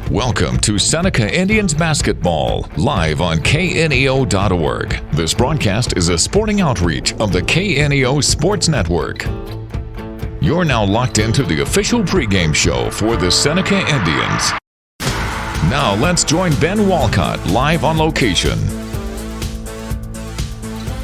Welcome to Seneca Indians Basketball, live on kneo.org. This broadcast is a sporting outreach of the KNEO Sports Network. You're now locked into the official pregame show for the Seneca Indians. Now let's join Ben Walcott live on location.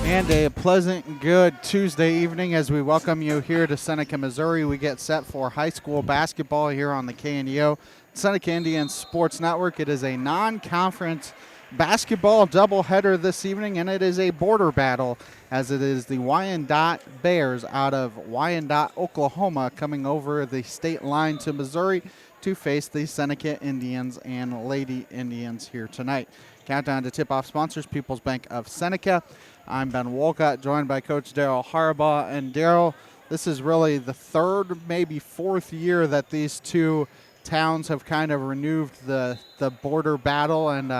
And a pleasant, good Tuesday evening as we welcome you here to Seneca, Missouri. We get set for high school basketball here on the KNEO Seneca Indians Sports Network. It is a non-conference basketball doubleheader this evening, and it is a border battle as it is the Wyandotte Bears out of Wyandotte, Oklahoma, coming over the state line to Missouri to face the Seneca Indians and Lady Indians here tonight. Countdown to tip-off sponsors, People's Bank of Seneca. I'm Ben Walcott, joined by Coach Daryl Harbaugh. And Daryl, this is really the third, maybe fourth year that these two towns have kind of renewed the border battle, and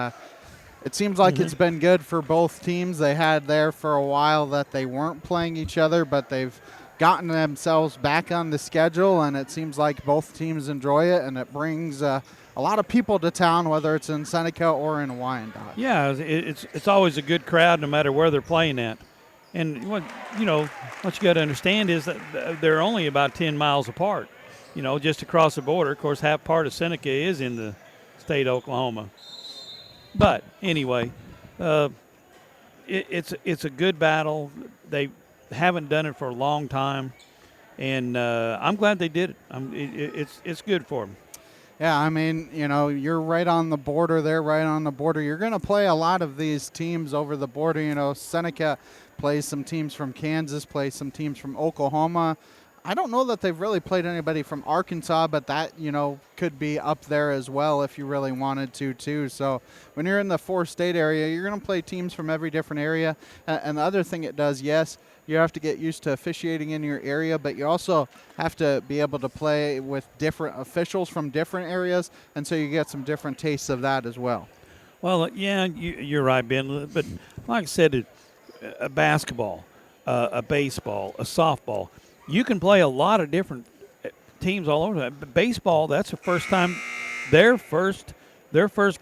it seems like it's been good for both teams. They had there for a while that they weren't playing each other, but they've gotten themselves back on the schedule, and it seems like both teams enjoy it, and it brings a lot of people to town, whether it's in Seneca or in Wyandotte. Yeah, it's always a good crowd no matter where they're playing at. And what you got to understand is that they're only about 10 miles apart, just across the border. Of course, half part of Seneca is in the state of Oklahoma. But anyway, it's a good battle. They haven't done it for a long time, and I'm glad they did it. It's good for them. Yeah, I mean, you're right on the border there, right on the border. You're going to play a lot of these teams over the border. Seneca plays some teams from Kansas, plays some teams from Oklahoma. I don't know that they've really played anybody from Arkansas, but that, could be up there as well if you really wanted to, too. So when you're in the four-state area, you're going to play teams from every different area. And the other thing it does, yes, you have to get used to officiating in your area, but you also have to be able to play with different officials from different areas, and so you get some different tastes of that as well. Well, yeah, you're right, Ben. But like I said, a basketball, a baseball, a softball, you can play a lot of different teams all over. Baseball, that's the first time their first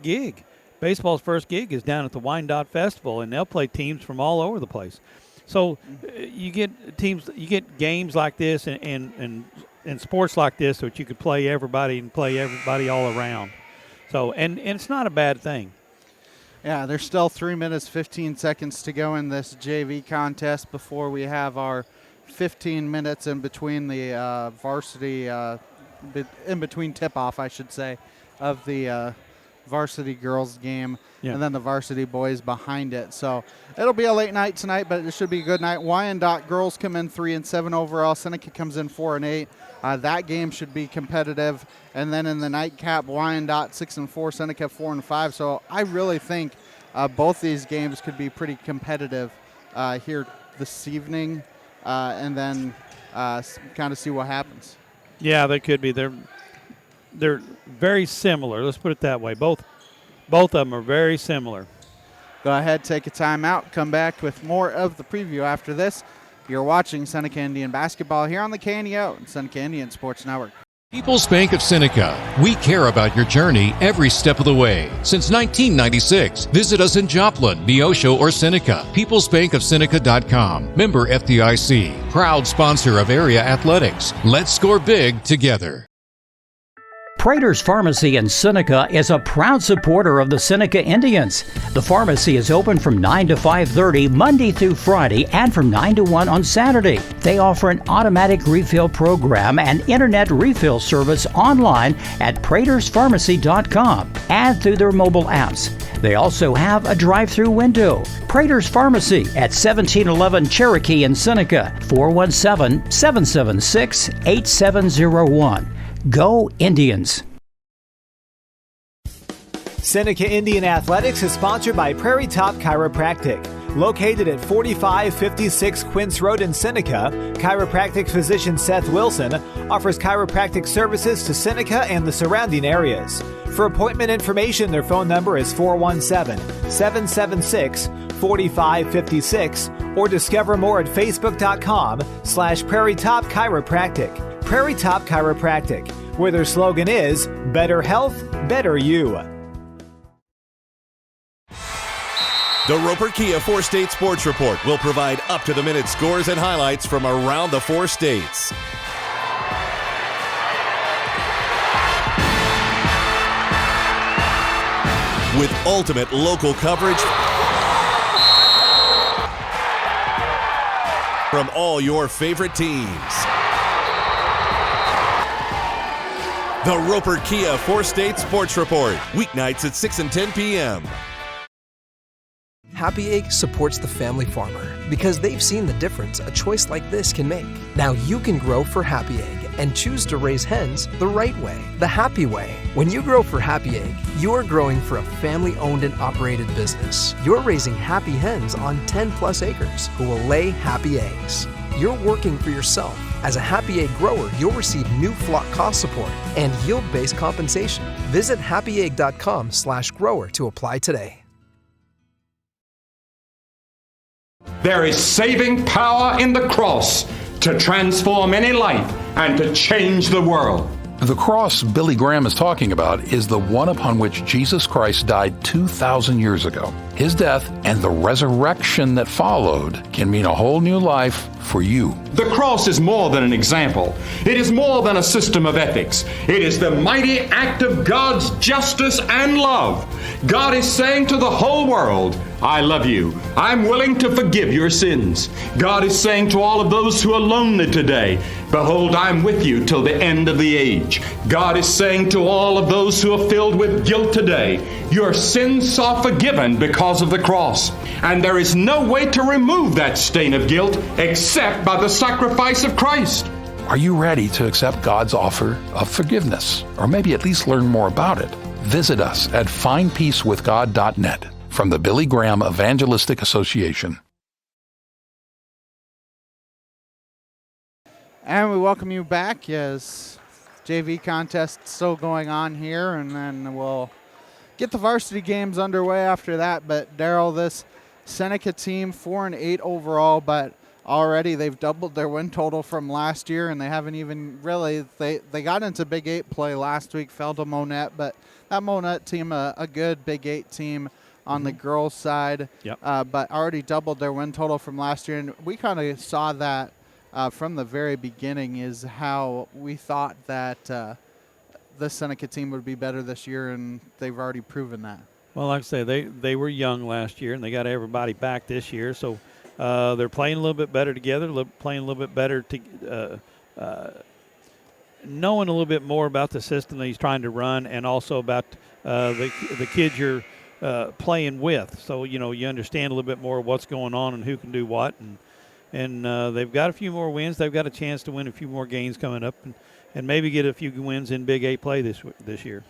gig. Baseball's first gig is down at the Wyandotte Festival, and they'll play teams from all over the place. So you get games like this and sports like this so that you could play everybody all around. So and it's not a bad thing. Yeah, there's still 3 minutes, 15 seconds to go in this JV contest before we have our 15 minutes in between the varsity, in between tip-off, I should say, of the varsity girls game, and then the varsity boys behind it. So it'll be a late night tonight, but it should be a good night. Wyandotte girls come in 3-7 overall. Seneca comes in 4-8. That game should be competitive. And then in the nightcap, Wyandotte 6-4, Seneca 4-5. So I really think both these games could be pretty competitive here this evening, and then kind of see what happens. Yeah, they could be. They're very similar. Let's put it that way. Both of them are very similar. Go ahead, take a timeout. Come back with more of the preview after this. You're watching Seneca Indian basketball here on the KNEO and Seneca Indian Sports Network. People's Bank of Seneca. We care about your journey every step of the way. Since 1996, visit us in Joplin, Neosho, or Seneca. PeoplesBankOfSeneca.com. Member FDIC. Proud sponsor of area athletics. Let's score big together. Prater's Pharmacy in Seneca is a proud supporter of the Seneca Indians. The pharmacy is open from 9 to 5:30 Monday through Friday and from 9 to 1 on Saturday. They offer an automatic refill program and internet refill service online at praterspharmacy.com and through their mobile apps. They also have a drive-through window. Prater's Pharmacy at 1711 Cherokee in Seneca, 417-776-8701. Go Indians! Seneca Indian Athletics is sponsored by Prairie Top Chiropractic. Located at 4556 Quince Road in Seneca, chiropractic physician Seth Wilson offers chiropractic services to Seneca and the surrounding areas. For appointment information, their phone number is 417-776-4556 or discover more at facebook.com/Prairie Top Chiropractic. Prairie Top Chiropractic, where their slogan is Better Health, Better You. The Roper Kia 4-State Sports Report will provide up-to-the-minute scores and highlights from around the 4 states. With ultimate local coverage from all your favorite teams. The Roper Kia 4-State Sports Report, weeknights at 6 and 10 p.m. Happy Egg supports the family farmer because they've seen the difference a choice like this can make. Now you can grow for Happy Egg and choose to raise hens the right way, the happy way. When you grow for Happy Egg, you're growing for a family-owned and operated business. You're raising happy hens on 10+ acres who will lay happy eggs. You're working for yourself. As a Happy Egg grower, you'll receive new flock cost support and yield-based compensation. Visit happyegg.com/grower to apply today. There is saving power in the cross to transform any life and to change the world. The cross Billy Graham is talking about is the one upon which Jesus Christ died 2,000 years ago. His death and the resurrection that followed can mean a whole new life for you. The cross is more than an example. It is more than a system of ethics. It is the mighty act of God's justice and love. God is saying to the whole world, I love you. I'm willing to forgive your sins. God is saying to all of those who are lonely today, behold, I'm with you till the end of the age. God is saying to all of those who are filled with guilt today, your sins are forgiven because of the cross. And there is no way to remove that stain of guilt except by the sacrifice of Christ. Are you ready to accept God's offer of forgiveness? Or maybe at least learn more about it? Visit us at findpeacewithgod.net from the Billy Graham Evangelistic Association. And we welcome you back as JV contest still going on here, and then we'll get the varsity games underway after that. But Daryl, this Seneca team 4-8 overall, but already they've doubled their win total from last year, and they haven't even really they got into Big 8 play last week, fell to Monette, but that Monette team a good Big 8 team on the girls side. Yep. But already doubled their win total from last year, and we kind of saw that from the very beginning, is how we thought that the Seneca team would be better this year, and they've already proven that. Well, like I say, they were young last year, and they got everybody back this year. So they're playing a little bit better together, playing a little bit better, knowing a little bit more about the system that he's trying to run, and also about the kids you're playing with. So, you understand a little bit more what's going on and who can do what. And they've got a few more wins. They've got a chance to win a few more games coming up, and maybe get a few wins in Big 8 play this year.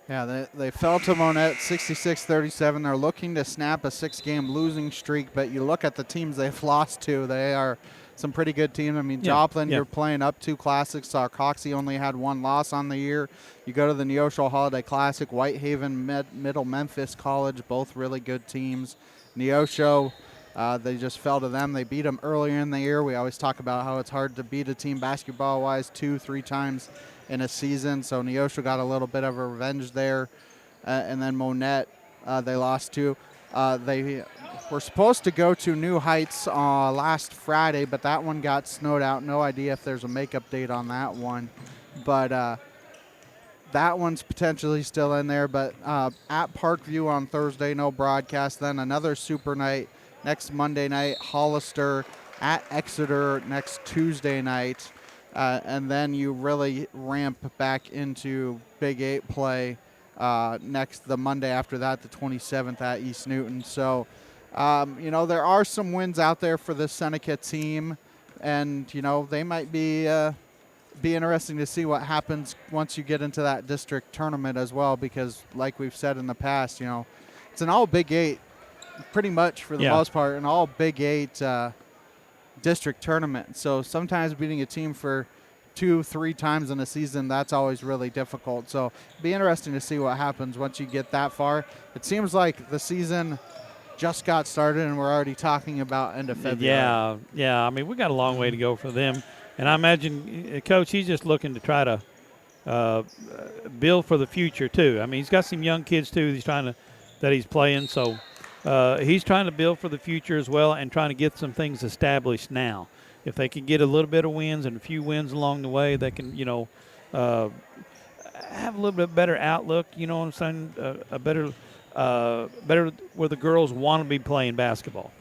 Yeah, they fell to Monette 66-37. They're looking to snap a 6-game losing streak, but you look at the teams they've lost to, they are some pretty good teams. I mean, Joplin, you're playing up 2 classics. Coxie only had 1 loss on the year. You go to the Neosho Holiday Classic, Whitehaven, Middle Memphis College, both really good teams. Neosho, they just fell to them. They beat them earlier in the year. We always talk about how it's hard to beat a team basketball-wise 2-3 times in a season. So Neosho got a little bit of a revenge there. And then Monette, they lost to. They were supposed to go to New Heights last Friday, but that one got snowed out. No idea if there's a makeup date on that one. But that one's potentially still in there. But at Parkview on Thursday, no broadcast. Then another super night next Monday night. Hollister at Exeter next Tuesday night. And then you really ramp back into Big 8 play the Monday after that, the 27th at East Newton. So, there are some wins out there for the Seneca team, and, they might be interesting to see what happens once you get into that district tournament as well, because like we've said in the past, it's an all Big 8 pretty much for the most part, an all Big 8 district tournament. So sometimes beating a team for 2-3 times in a season, that's always really difficult. So it'll be interesting to see what happens once you get that far. It seems like the season just got started and we're already talking about end of February. Yeah. I mean, we got a long way to go for them. And I imagine, Coach, he's just looking to try to build for the future too. I mean, he's got some young kids too. That he's playing, so he's trying to build for the future as well, and trying to get some things established now. If they can get a little bit of wins and a few wins along the way, they can, have a little bit better outlook. You know what I'm saying? A better where the girls want to be playing basketball.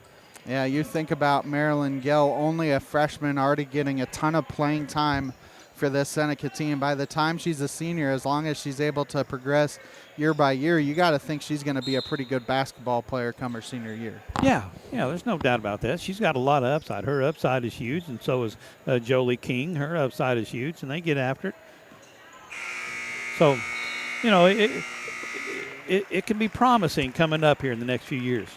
Yeah, you think about Marilyn Gill, only a freshman, already getting a ton of playing time for this Seneca team. By the time she's a senior, as long as she's able to progress year by year, you got to think she's going to be a pretty good basketball player come her senior year. Yeah, there's no doubt about that. She's got a lot of upside. Her upside is huge, and so is Jolie King. Her upside is huge, and they get after it. So, it can be promising coming up here in the next few years.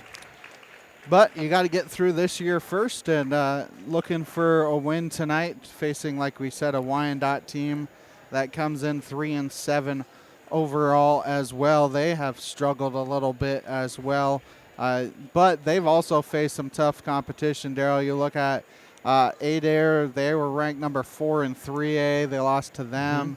But you got to get through this year first, and looking for a win tonight, facing, like we said, a Wyandotte team that comes in 3-7 overall as well. They have struggled a little bit as well, but they've also faced some tough competition. Daryl, you look at Adair, they were ranked number 4 in 3A. They lost to them.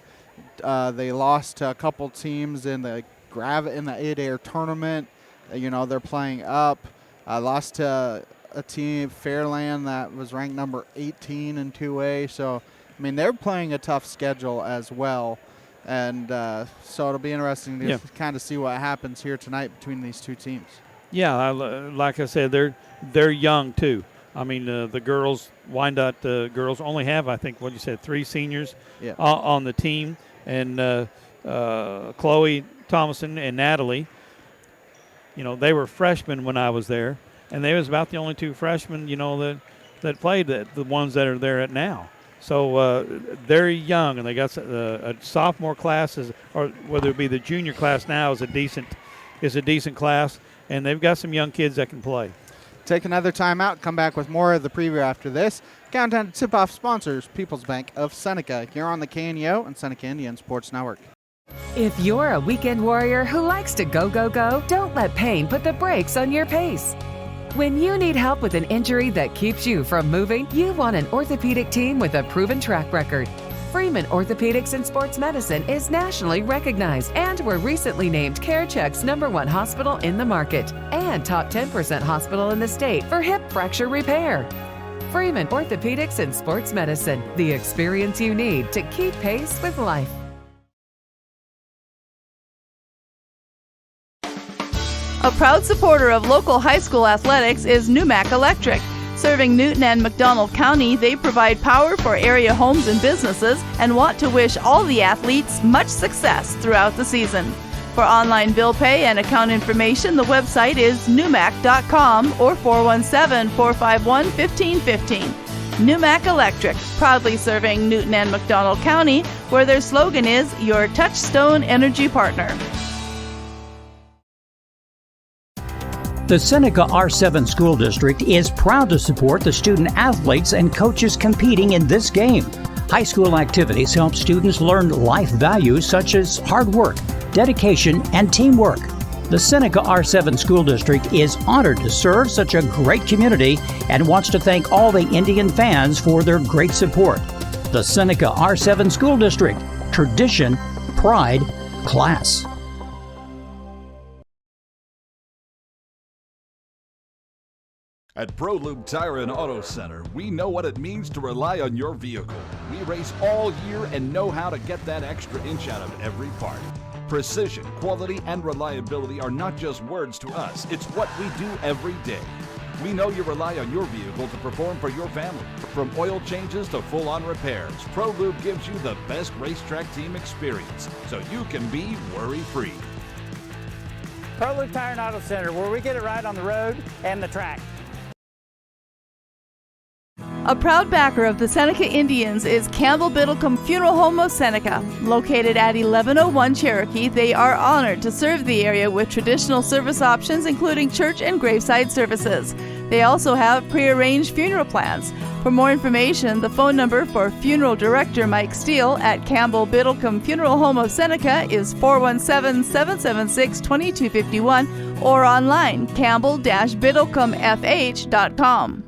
They lost to a couple teams in the Adair tournament. They're playing up. Lost to a team, Fairland, that was ranked number 18 in 2A. So, I mean, they're playing a tough schedule as well. And so it'll be interesting to kind of see what happens here tonight between these two teams. Yeah, like I said, they're young too. I mean, the girls, Wyandotte girls only have, I think, 3 seniors on the team. And Chloe Thomason and Natalie, they were freshmen when I was there, and they was about the only 2 freshmen, that played, the ones that are there at now. So they're young, and they got a sophomore class, or whether it be the junior class now is a decent class, and they've got some young kids that can play. Take another time out, come back with more of the preview after this. Countdown to tip-off sponsors, People's Bank of Seneca, here on the KNEO and Seneca Indian Sports Network. If you're a weekend warrior who likes to go, go, go, don't let pain put the brakes on your pace. When you need help with an injury that keeps you from moving, you want an orthopedic team with a proven track record. Freeman Orthopedics and Sports Medicine is nationally recognized and were recently named CareCheck's #1 hospital in the market and top 10% hospital in the state for hip fracture repair. Freeman Orthopedics and Sports Medicine, the experience you need to keep pace with life. A proud supporter of local high school athletics is Numac Electric. Serving Newton and McDonald County, they provide power for area homes and businesses and want to wish all the athletes much success throughout the season. For online bill pay and account information, the website is numac.com or 417-451-1515. Numac Electric, proudly serving Newton and McDonald County, where their slogan is your touchstone energy partner. The Seneca R7 School District is proud to support the student athletes and coaches competing in this game. High school activities help students learn life values such as hard work, dedication, and teamwork. The Seneca R7 School District is honored to serve such a great community and wants to thank all the Indian fans for their great support. The Seneca R7 School District, tradition, pride, class. At ProLube Tire and Auto Center, we know what it means to rely on your vehicle. We race all year and know how to get that extra inch out of every part. Precision, quality, and reliability are not just words to us. It's what we do every day. We know you rely on your vehicle to perform for your family. From oil changes to full-on repairs, ProLube gives you the best racetrack team experience, so you can be worry-free. ProLube Tire and Auto Center, where we get it right on the road and the track. A proud backer of the Seneca Indians is Campbell Biddlecombe Funeral Home of Seneca. Located at 1101 Cherokee, they are honored to serve the area with traditional service options including church and graveside services. They also have prearranged funeral plans. For more information, the phone number for Funeral Director Mike Steele at Campbell Biddlecombe Funeral Home of Seneca is 417-776-2251 or online campbell-biddlecomefh.com.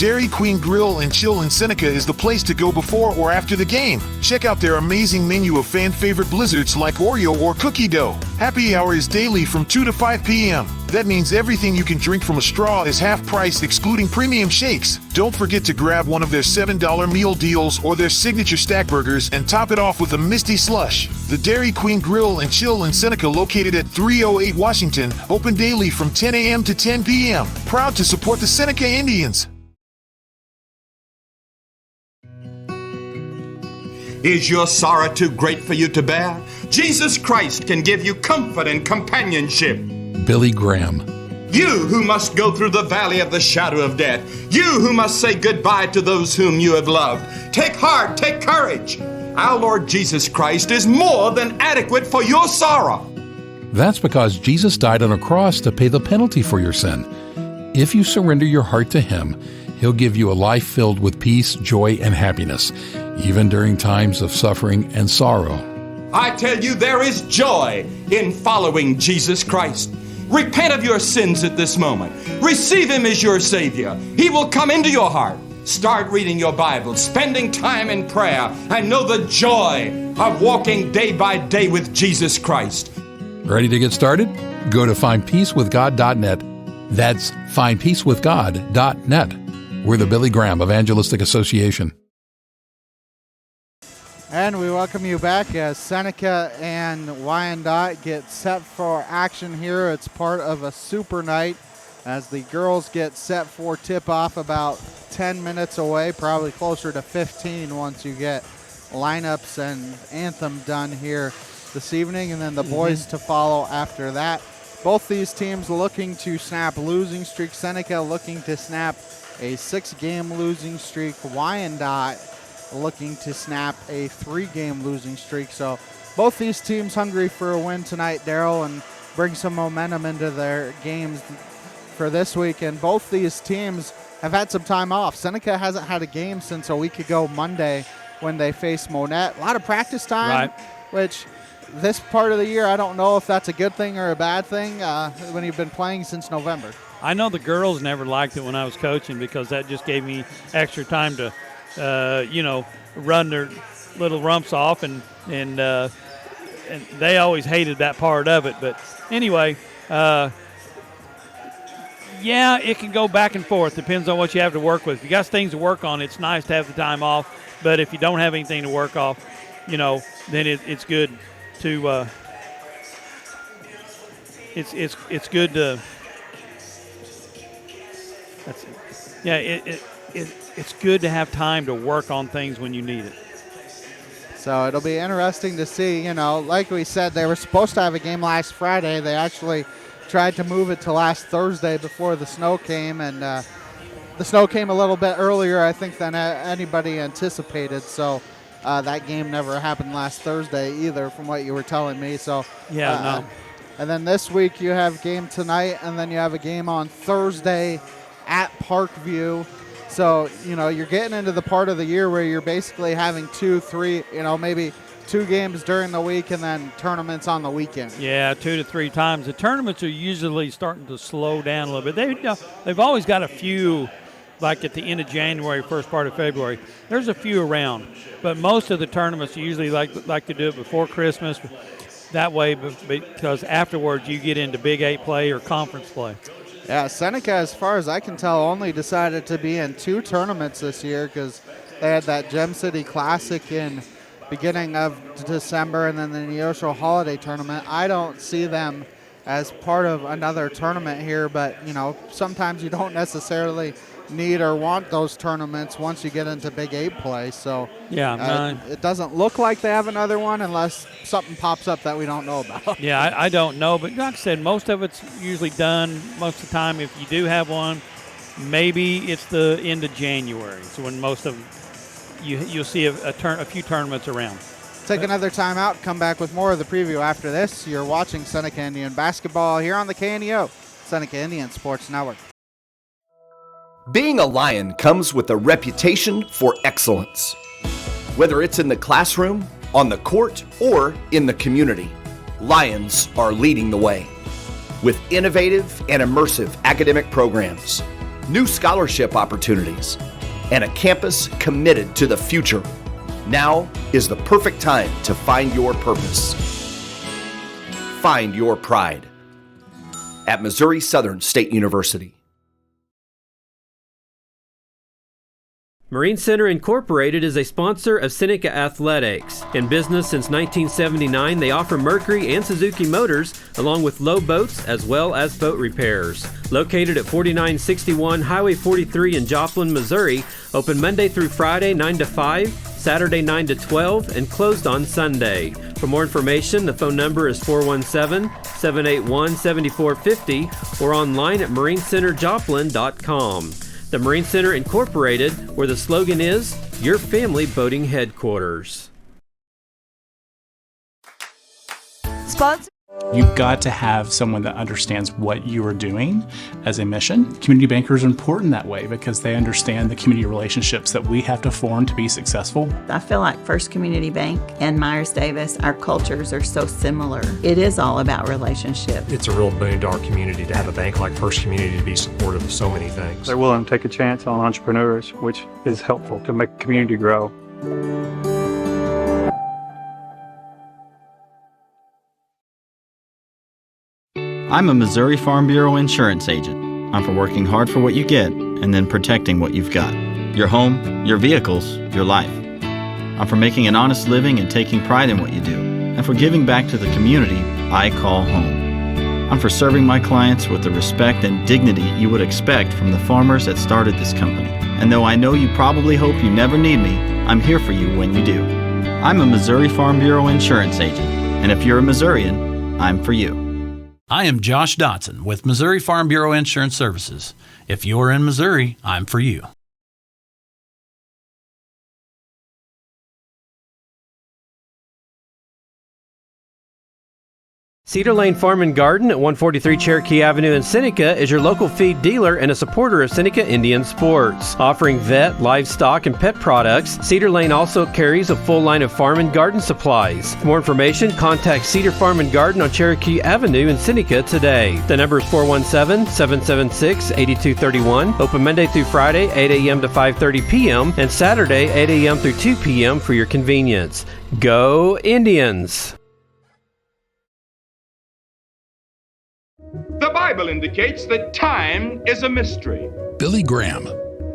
Dairy Queen Grill and Chill in Seneca is the place to go before or after the game. Check out their amazing menu of fan-favorite blizzards like Oreo or cookie dough. Happy hour is daily from 2 to 5 p.m. That means everything you can drink from a straw is half price, excluding premium shakes. Don't forget to grab one of their $7 meal deals or their signature stack burgers and top it off with a Misty Slush. The Dairy Queen Grill and Chill in Seneca, located at 308 Washington, open daily from 10 a.m. to 10 p.m. Proud to support the Seneca Indians. Is your sorrow too great for you to bear? Jesus Christ can give you comfort and companionship. Billy Graham. You who must go through the valley of the shadow of death. You who must say goodbye to those whom you have loved. Take heart, take courage. Our Lord Jesus Christ is more than adequate for your sorrow. That's because Jesus died on a cross to pay the penalty for your sin. If you surrender your heart to Him, He'll give you a life filled with peace, joy, and happiness, even during times of suffering and sorrow. I tell you, there is joy in following Jesus Christ. Repent of your sins at this moment. Receive Him as your Savior. He will come into your heart. Start reading your Bible, spending time in prayer, and know the joy of walking day by day with Jesus Christ. Ready to get started? Go to findpeacewithgod.net. That's findpeacewithgod.net. We're the Billy Graham Evangelistic Association. And we welcome you back as Seneca and Wyandotte get set for action here. It's part of a super night as the girls get set for tip-off about 10 minutes away, probably closer to 15 once you get lineups and anthem done here this evening, and then the boys to follow after that. Both these teams looking to snap losing streak. Seneca looking to snap a 6-game losing streak. Wyandotte looking to snap a 3-game losing streak. So both these teams hungry for a win tonight, Daryl, and bring some momentum into their games for this week. And both these teams have had some time off. Seneca hasn't had a game since a week ago Monday when they faced Monette. A lot of practice time, which this part of the year, I don't know if that's a good thing or a bad thing when you've been playing since November. I know the girls never liked it when I was coaching because that just gave me extra time to, run their little rumps off, and they always hated that part of it. But anyway, yeah, it can go back and forth. Depends on what you have to work with. If you got things to work on, it's nice to have the time off. But if you don't have anything to work off, then it's good to it's good to. It's good to have time to work on things when you need it. So it'll be interesting to see. Like we said, they were supposed to have a game last Friday. They actually tried to move it to last Thursday before the snow came, and the snow came a little bit earlier, I think, than anybody anticipated. So that game never happened last Thursday either, from what you were telling me. So no. And then this week you have game tonight, and then you have a game on Thursday at Parkview. So, you're getting into the part of the year where you're basically having 2, 3, maybe 2 games during the week and then tournaments on the weekend. Yeah, 2 to 3 times. The tournaments are usually starting to slow down a little bit. They've always got a few, like at the end of January, first part of February. There's a few around, but most of the tournaments usually like to do it before Christmas. That way, because afterwards you get into Big 8 play or conference play. Yeah, Seneca, as far as I can tell, only decided to be in 2 tournaments this year because they had that Gem City Classic in beginning of December and then the Neosho Holiday Tournament. I don't see them as part of another tournament here, but, sometimes you don't necessarily need or want those tournaments once you get into Big 8 play. So it doesn't look like they have another one unless something pops up that we don't know about. Yeah, I don't know. But like I said, most of it's usually done. Most of the time, if you do have one, maybe it's the end of January. So when most of you'll see a few tournaments around. Take another time out. Come back with more of the preview after this. You're watching Seneca Indian basketball here on the KNEO, Seneca Indian Sports Network. Being a Lion comes with a reputation for excellence. Whether it's in the classroom, on the court, or in the community, Lions are leading the way. With innovative and immersive academic programs, new scholarship opportunities, and a campus committed to the future. Now is the perfect time to find your purpose. Find your pride at Missouri Southern State University. Marine Center Incorporated is a sponsor of Seneca Athletics. In business since 1979, they offer Mercury and Suzuki motors, along with low boats as well as boat repairs. Located at 4961 Highway 43 in Joplin, Missouri, open Monday through Friday 9 to 5, Saturday 9 to 12, and closed on Sunday. For more information, the phone number is 417-781-7450 or online at marinecenterjoplin.com. The Marine Center Incorporated, where the slogan is, your family boating headquarters. Sponsor. You've got to have someone that understands what you are doing as a mission. Community bankers are important that way because they understand the community relationships that we have to form to be successful. I feel like First Community Bank and Myers-Davis, our cultures are so similar. It is all about relationship. It's a real boon to our community to have a bank like First Community to be supportive of so many things. They're willing to take a chance on entrepreneurs, which is helpful to make the community grow. I'm a Missouri Farm Bureau insurance agent. I'm for working hard for what you get and then protecting what you've got. Your home, your vehicles, your life. I'm for making an honest living and taking pride in what you do. And for giving back to the community I call home. I'm for serving my clients with the respect and dignity you would expect from the farmers that started this company. And though I know you probably hope you never need me, I'm here for you when you do. I'm a Missouri Farm Bureau insurance agent. And if you're a Missourian, I'm for you. I am Josh Dotson with Missouri Farm Bureau Insurance Services. If you're in Missouri, I'm for you. Cedar Lane Farm and Garden at 143 Cherokee Avenue in Seneca is your local feed dealer and a supporter of Seneca Indian sports. Offering vet, livestock, and pet products, Cedar Lane also carries a full line of farm and garden supplies. For more information, contact Cedar Farm and Garden on Cherokee Avenue in Seneca today. The number is 417-776-8231. Open Monday through Friday, 8 a.m. to 5:30 p.m. and Saturday, 8 a.m. through 2 p.m. for your convenience. Go Indians! The Bible indicates that time is a mystery. Billy Graham.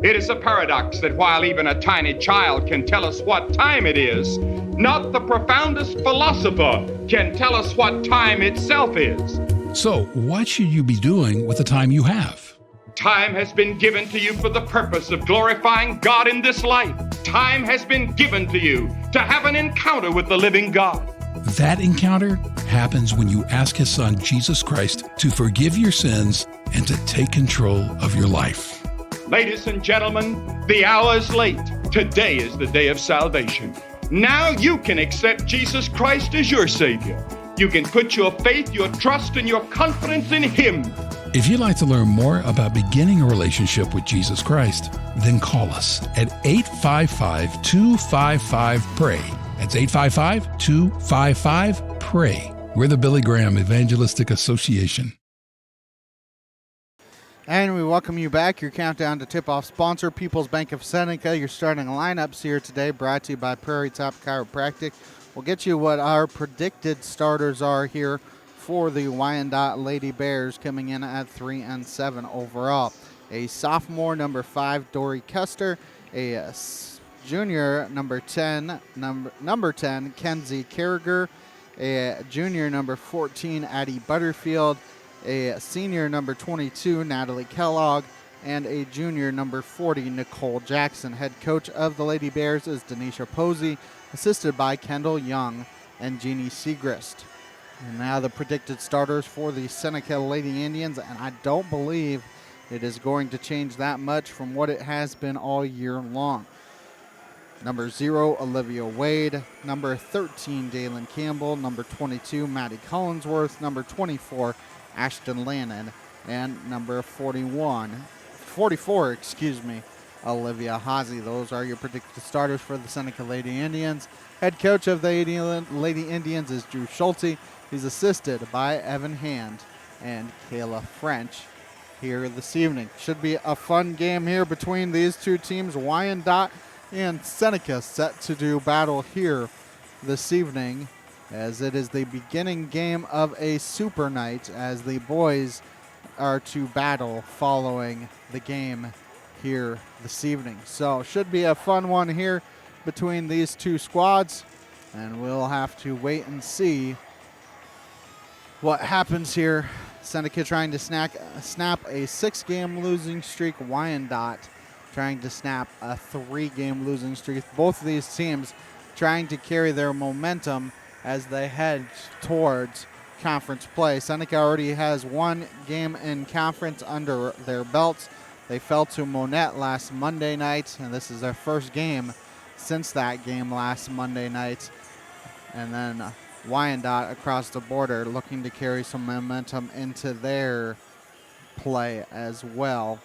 It is a paradox that while even a tiny child can tell us what time it is, not the profoundest philosopher can tell us what time itself is. So, what should you be doing with the time you have? Time has been given to you for the purpose of glorifying God in this life. Time has been given to you to have an encounter with the living God. That encounter happens when you ask His Son, Jesus Christ, to forgive your sins and to take control of your life. Ladies and gentlemen, the hour is late. Today is the day of salvation. Now you can accept Jesus Christ as your Savior. You can put your faith, your trust, and your confidence in Him. If you'd like to learn more about beginning a relationship with Jesus Christ, then call us at 855-255-PRAY. That's 855-255-PRAY. We're the Billy Graham Evangelistic Association. And we welcome you back. Your countdown to tip-off sponsor, People's Bank of Seneca. Your starting lineups here today brought to you by Prairie Top Chiropractic. We'll get you what our predicted starters are here for the Wyandotte Lady Bears, coming in at 3-7 overall. A sophomore, number 5, Dory Custer. A junior, number 10, Kenzie Carriger. A junior, number 14, Addie Butterfield. A senior, number 22, Natalie Kellogg. And a junior, number 40, Nicole Jackson. Head coach of the Lady Bears is Denisha Posey, assisted by Kendall Young and Jeannie Segrist. And now the predicted starters for the Seneca Lady Indians, and I don't believe it is going to change that much from what it has been all year long. Number 0, Olivia Wade. Number 13, Dalen Campbell. Number 22, Maddie Collinsworth. Number 24, Ashton Lannon. And number 44, Olivia Haase. Those are your predicted starters for the Seneca Lady Indians. Head coach of the Lady Indians is Drew Schulte. He's assisted by Evan Hand and Kayla French. here this evening. Should be a fun game here between these two teams. Wyandotte and Seneca set to do battle here this evening, as it is the beginning game of a super night, as the boys are to battle following the game here this evening. So should be a fun one here between these two squads, and we'll have to wait and see what happens here. Seneca trying to snap a 6-game losing streak. Wyandotte trying to snap a 3-game losing streak. Both of these teams trying to carry their momentum as they head towards conference play. Seneca already has 1 game in conference under their belts. They fell to Monette last Monday night, and this is their first game since that game last Monday night. And then Wyandotte across the border looking to carry some momentum into their play as well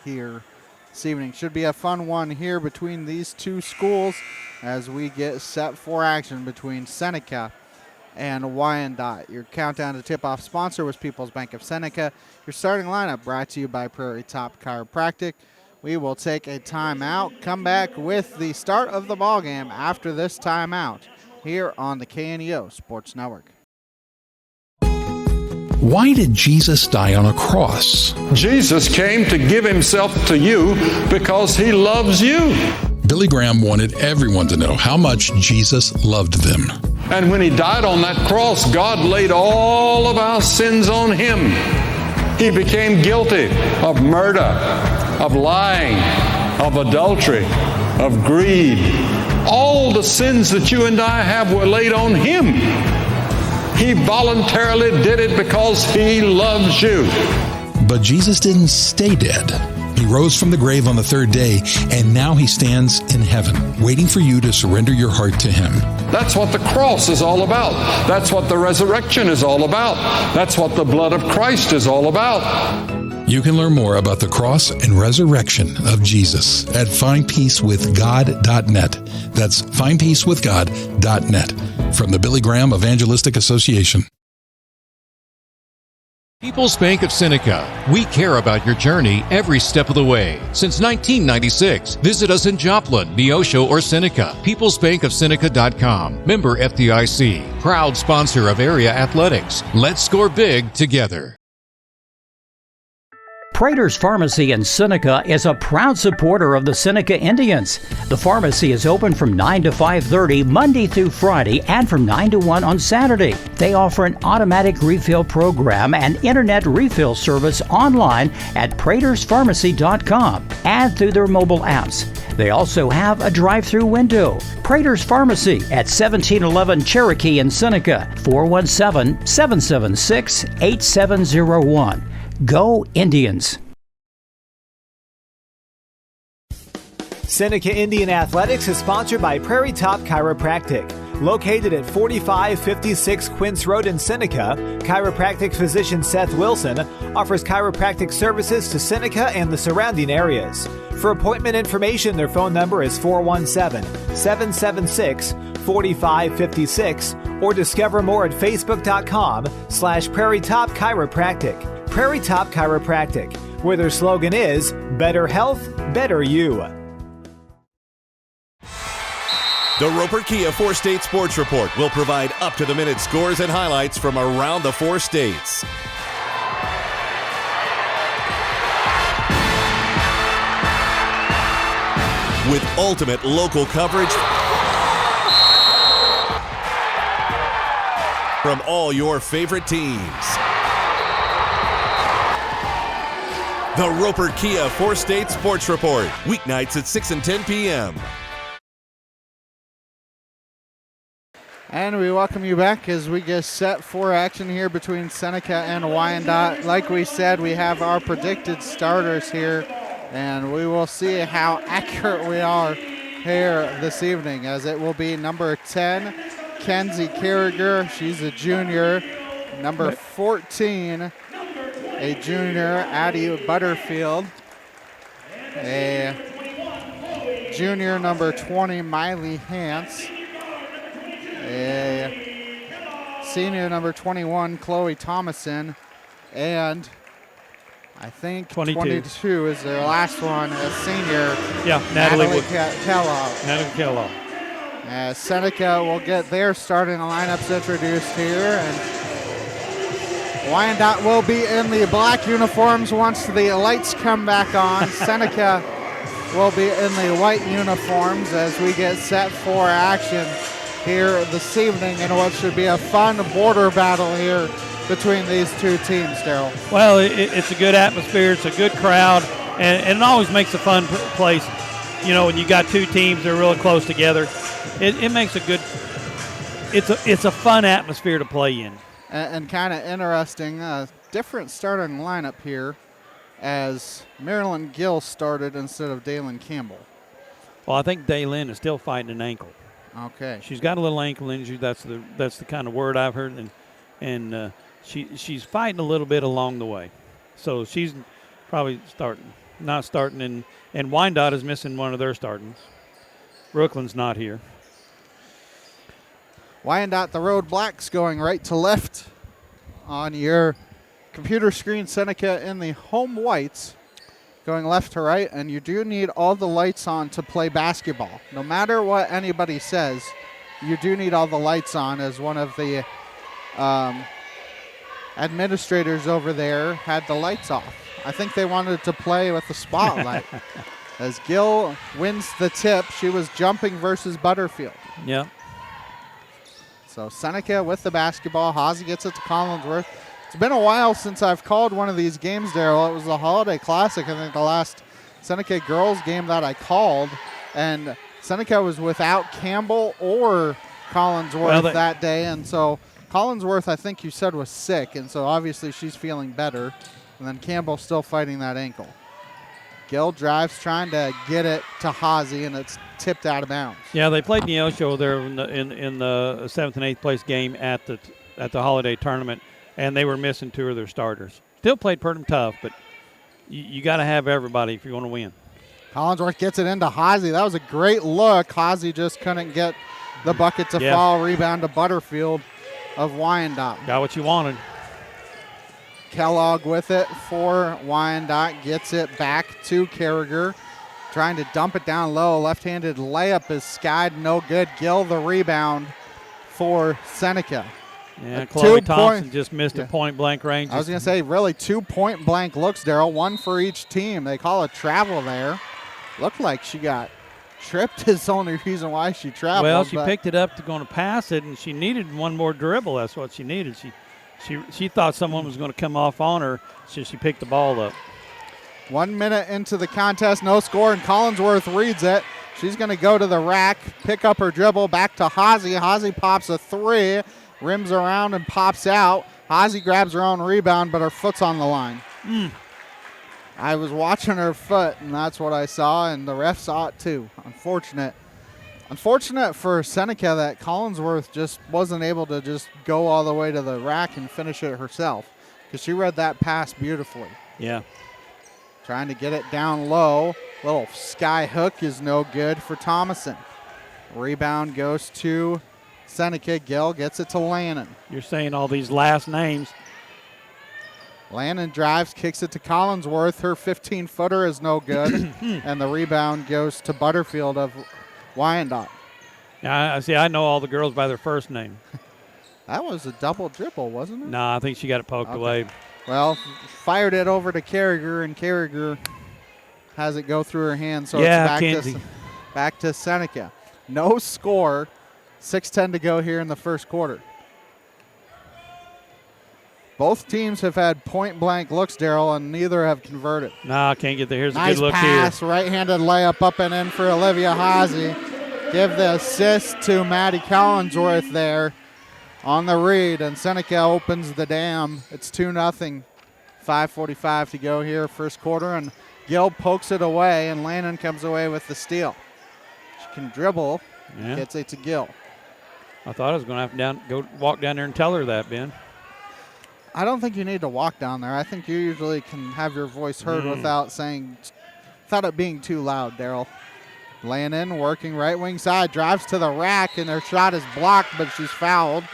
here this evening. Should be a fun one here between these two schools as we get set for action between Seneca and Wyandotte. Your countdown to tip-off sponsor was People's Bank of Seneca. Your starting lineup brought to you by Prairie Top Chiropractic. We will take a timeout, come back with the start of the ball game after this timeout here on the KNEO Sports Network. Why did Jesus die on a cross? Jesus came to give himself to you because he loves you. Billy Graham wanted everyone to know how much Jesus loved them. And when he died on that cross, God laid all of our sins on him. He became guilty of murder, of lying, of adultery, of greed. All the sins that you and I have were laid on him. He voluntarily did it because he loves you. But Jesus didn't stay dead. He rose from the grave on the 3rd day, and now he stands in heaven, waiting for you to surrender your heart to him. That's what the cross is all about. That's what the resurrection is all about. That's what the blood of Christ is all about. You can learn more about the cross and resurrection of Jesus at findpeacewithgod.net. That's findpeacewithgod.net. From the Billy Graham Evangelistic Association. People's Bank of Seneca. We care about your journey every step of the way. Since 1996, visit us in Joplin, Neosho, or Seneca. PeoplesBankOfSeneca.com. Member FDIC. Proud sponsor of area athletics. Let's score big together. Prater's Pharmacy in Seneca is a proud supporter of the Seneca Indians. The pharmacy is open from 9 to 5:30 Monday through Friday and from 9 to 1 on Saturday. They offer an automatic refill program and internet refill service online at praterspharmacy.com and through their mobile apps. They also have a drive-through window. Prater's Pharmacy at 1711 Cherokee in Seneca, 417-776-8701. Go Indians! Seneca Indian Athletics is sponsored by Prairie Top Chiropractic. Located at 4556 Quince Road in Seneca, chiropractic physician Seth Wilson offers chiropractic services to Seneca and the surrounding areas. For appointment information, their phone number is 417-776-4556 or discover more at facebook.com/Prairie Top Chiropractic. Prairie Top Chiropractic, where their slogan is better health, better you. The Roper Kia 4-State Sports Report will provide up-to-the-minute scores and highlights from around the 4 states. With ultimate local coverage from all your favorite teams. The Roper Kia 4-State Sports Report, weeknights at 6 and 10 p.m. And we welcome you back as we get set for action here between Seneca and Wyandotte. Like we said, we have our predicted starters here, and we will see how accurate we are here this evening, as it will be number 10, Kenzie Carriger. She's a junior. Number 14, a junior, Addie Butterfield. A junior, number 20, Miley Hance. A senior, number 21, Chloe Thomason. And I think 22. 22 is their last one, a senior. Yeah, Natalie Kellogg. Natalie Kellogg. As Seneca will get their starting lineups introduced here, and Wyandotte will be in the black uniforms once the lights come back on. Seneca will be in the white uniforms as we get set for action here this evening in what should be a fun border battle here between these two teams, Daryl. Well, it's a good atmosphere. It's a good crowd, and it always makes a fun place. You know, when you got two teams that are really close together, it makes a good. It's a fun atmosphere to play in. And kind of interesting, different starting lineup here, as Marilyn Gill started instead of Daylin Campbell. Well, I think Daylin is still fighting an ankle. Okay. She's got a little ankle injury. That's the kind of word I've heard, and she's fighting a little bit along the way. So she's probably not starting, and Wyandotte is missing one of their startings. Brooklyn's not here. Wyandotte, the road blacks going right to left on your computer screen. Seneca in the home whites going left to right, and you do need all the lights on to play basketball. No matter what anybody says, you do need all the lights on, as one of the administrators over there had the lights off. I think they wanted to play with the spotlight. As Gill wins the tip, she was jumping versus Butterfield. Yeah. So Seneca with the basketball. Hawsey gets it to Collinsworth. It's been a while since I've called one of these games, Daryl. It was the Holiday Classic, I think the last Seneca girls game that I called. And Seneca was without Campbell or Collinsworth that day. And so Collinsworth, I think you said, was sick. And so obviously she's feeling better. And then Campbell's still fighting that ankle. Gill drives, trying to get it to Hawsey, and it's tipped out of bounds. Yeah, they played Neosho there in the 7th and 8th place game at the Holiday Tournament, and they were missing two of their starters. Still played pretty tough, but you got to have everybody if you want to win. Collinsworth gets it into Hawsey. That was a great look. Hawsey just couldn't get the bucket to fall. Rebound to Butterfield of Wyandotte. Got what you wanted. Kellogg with it for Wyandotte. Gets it back to Carragher. Trying to dump it down low. Left-handed layup is skied. No good. Gill the rebound for Seneca. Yeah, Chloe Thompson just missed a point-blank range. I was going to say, really, 2 point-blank looks, Daryl. One for each team. They call it travel there. Looked like she got tripped is the only reason why she traveled. Well, she picked it up to go to pass it, and she needed one more dribble. That's what she needed. She thought someone was going to come off on her, so she picked the ball up. 1 minute into the contest, no score, and Collinsworth reads it. She's going to go to the rack, pick up her dribble, back to Hawsey. Hawsey pops a three, rims around and pops out. Hawsey grabs her own rebound, but her foot's on the line. I was watching her foot, and that's what I saw, and the ref saw it too. Unfortunate for Seneca that Collinsworth just wasn't able to just go all the way to the rack and finish it herself, because she read that pass beautifully. Yeah. Trying to get it down low. Little sky hook is no good for Thomason. Rebound goes to Seneca. Gill gets it to Lannon. You're saying all these last names. Lannon drives, kicks it to Collinsworth. Her 15-footer is no good. And the rebound goes to Butterfield of Wyandotte. Yeah, I know all the girls by their first name. That was a double dribble, wasn't it? No, I think she got it poked away. Well, fired it over to Carragher, and Carragher has it go through her hand, so it's back to Seneca. No score, 6:10 to go here in the first quarter. Both teams have had point-blank looks, Daryl, and neither have converted. No, I can't get there. Here's nice a good look pass, here. Right-handed layup up and in for Olivia Hawsey. Give the assist to Maddie Collinsworth there on the read, and Seneca opens the dam. It's 2-0. 5:45 to go here, first quarter, and Gill pokes it away, and Lannon comes away with the steal. She can dribble, gets it to Gill. I thought I was going to have to walk down there and tell her that, Ben. I don't think you need to walk down there. I think you usually can have your voice heard without it being too loud, Daryl. Lannon working right wing side, drives to the rack, and her shot is blocked, but she's fouled.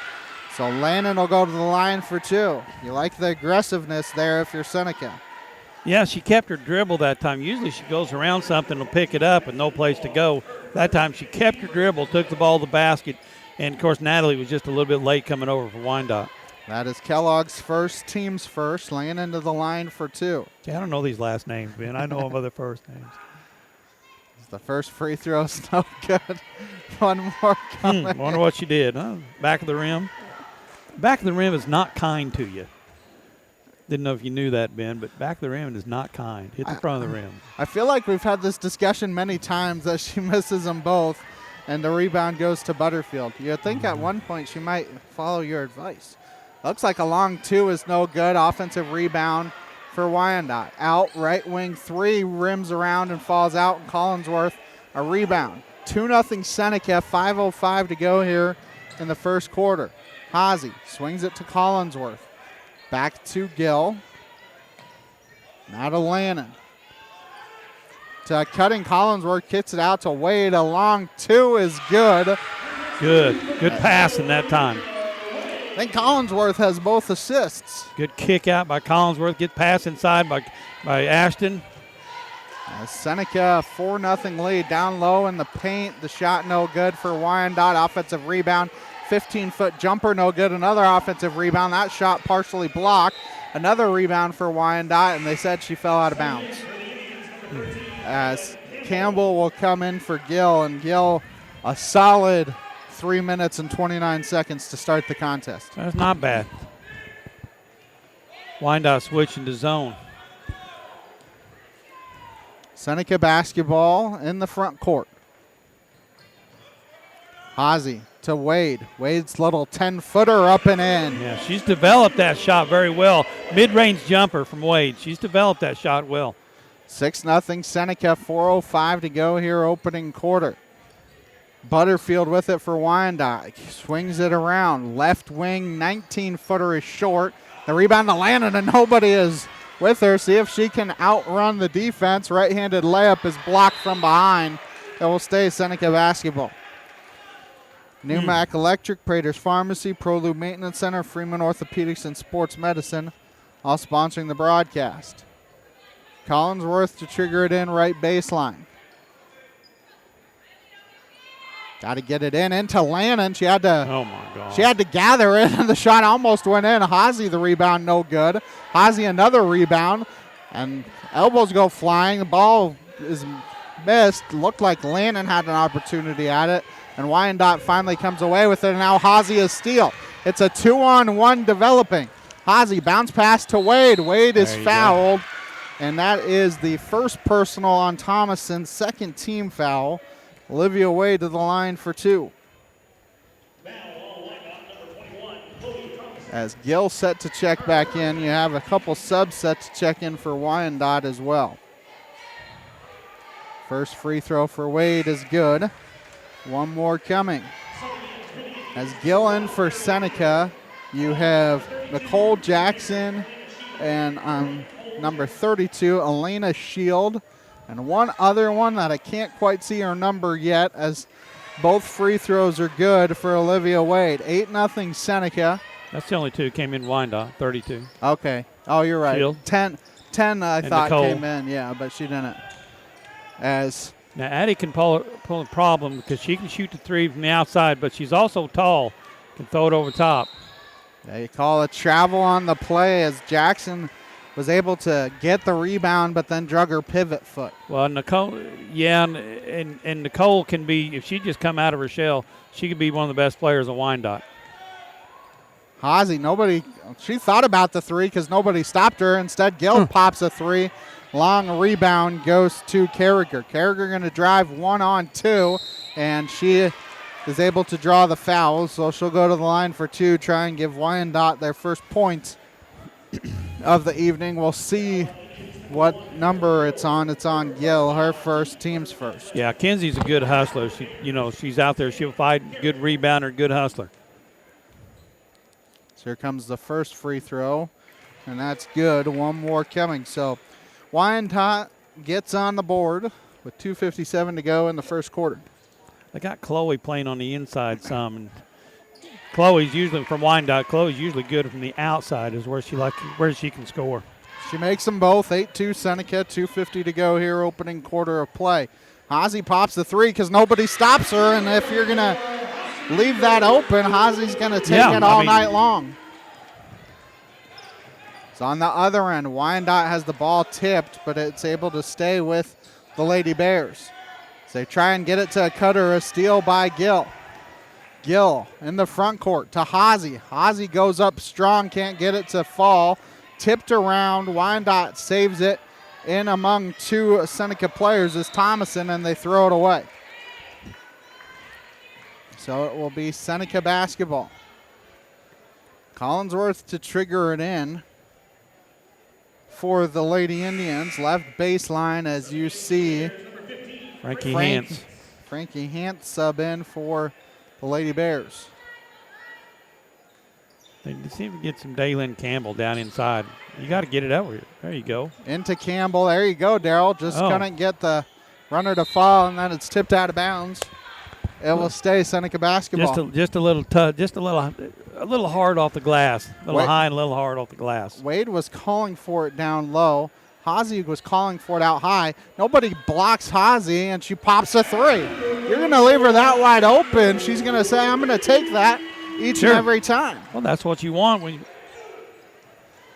So Lannon will go to the line for two. You like the aggressiveness there if you're Seneca. Yeah, she kept her dribble that time. Usually she goes around something and pick it up and no place to go. That time she kept her dribble, took the ball to the basket, and, of course, Natalie was just a little bit late coming over for Wyandotte. That is Kellogg's first, team's first, laying into the line for 2. Yeah, I don't know these last names, Ben. I know them by their first names. The first free throw's no good. One more coming. Wonder what she did, huh? Back of the rim. Back of the rim is not kind to you. Didn't know if you knew that, Ben, but back of the rim is not kind. Hit the front of the rim. I feel like we've had this discussion many times that she misses them both, and the rebound goes to Butterfield. You'd think at one point she might follow your advice. Looks like a long 2 is no good. Offensive rebound for Wyandotte. Out, right wing 3, rims around and falls out, and Collinsworth a rebound. 2-0 Seneca, 5:05 to go here in the first quarter. Haase swings it to Collinsworth. Back to Gill. Now to Lannon. To cutting Collinsworth, kicks it out to Wade. A long 2 is good. Good pass in that time. I think Collinsworth has both assists. Good kick out by Collinsworth. Get pass inside by Ashton. Seneca, 4-0 lead. Down low in the paint. The shot no good for Wyandotte. Offensive rebound. 15-foot jumper no good. Another offensive rebound. That shot partially blocked. Another rebound for Wyandotte, and they said she fell out of bounds. As Campbell will come in for Gill, and Gill a solid 3 minutes and 29 seconds to start the contest. That's not bad. Wyandotte switching to zone. Seneca basketball in the front court. Haase to Wade. Wade's little 10-footer up and in. Yeah, she's developed that shot very well. Mid-range jumper from Wade. She's developed that shot well. 6-0 Seneca, 4:05 to go here opening quarter. Butterfield with it for Wyandotte. Swings it around. Left wing, 19-footer is short. The rebound to Lannon, and nobody is with her. See if she can outrun the defense. Right-handed layup is blocked from behind. It will stay Seneca basketball. Newmac Electric, Prater's Pharmacy, ProLube Maintenance Center, Freeman Orthopedics and Sports Medicine, all sponsoring the broadcast. Collinsworth to trigger it in right baseline. Got to get it into Lannon. She had to. Oh my God. She had to gather it, and the shot almost went in. Haase the rebound, no good. Haase another rebound, and elbows go flying. The ball is missed. Looked like Lannon had an opportunity at it, and Wyandotte finally comes away with it. And now Haase a steal. It's a 2-on-1 developing. Haase bounce pass to Wade. Wade is fouled, and that is the first personal on Thomason's second team foul. Olivia Wade to the line for 2. As Gill set to check back in, you have a couple subs set to check in for Wyandotte as well. First free throw for Wade is good. One more coming. As Gill in for Seneca, you have Nicole Jackson and number 32, Elena Shield. And one other one that I can't quite see her number yet, as both free throws are good for Olivia Wade. 8-0 Seneca. That's the only two came in Wyandotte, 32. Okay. Oh, you're right. Shield. 10 I And thought Nicole. came in, yeah, but she didn't. As Now, Addie can pull a problem because she can shoot the three from the outside, but she's also tall, can throw it over top. They call a travel on the play as Jackson was able to get the rebound, but then drug her pivot foot. Well, Nicole, yeah, and Nicole can be, if she just come out of her shell, she could be one of the best players of Wyandotte. Haase, she thought about the three because nobody stopped her. Instead, Gill pops a three. Long rebound goes to Carragher. Carragher going to drive 1-on-2, and she is able to draw the foul, so she'll go to the line for 2, try and give Wyandotte their first points of the evening. We'll see what number it's on. It's on Gill, her first, team's first. Yeah, Kenzie's a good hustler. She's out there. She'll fight, good rebounder, good hustler. So here comes the first free throw, and that's good. One more coming. So Wyandotte gets on the board with 2:57 to go in the first quarter. They got Chloe playing on the inside some. And Chloe's usually from Wyandotte. Chloe's usually good from the outside, is where she can score. She makes them both. 8-2 Seneca, 2:50 to go here, opening quarter of play. Haase pops the three because nobody stops her, and if you're going to leave that open, Haase's going to take it all night long. So on the other end, Wyandotte has the ball tipped, but it's able to stay with the Lady Bears. So they try and get it to a cutter, a steal by Gill. Gill in the front court to Haase. Haase goes up strong, can't get it to fall. Tipped around, Wyandotte saves it in among two Seneca players is Thomason, and they throw it away. So it will be Seneca basketball. Collinsworth to trigger it in for the Lady Indians. Left baseline, as you see. Frankie Hance. Frankie Hance sub in for the Lady Bears. They seem to get some Daylin Campbell down inside. You got to get it out here. There you go. Into Campbell. There you go, Daryl. Just couldn't get the runner to fall, and then it's tipped out of bounds. It will stay Seneca basketball. Just a little hard off the glass. A little high and a little hard off the glass. Wade was calling for it down low. Haase was calling for it out high. Nobody blocks Haase, and she pops a three. You're going to leave her that wide open. She's going to say, I'm going to take that each and every time. Well, that's what you want.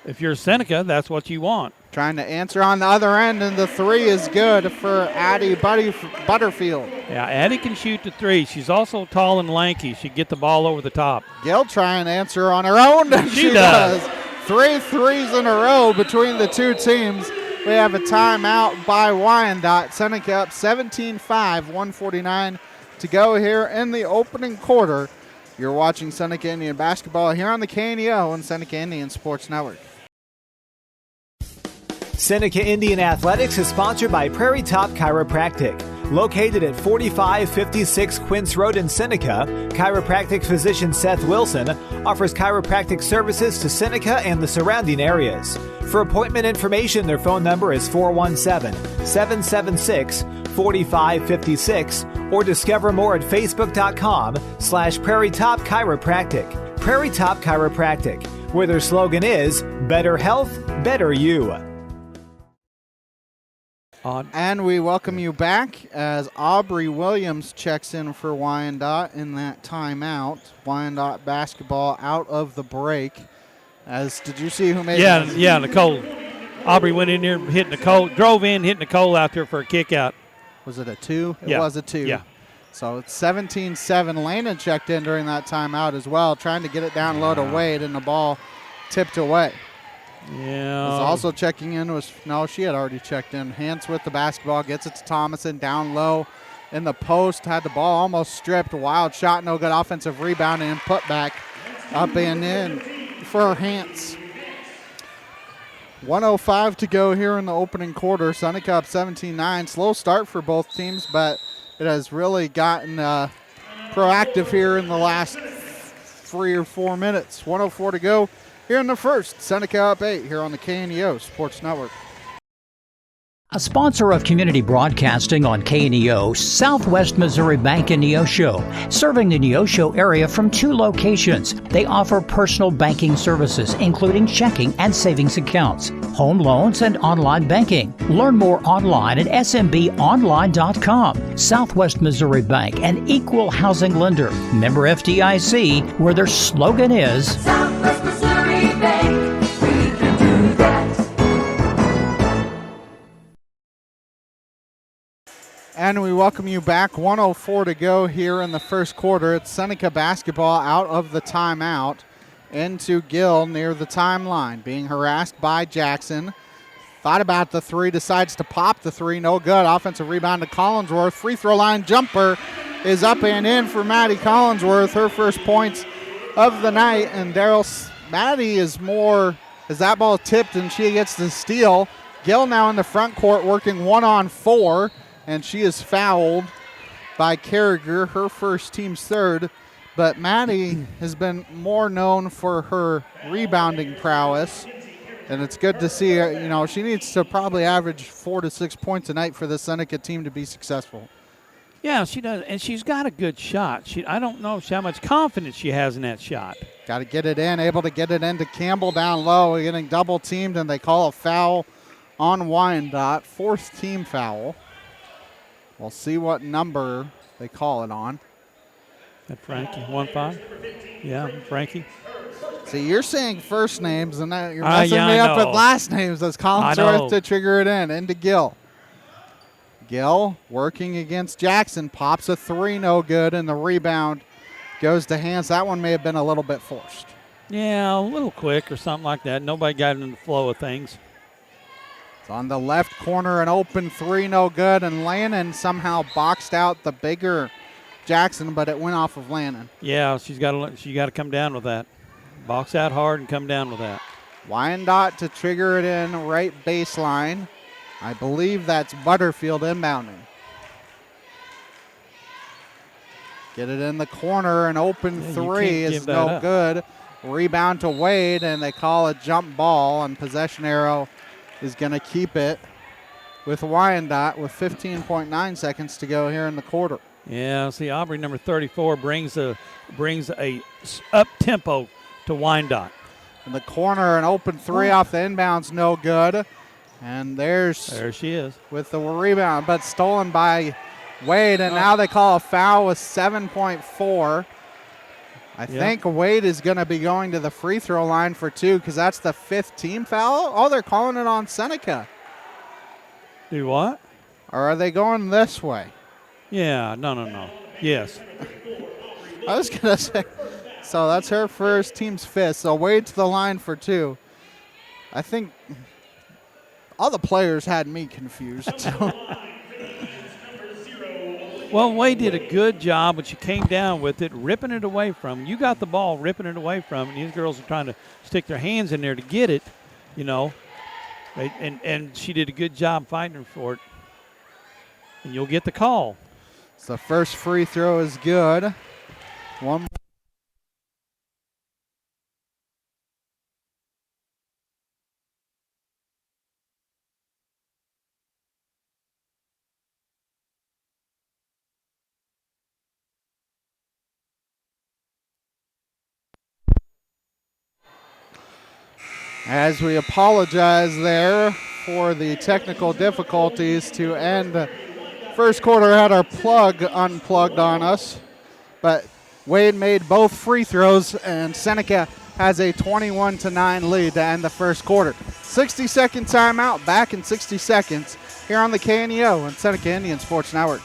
If you're Seneca, that's what you want. Trying to answer on the other end, and the three is good for Addie Butterfield. Yeah, Addie can shoot the three. She's also tall and lanky. She'd get the ball over the top. Gill trying to answer on her own, and she does. 3 threes in a row between the two teams. We have a timeout by Wyandotte. Seneca up 17-5, 1:49 to go here in the opening quarter. You're watching Seneca Indian basketball here on the KNEO and Seneca Indian Sports Network. Seneca Indian Athletics is sponsored by Prairie Top Chiropractic. Located at 4556 Quince Road in Seneca, chiropractic physician Seth Wilson offers chiropractic services to Seneca and the surrounding areas. For appointment information, their phone number is 417-776-4556 or discover more at facebook.com/Prairie Top Chiropractic. Prairie Top Chiropractic, where their slogan is better health, better you. And we welcome you back as Aubrey Williams checks in for Wyandotte in that timeout. Wyandotte basketball out of the break. Did you see who made it? Yeah, Nicole. Aubrey went in there, hit Nicole, drove in, hit Nicole out there for a kick out. Was it a 2? It Yeah. was a 2. Yeah. So it's 17-7. Landon checked in during that timeout as well, trying to get it down low to Wade, and the ball tipped away. Yeah. Was also checking in she had already checked in. Hance with the basketball, gets it to Thomason down low in the post, had the ball almost stripped. Wild shot, no good. Offensive rebound and put back up and in for Hance. 1:05 to go here in the opening quarter. Seneca up 17-9. Slow start for both teams, but it has really gotten proactive here in the last 3 or 4 minutes. 1:04 to go here in the first. Seneca up 8 here on the KNEO Sports Network. A sponsor of community broadcasting on KNEO, Southwest Missouri Bank in Neosho, serving the Neosho area from 2 locations. They offer personal banking services, including checking and savings accounts, home loans, and online banking. Learn more online at smbonline.com. Southwest Missouri Bank, an equal housing lender. Member FDIC, where their slogan is Southwest Missouri Bank, we can do that. And we welcome you back. 1:04 to go here in the first quarter. It's Seneca basketball out of the timeout into Gill near the timeline. Being harassed by Jackson. Thought about the three, decides to pop the three. No good. Offensive rebound to Collinsworth. Free throw line jumper is up and in for Maddie Collinsworth. Her first points of the night. And Maddie is more, as that ball tipped and she gets the steal. Gill now in the front court working 1-on-4. And she is fouled by Carriger, her first, team's third. But Maddie has been more known for her rebounding prowess. And it's good to see her. She needs to probably average 4 to 6 points a night for the Seneca team to be successful. Yeah, she does, and she's got a good shot. I don't know how much confidence she has in that shot. Got to get it in, able to get it into Campbell down low, getting double teamed, and they call a foul on Wyandotte, fourth team foul. We'll see what number they call it on. That Frankie, 1-5? Yeah, Frankie. See, you're saying first names, and you're messing me up with last names. That's Collinsworth to trigger it into Gill. Gill working against Jackson, pops a three, no good, and the rebound goes to Hans. That one may have been a little bit forced. Yeah, a little quick or something like that. Nobody got in the flow of things. It's on the left corner, an open three, no good, and Lannon somehow boxed out the bigger Jackson, but it went off of Lannon. Yeah, she got to come down with that. Box out hard and come down with that. Wyandotte to trigger it in right baseline. I believe that's Butterfield inbounding. Get it in the corner, an open three is no good. Rebound to Wade, and they call a jump ball, and possession arrow is going to keep it with Wyandotte with 15.9 seconds to go here in the quarter. Yeah, see, Aubrey number 34 brings a up tempo to Wyandotte. In the corner, an open three off the inbounds, no good. And there she is with the rebound, but stolen by Wade, and now they call a foul with 7.4. I think Wade is going to be going to the free throw line for two because that's the fifth team foul. Oh, they're calling it on Seneca. Do what? Or are they going this way? Yeah, no. Yes. I was going to say, so that's her first, team's fifth. So Wade to the line for two. I think all the players had me confused. Well, Wade did a good job when she came down with it, ripping it away from. You got the ball, ripping it away from, and these girls are trying to stick their hands in there to get it, you know. And she did a good job fighting for it. And you'll get the call. So first free throw is good. One more. As we apologize there for the technical difficulties to end first quarter, had our plug unplugged on us, but Wade made both free throws, and Seneca has a 21-9 lead to end the first quarter. 60-second timeout, back in 60 seconds here on the KNEO and Seneca Indian Sports Network.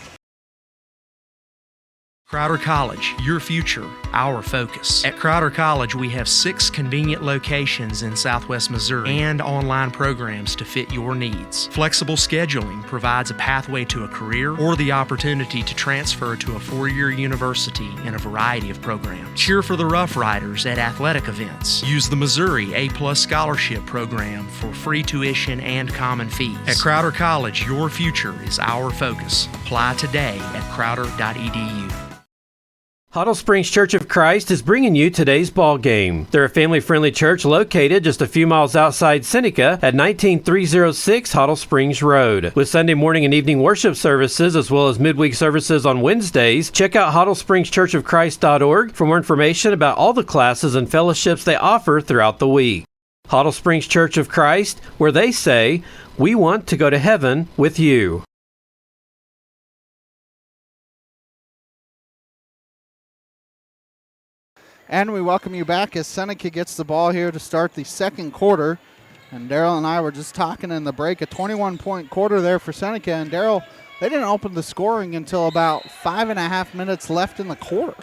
Crowder College, your future, our focus. At Crowder College, we have 6 convenient locations in Southwest Missouri and online programs to fit your needs. Flexible scheduling provides a pathway to a career or the opportunity to transfer to a 4-year university in a variety of programs. Cheer for the Rough Riders at athletic events. Use the Missouri A+ Scholarship Program for free tuition and common fees. At Crowder College, your future is our focus. Apply today at crowder.edu. Huddle Springs Church of Christ is bringing you today's ball game. They're a family-friendly church located just a few miles outside Seneca at 19306 Huddle Springs Road. With Sunday morning and evening worship services as well as midweek services on Wednesdays, check out huddlespringschurchofchrist.org for more information about all the classes and fellowships they offer throughout the week. Huddle Springs Church of Christ, where they say, we want to go to heaven with you. And we welcome you back as Seneca gets the ball here to start the second quarter. And Daryl and I were just talking in the break, a 21-point quarter there for Seneca. And Daryl, they didn't open the scoring until about 5.5 minutes left in the quarter.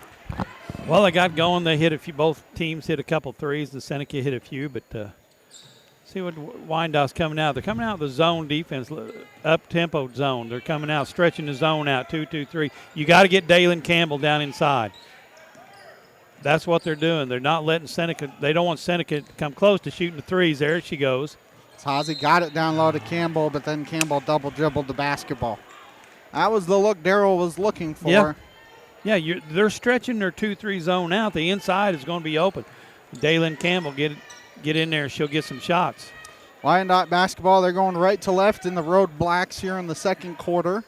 Well, they got going. They hit a few. Both teams hit a couple threes. The Seneca hit a few, but see what Wyandotte's coming out. They're coming out with the zone defense, up-tempo zone. They're coming out, stretching the zone out, 2-2-3. You got to get Dalen Campbell down inside. That's what they're doing. They're not letting Seneca. They don't want Seneca to come close to shooting the threes. There she goes. Tazi got it down low to Campbell, but then Campbell double dribbled the basketball. That was the look Daryl was looking for. Yeah, they're stretching their 2-3 zone out. The inside is going to be open. Dalen Campbell get in there. She'll get some shots. Wyandotte basketball, they're going right to left in the road blacks here in the second quarter.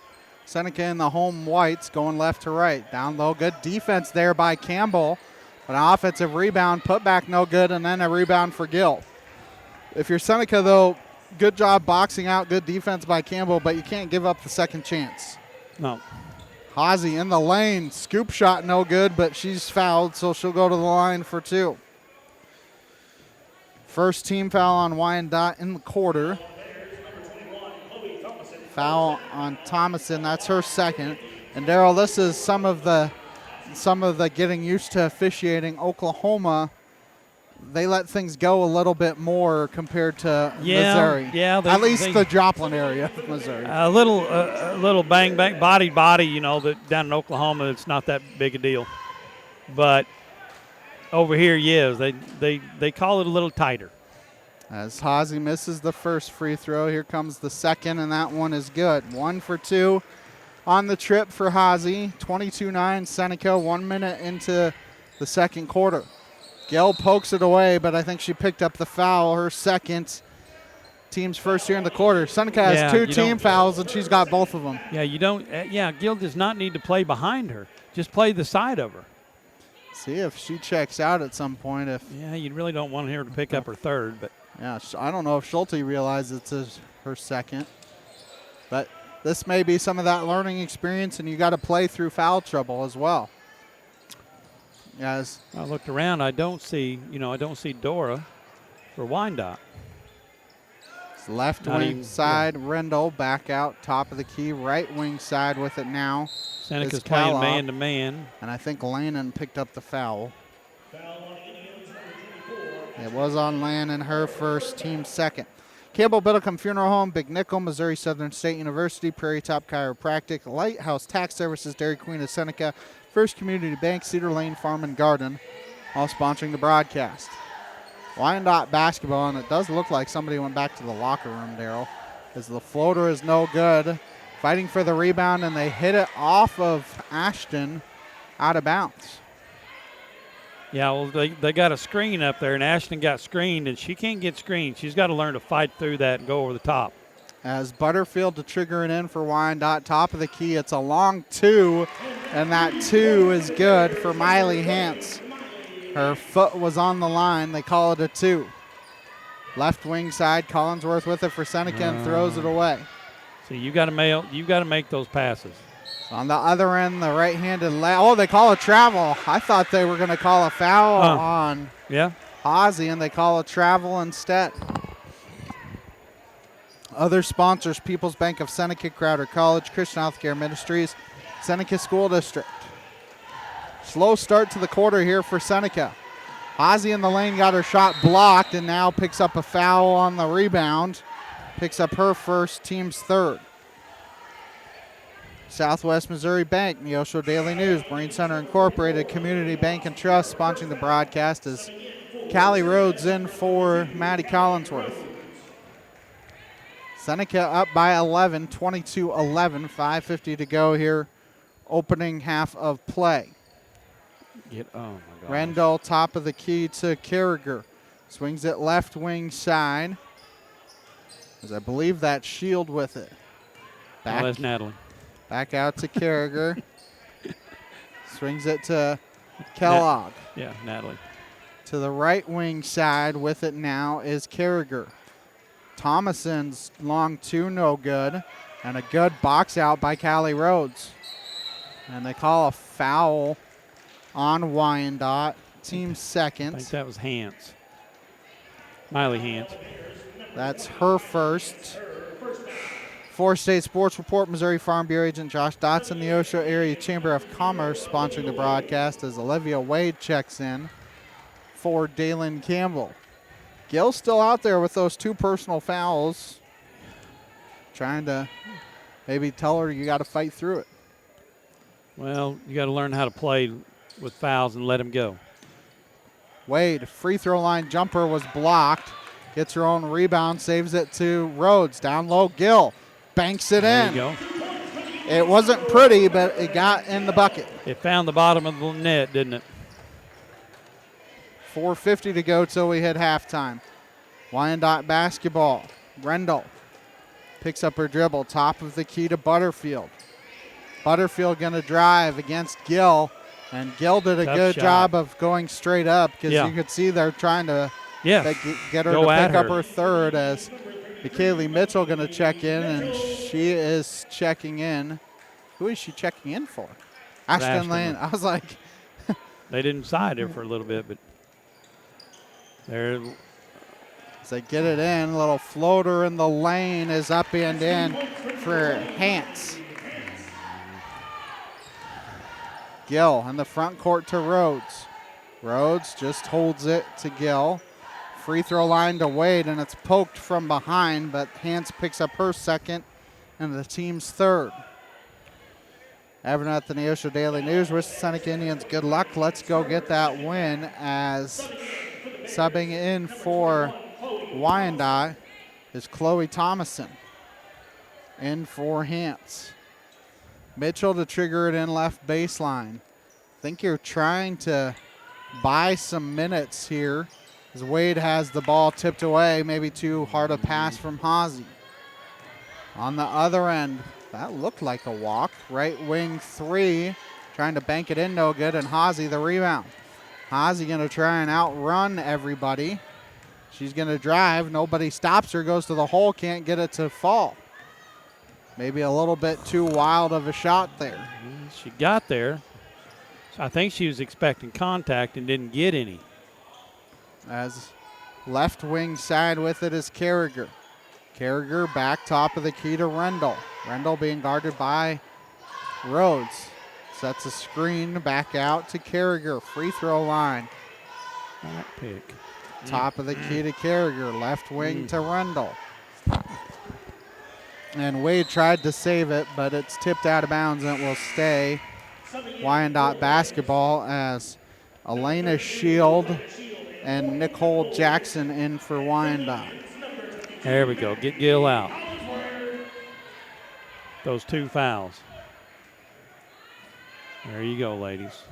Seneca in the home whites going left to right. Down low, good defense there by Campbell. But an offensive rebound, put back no good, and then a rebound for Gill. If you're Seneca, though, good job boxing out, good defense by Campbell, but you can't give up the second chance. No. Hazy in the lane, scoop shot no good, but she's fouled, so she'll go to the line for 2. First team foul on Wyandotte in the quarter. Foul on Thomason, that's her second. And Daryl, this is some of the getting used to officiating. Oklahoma, they let things go a little bit more compared to Missouri. Yeah, at least the Joplin area of Missouri. A little bang bang body, that down in Oklahoma it's not that big a deal. But over here, yes, they call it a little tighter. As Hazy misses the first free throw, here comes the second, and that one is good. 1 for 2 on the trip for Hazy. 22-9 Seneca, 1 minute into the second quarter. Gill pokes it away, but I think she picked up the foul, her second, team's first here in the quarter. Seneca has 2 team fouls, and she's got both of them. Yeah, Gill does not need to play behind her. Just play the side of her. See if she checks out at some point. Yeah, you really don't want her to pick up her third, but. Yeah, I don't know if Schulte realizes it's her second. But this may be some of that learning experience, and you got to play through foul trouble as well. Yes. I looked around. I don't see Dora for Wyandotte. It's left wing side, Rendell back out, top of the key. Right wing side with it now. Seneca's playing man-to-man. And I think Lannon picked up the foul. It was on Lannon, her first, team second. Campbell Biddlecombe Funeral Home, Big Nickel, Missouri Southern State University, Prairie Top Chiropractic, Lighthouse Tax Services, Dairy Queen of Seneca, First Community Bank, Cedar Lane Farm and Garden, all sponsoring the broadcast. Wyandotte basketball, and it does look like somebody went back to the locker room, Daryl, as the floater is no good. Fighting for the rebound, and they hit it off of Ashton out of bounds. Yeah, well, they got a screen up there, and Ashton got screened, and she can't get screened. She's got to learn to fight through that and go over the top. As Butterfield to trigger it in for Wyandotte, top of the key. It's a long 2, and that 2 is good for Miley Hance. Her foot was on the line. They call it a 2. Left wing side, Collinsworth with it for Seneca and throws it away. So you got to make those passes. On the other end, the right-handed they call a travel. I thought they were going to call a foul on Hazy, and they call a travel instead. Other sponsors, People's Bank of Seneca, Crowder College, Christian Healthcare Ministries, Seneca School District. Slow start to the quarter here for Seneca. Hazy in the lane got her shot blocked and now picks up a foul on the rebound. Picks up her first, team's third. Southwest Missouri Bank, Neosho Daily News, Marine Center Incorporated, Community Bank and Trust sponsoring the broadcast as Callie Rhodes in for Maddie Collinsworth. Seneca up by 11, 22-11, 5:50 to go here, opening half of play. Oh my God. Rendell top of the key to Carriger. Swings it left wing side. As I believe that's Shield with it. Back, that's Natalie. Back out to Carriger. Swings it to Kellogg. Natalie. To the right wing side with it now is Carriger. Thomason's long 2, no good. And a good box out by Callie Rhodes. And they call a foul on Wyandotte. Team second. I think that was Hance. Miley Hance. That's her first. For State Sports Report, Missouri Farm Bureau agent Josh Dotson, the Neosho Area Chamber of Commerce sponsoring the broadcast as Olivia Wade checks in for Dalen Campbell. Gill's still out there with those 2 personal fouls. Trying to maybe tell her you got to fight through it. Well, you got to learn how to play with fouls and let them go. Wade, free throw line jumper was blocked. Gets her own rebound, saves it to Rhodes. Down low, Gill banks it in. There you go. It wasn't pretty, but it got in the bucket. It found the bottom of the net, didn't it? 4:50 to go till we hit halftime. Wyandotte basketball. Rendell picks up her dribble. Top of the key to Butterfield. Butterfield going to drive against Gill. And Gill did a Tough good shot. job of going straight up because Yeah. you could see they're trying to Yeah. get her Go to at pick up her. her third as McKaylee Mitchell going to check in, and she is checking in. Who is she checking in for? Ashton Lane. I was like. They didn't side her for a little bit, but there. As they get it in, a little floater in the lane is up and in for Hance. Gill in the front court to Rhodes. Rhodes just holds it to Gill. Free throw line to Wade, and it's poked from behind, but Hance picks up her second and the team's third. Evan at the Neosho Daily News. Wish the Seneca Indians good luck. Let's go get that win as subbing in for Wyandotte is Chloe Thomason. In for Hance. Mitchell to trigger it in left baseline. I think you're trying to buy some minutes here as Wade has the ball tipped away. Maybe too hard a pass from Hazy. On the other end, that looked like a walk. Right wing three, trying to bank it in, no good, and Hazy the rebound. Hazy going to try and outrun everybody. She's going to drive. Nobody stops her, goes to the hole, can't get it to fall. Maybe a little bit too wild of a shot there. She got there. I think she was expecting contact and didn't get any. As left wing side with it is Carragher. Carragher back top of the key to Rendell. Rendell being guarded by Rhodes. Sets a screen back out to Carragher. Free throw line. Back pick. Top of the key to Carragher. Left wing to Rendell. And Wade tried to save it, but it's tipped out of bounds and it will stay Wyandotte basketball as Elena Shield and Nicole Jackson in for Wyandotte. There we go. Get Gill out. Those two fouls. There you go, ladies.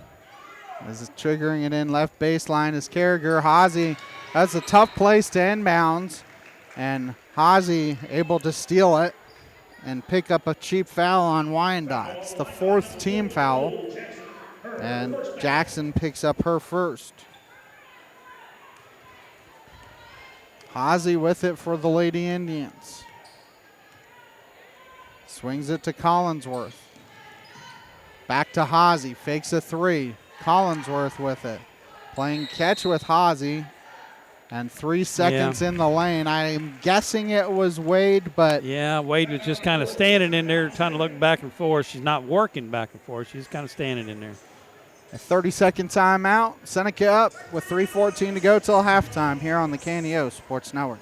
This is triggering it in left baseline is Carragher. Hazy, that's a tough place to inbounds. And Hazy able to steal it and pick up a cheap foul on Wyandotte. It's the fourth team foul. And Jackson picks up her first. Hazy with it for the Lady Indians. Swings it to Collinsworth. Back to Hazy, fakes a three. Collinsworth with it. Playing catch with Hazy. And 3 seconds in the lane. I'm guessing it was Wade, but... Yeah, Wade was just kind of standing in there trying to look back and forth. She's not working back and forth. She's kind of standing in there. A 30-second timeout. Seneca up with 3:14 to go till halftime here on the KNEO Sports Network.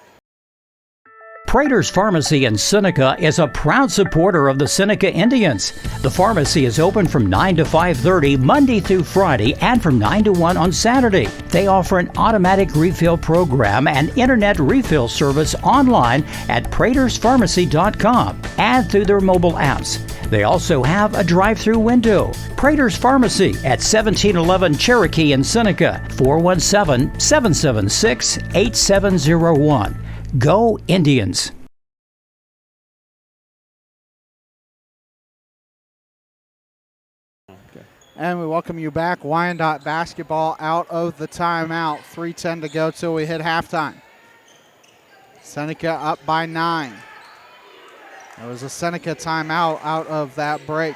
Prater's Pharmacy in Seneca is a proud supporter of the Seneca Indians. The pharmacy is open from 9 to 5:30 Monday through Friday and from 9 to 1 on Saturday. They offer an automatic refill program and internet refill service online at praterspharmacy.com and through their mobile apps. They also have a drive-through window. Prater's Pharmacy at 1711 Cherokee in Seneca, 417-776-8701. Go Indians! And we welcome you back. Wyandotte basketball out of the timeout. 3:10 to go till we hit halftime. Seneca up by 9. There was a Seneca timeout out of that break.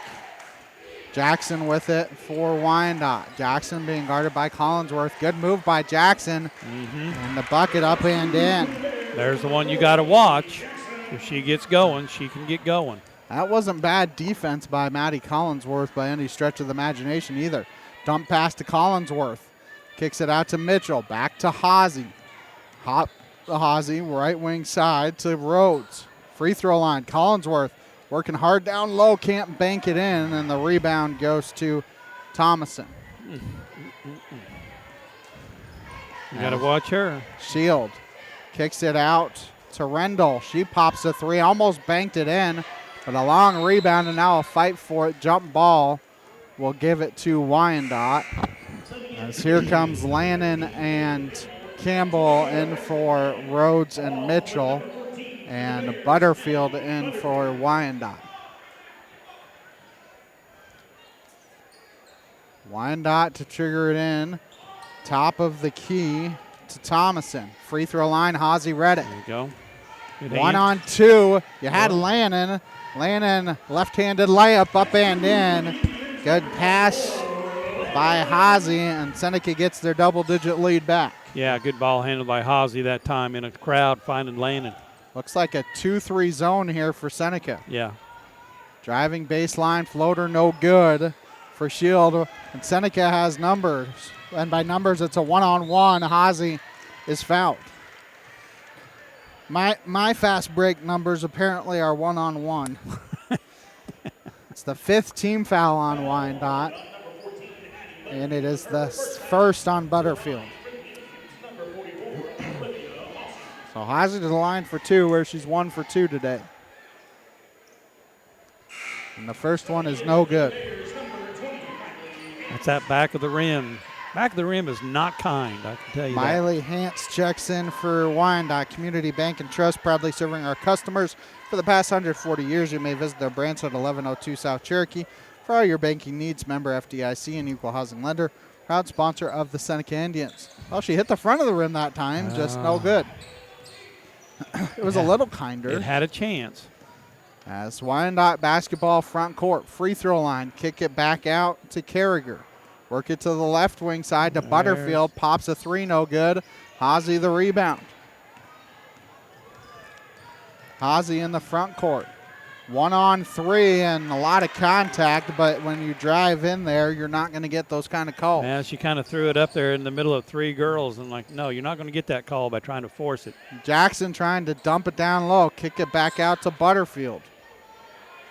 Jackson with it for Wyandotte. Jackson being guarded by Collinsworth. Good move by Jackson. And the bucket up and in. There's the one you got to watch. If she gets going, she can get going. That wasn't bad defense by Maddie Collinsworth by any stretch of the imagination either. Dump pass to Collinsworth. Kicks it out to Mitchell. Back to Hazy. Hop to Hazy, right wing side to Rhodes. Free throw line. Collinsworth working hard down low. Can't bank it in. And the rebound goes to Thomason. You got to watch her. Shield kicks it out to Rendell. She pops a three. Almost banked it in. But a long rebound and now a fight for it. Jump ball will give it to Wyandotte. As here comes Lannon and Campbell in for Rhodes and Mitchell. And Butterfield in for Wyandotte. Wyandotte to trigger it in. Top of the key to Thomason. Free throw line, Hazy read it. There you go. Good 1 hand. on 2. You had Lannon. Lannon, left-handed layup, up and in. Good pass by Hazy, and Seneca gets their double-digit lead back. Yeah, good ball handled by Hazy that time in a crowd finding Lannon. Looks like a 2-3 zone here for Seneca. Yeah. Driving baseline, floater no good for Shield. And Seneca has numbers. And by numbers, it's a one-on-one. Hazy is fouled. My fast break numbers apparently are one-on-one. It's the 5th team foul on Wyandotte. And it is the first on Butterfield. So Hazy to the line for 2, where she's 1 for 2 today. And the first one is no good. That's that back of the rim. Back of the rim is not kind, I can tell you Miley Hance checks in for Wyandotte Community Bank and Trust, proudly serving our customers for the past 140 years. You may visit their branch at 1102 South Cherokee. For all your banking needs, member FDIC and equal housing lender. Proud sponsor of the Seneca Indians. Well, she hit the front of the rim that time, just no good. It was a little kinder. It had a chance. As Wyandotte basketball front court, free throw line, kick it back out to Carriger. Work it to the left wing side to Butterfield. Pops a 3, no good. Hazy the rebound. Hazy in the front court. 1 on 3 and a lot of contact, but when you drive in there, you're not going to get those kind of calls. Yeah, she kind of threw it up there in the middle of 3 girls and no, you're not going to get that call by trying to force it. Jackson trying to dump it down low, kick it back out to Butterfield.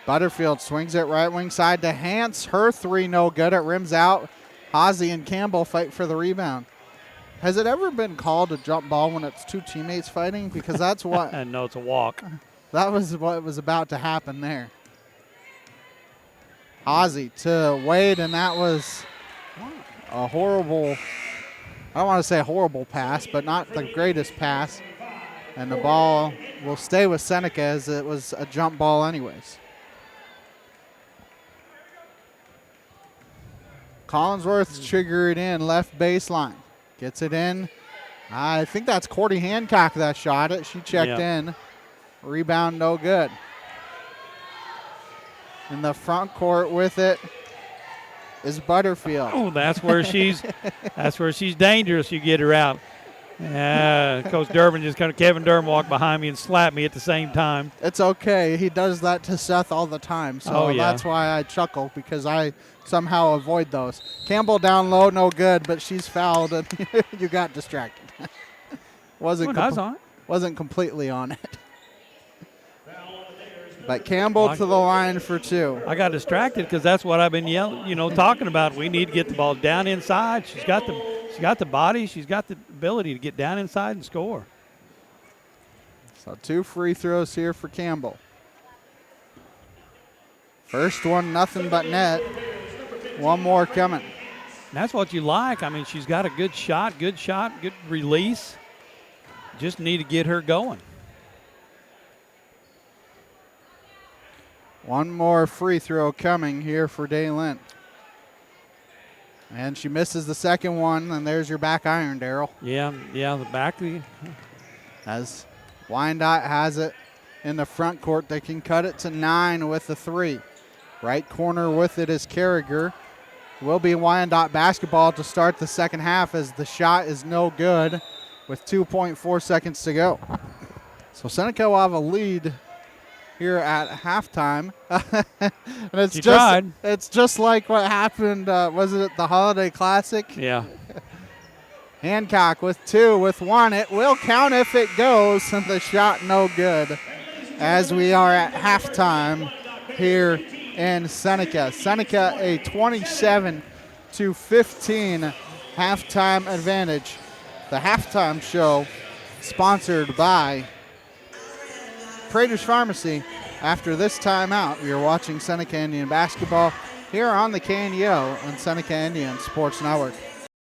Butterfield swings it right wing side to Hance. Her 3 no good. It rims out. Hazy and Campbell fight for the rebound. Has it ever been called a jump ball when it's 2 teammates fighting? Because that's what. No, it's a walk. That was what was about to happen there. Hazy to Wade, and that was a horrible, I don't want to say horrible pass, but not the greatest pass. And the ball will stay with Seneca as it was a jump ball anyways. Collinsworth triggered in, left baseline. Gets it in. I think that's Cordy Hancock that shot it. She checked in. Rebound no good. In the front court with it is Butterfield. Oh, that's where she's dangerous. You get her out. Coach Durbin Kevin Durbin walked behind me and slapped me at the same time. It's okay. He does that to Seth all the time. So that's why I chuckle, because I somehow avoid those. Campbell down low, no good, but she's fouled and you got distracted. Wasn't completely on it. But Campbell to the line for 2. I got distracted because that's what I've been talking about. We need to get the ball down inside. She's got the body. She's got the ability to get down inside and score. So 2 free throws here for Campbell. First one, nothing but net. 1 more coming. That's what you like. I mean, she's got a good shot, good release. Just need to get her going. 1 more free throw coming here for Daylin. And she misses the second one, and there's your back iron, Daryl. Yeah, the back. As Wyandotte has it in the front court, they can cut it to 9 with the 3. Right corner with it is Carriger. Will be Wyandotte basketball to start the second half, as the shot is no good with 2.4 seconds to go. So Seneca will have a lead here at halftime. And it's just like what happened, was it at the Holiday Classic? Yeah. Hancock with 2, with 1. It will count if it goes, and the shot no good, as we are at halftime here in Seneca. Seneca a 27-15 halftime advantage. The halftime show sponsored by Prater's Pharmacy. After this timeout, you're watching Seneca Indian basketball here on the KNEO and Seneca Indian Sports Network.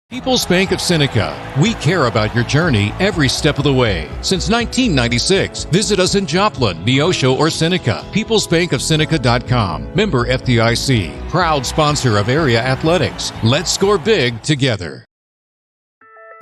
People's Bank of Seneca. We care about your journey every step of the way. Since 1996, visit us in Joplin, Neosho, or Seneca. PeoplesBankOfSeneca.com. Member FDIC. Proud sponsor of area athletics. Let's score big together.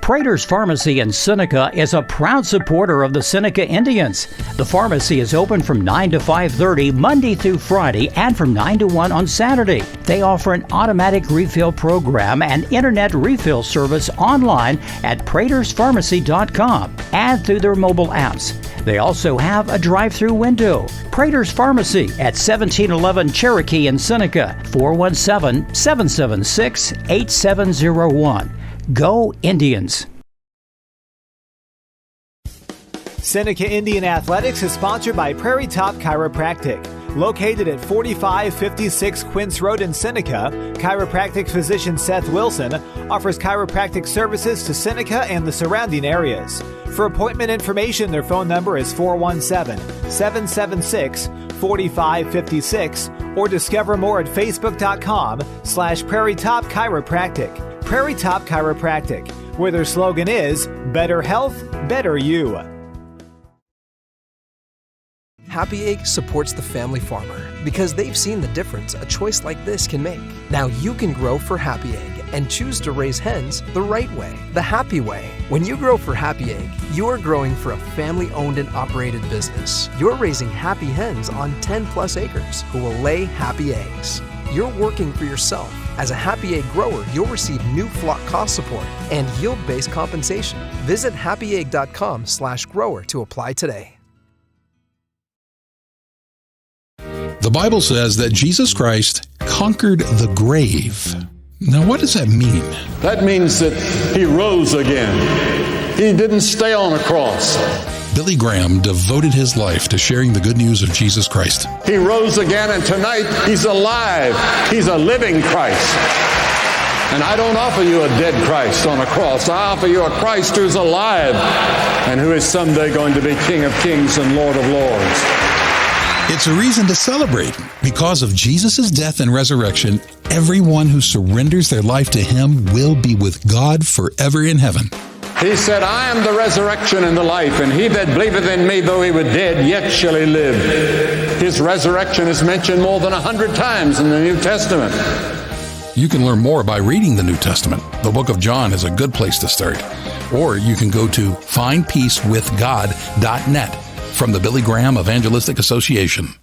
Prater's Pharmacy in Seneca is a proud supporter of the Seneca Indians. The pharmacy is open from 9 to 5:30 Monday through Friday and from 9 to 1 on Saturday. They offer an automatic refill program and internet refill service online at praterspharmacy.com and through their mobile apps. They also have a drive-through window. Prater's Pharmacy at 1711 Cherokee in Seneca, 417-776-8701. Go Indians! Seneca Indian Athletics is sponsored by Prairie Top Chiropractic. Located at 4556 Quince Road in Seneca, chiropractic physician Seth Wilson offers chiropractic services to Seneca and the surrounding areas. For appointment information, their phone number is 417-776-4556 or discover more at facebook.com/Prairie Top Chiropractic. Prairie Top Chiropractic, where their slogan is, Better Health, Better You. Happy Egg supports the family farmer because they've seen the difference a choice like this can make. Now you can grow for Happy Egg and choose to raise hens the right way, the happy way. When you grow for Happy Egg, you are growing for a family-owned and operated business. You're raising happy hens on 10+ acres who will lay happy eggs. You're working for yourself. As a Happy Egg grower, you'll receive new flock cost support and yield-based compensation. Visit happyegg.com/grower to apply today. The Bible says that Jesus Christ conquered the grave. Now, what does that mean? That means that he rose again. He didn't stay on a cross. Billy Graham devoted his life to sharing the good news of Jesus Christ. He rose again, and tonight he's alive. He's a living Christ. And I don't offer you a dead Christ on a cross. I offer you a Christ who's alive and who is someday going to be King of Kings and Lord of Lords. It's a reason to celebrate. Because of Jesus' death and resurrection, everyone who surrenders their life to him will be with God forever in heaven. He said, I am the resurrection and the life, and he that believeth in me, though he were dead, yet shall he live. His resurrection is mentioned more than 100 times in the New Testament. You can learn more by reading the New Testament. The book of John is a good place to start. Or you can go to findpeacewithgod.net from the Billy Graham Evangelistic Association.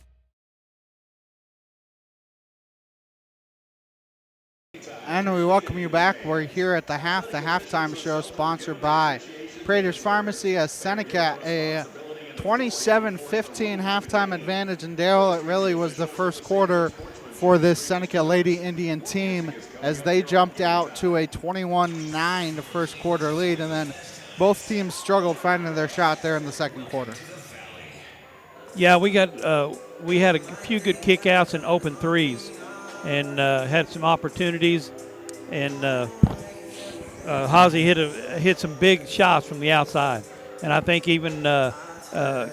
And we welcome you back. We're here at the halftime show sponsored by Prater's Pharmacy as Seneca, a 27-15 halftime advantage. And Dale, it really was the first quarter for this Seneca Lady Indian team as they jumped out to a 21-9 first quarter lead. And then both teams struggled finding their shot there in the second quarter. Yeah, we had a few good kickouts and open threes, and had some opportunities. And Hazy hit some big shots from the outside, and I think even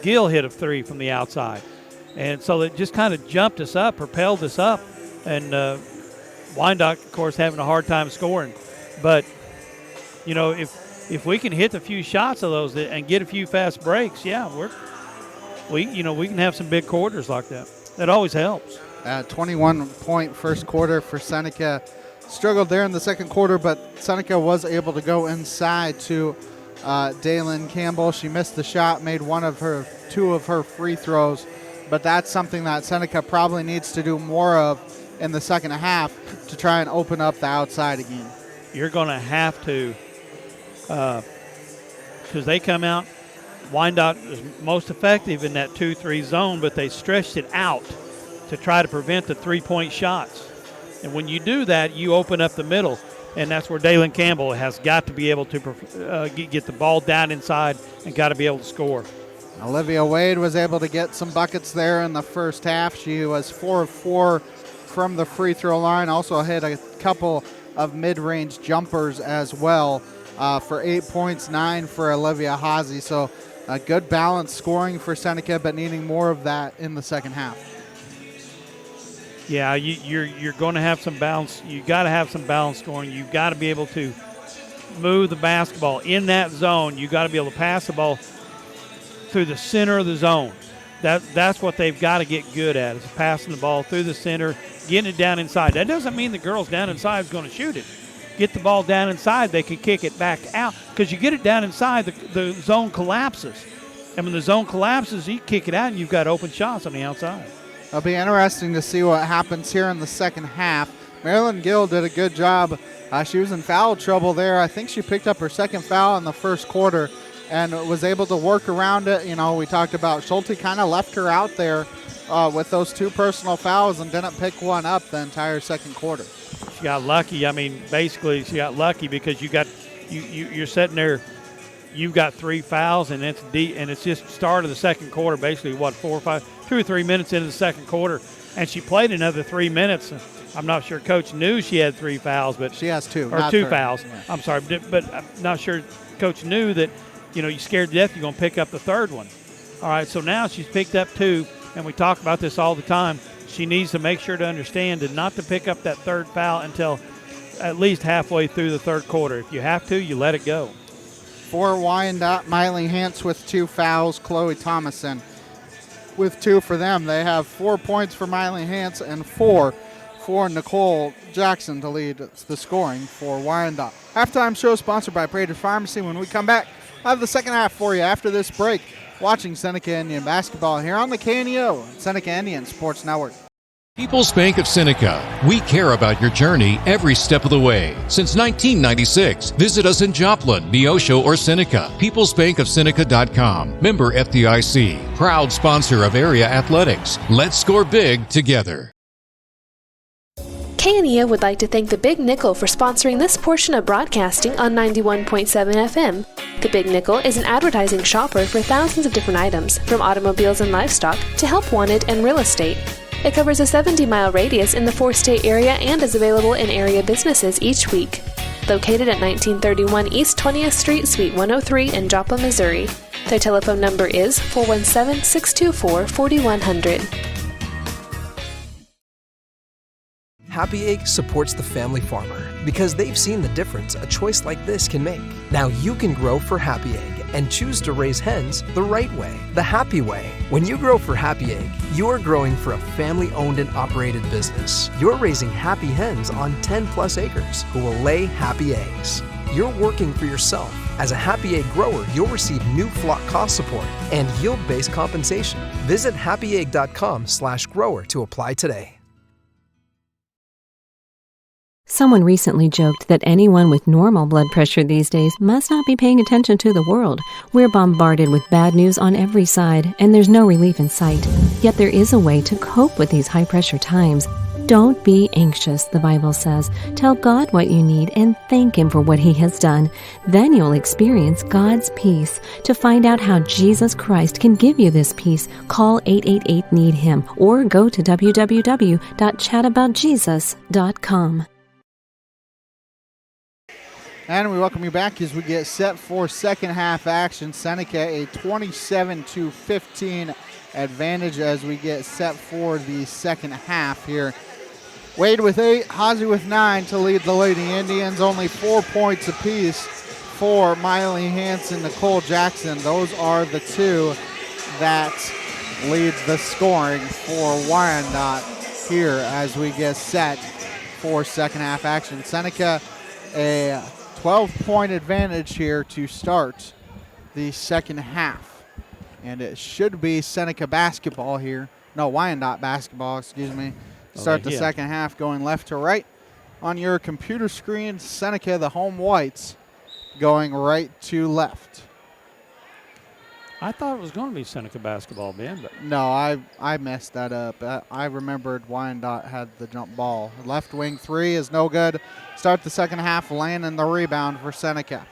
Gill hit a three from the outside, and so it just kind of jumped us up, propelled us up, and Wyandotte, of course, having a hard time scoring. But you know, if we can hit a few shots of those and get a few fast breaks, yeah, we can have some big quarters like that. That always helps. 21-point first quarter for Seneca. Struggled there in the second quarter, but Seneca was able to go inside to Daylin Campbell. She missed the shot, made two of her free throws, but that's something that Seneca probably needs to do more of in the second half to try and open up the outside again. You're going to have to, because they come out. Wyandotte is most effective in that 2-3 zone, but they stretched it out to try to prevent the three-point shots. And when you do that, you open up the middle, and that's where Daylin Campbell has got to be able to get the ball down inside and got to be able to score. Olivia Wade was able to get some buckets there in the first half. She was 4 of 4 from the free throw line, also hit a couple of mid-range jumpers as well for 8 points, 9 for Olivia Hazy. So a good balanced scoring for Seneca, but needing more of that in the second half. Yeah, you're going to have some balance. You got to have some balance scoring. You've got to be able to move the basketball in that zone. You got to be able to pass the ball through the center of the zone. That's what they've got to get good at, is passing the ball through the center, getting it down inside. That doesn't mean the girls down inside is going to shoot it. Get the ball down inside, they can kick it back out. Because you get it down inside, the zone collapses. And when the zone collapses, you kick it out, and you've got open shots on the outside. It'll be interesting to see what happens here in the second half. Marilyn Gill did a good job. She was in foul trouble there. I think she picked up her second foul in the first quarter and was able to work around it. You know, we talked about Schulte kind of left her out there with those 2 personal fouls and didn't pick one up the entire second quarter. She got lucky. I mean, basically, she got lucky because you're sitting there. You've got 3 fouls, and it's deep, and it's just start of the second quarter. Basically, 2 or 3 minutes into the second quarter, and she played another 3 minutes. I'm not sure Coach knew she had 3 fouls, but she has 2 or 2 fouls. Yeah. I'm sorry, but I'm not sure Coach knew that. You know, you're scared to death you're going to pick up the third one. All right, so now she's picked up 2, and we talk about this all the time. She needs to make sure to understand and not to pick up that third foul until at least halfway through the third quarter. If you have to, you let it go. For Wyandotte, Miley Hance with 2 fouls, Chloe Thomason with 2 for them. They have 4 points for Miley Hance and 4 for Nicole Jackson to lead the scoring for Wyandotte. Halftime show sponsored by Prater's Pharmacy. When we come back, I'll have the second half for you after this break. Watching Seneca Indian basketball here on the KNEO, Seneca Indian Sports Network. People's Bank of Seneca. We care about your journey every step of the way. Since 1996, visit us in Joplin, Neosho, or Seneca. PeoplesBankOfSeneca.com. Member FDIC. Proud sponsor of area athletics. Let's score big together. KNEO would like to thank the Big Nickel for sponsoring this portion of broadcasting on 91.7 FM. The Big Nickel is an advertising shopper for thousands of different items, from automobiles and livestock to help wanted and real estate. It covers a 70-mile radius in the 4-state area and is available in area businesses each week. Located at 1931 East 20th Street, Suite 103 in Joplin, Missouri. Their telephone number is 417-624-4100. Happy Egg supports the family farmer because they've seen the difference a choice like this can make. Now you can grow for Happy Egg and choose to raise hens the right way, the happy way. When you grow for Happy Egg, you're growing for a family-owned and operated business. You're raising happy hens on 10+ acres who will lay happy eggs. You're working for yourself. As a Happy Egg grower, you'll receive new flock cost support and yield-based compensation. Visit happyegg.com/grower to apply today. Someone recently joked that anyone with normal blood pressure these days must not be paying attention to the world. We're bombarded with bad news on every side, and there's no relief in sight. Yet there is a way to cope with these high-pressure times. Don't be anxious, the Bible says. Tell God what you need and thank Him for what He has done. Then you'll experience God's peace. To find out how Jesus Christ can give you this peace, call 888-NEED-HIM or go to www.chataboutjesus.com. And we welcome you back as we get set for second half action. Seneca a 27-15 advantage as we get set for the second half here. Wade with 8, Hazy with 9 to lead the Lady Indians. Only 4 points apiece for Miley Hance and Nicole Jackson. Those are the 2 that lead the scoring for Wyandotte here as we get set for second half action. Seneca a 12-point advantage here to start the second half. And it should be Seneca basketball here. No, Wyandotte basketball, excuse me. Start the second half going left to right. On your computer screen, Seneca, the home whites, going right to left. I thought it was going to be Seneca basketball, Ben. But no, I messed that up. I remembered Wyandotte had the jump ball. Left wing 3 is no good. Start the second half, landing the rebound for Seneca.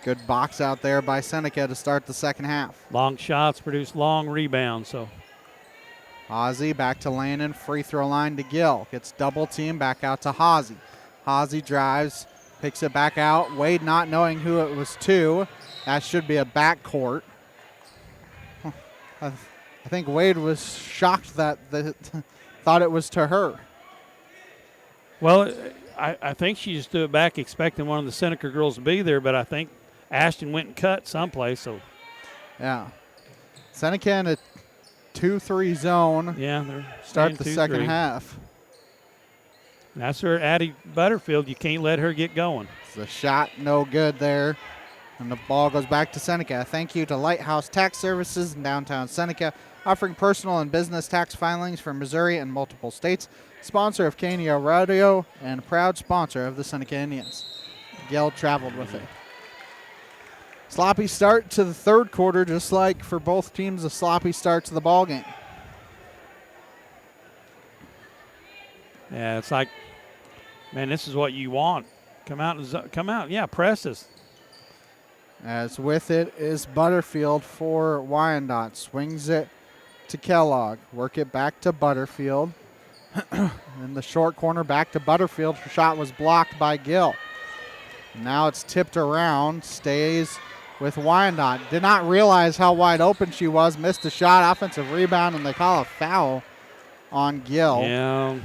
Good box out there by Seneca to start the second half. Long shots produce long rebounds. So Hazy back to Landon, free throw line to Gill. Gets double team back out to Hazy. Hazy drives, picks it back out. Wade not knowing who it was to. That should be a backcourt. I think Wade was shocked that thought it was to her. Well, I think she stood back expecting one of the Seneca girls to be there, but I think Ashton went and cut someplace. So, yeah. Seneca in a 2-3 zone. Yeah, they're start the second half. That's her Addie Butterfield. You can't let her get going. The shot no good there. And the ball goes back to Seneca. Thank you to Lighthouse Tax Services in downtown Seneca, offering personal and business tax filings for Missouri and multiple states. Sponsor of KNO Radio and proud sponsor of the Seneca Indians. Gill traveled with it. Sloppy start to the third quarter, just like for both teams, a sloppy start to the ball game. Yeah, it's like, man, this is what you want. Come out. Yeah, press us. As with it is Butterfield for Wyandotte. Swings it to Kellogg. Work it back to Butterfield. In the short corner, back to Butterfield. Her shot was blocked by Gill. Now it's tipped around. Stays with Wyandotte. Did not realize how wide open she was. Missed a shot. Offensive rebound, and they call a foul on Gill. Yeah.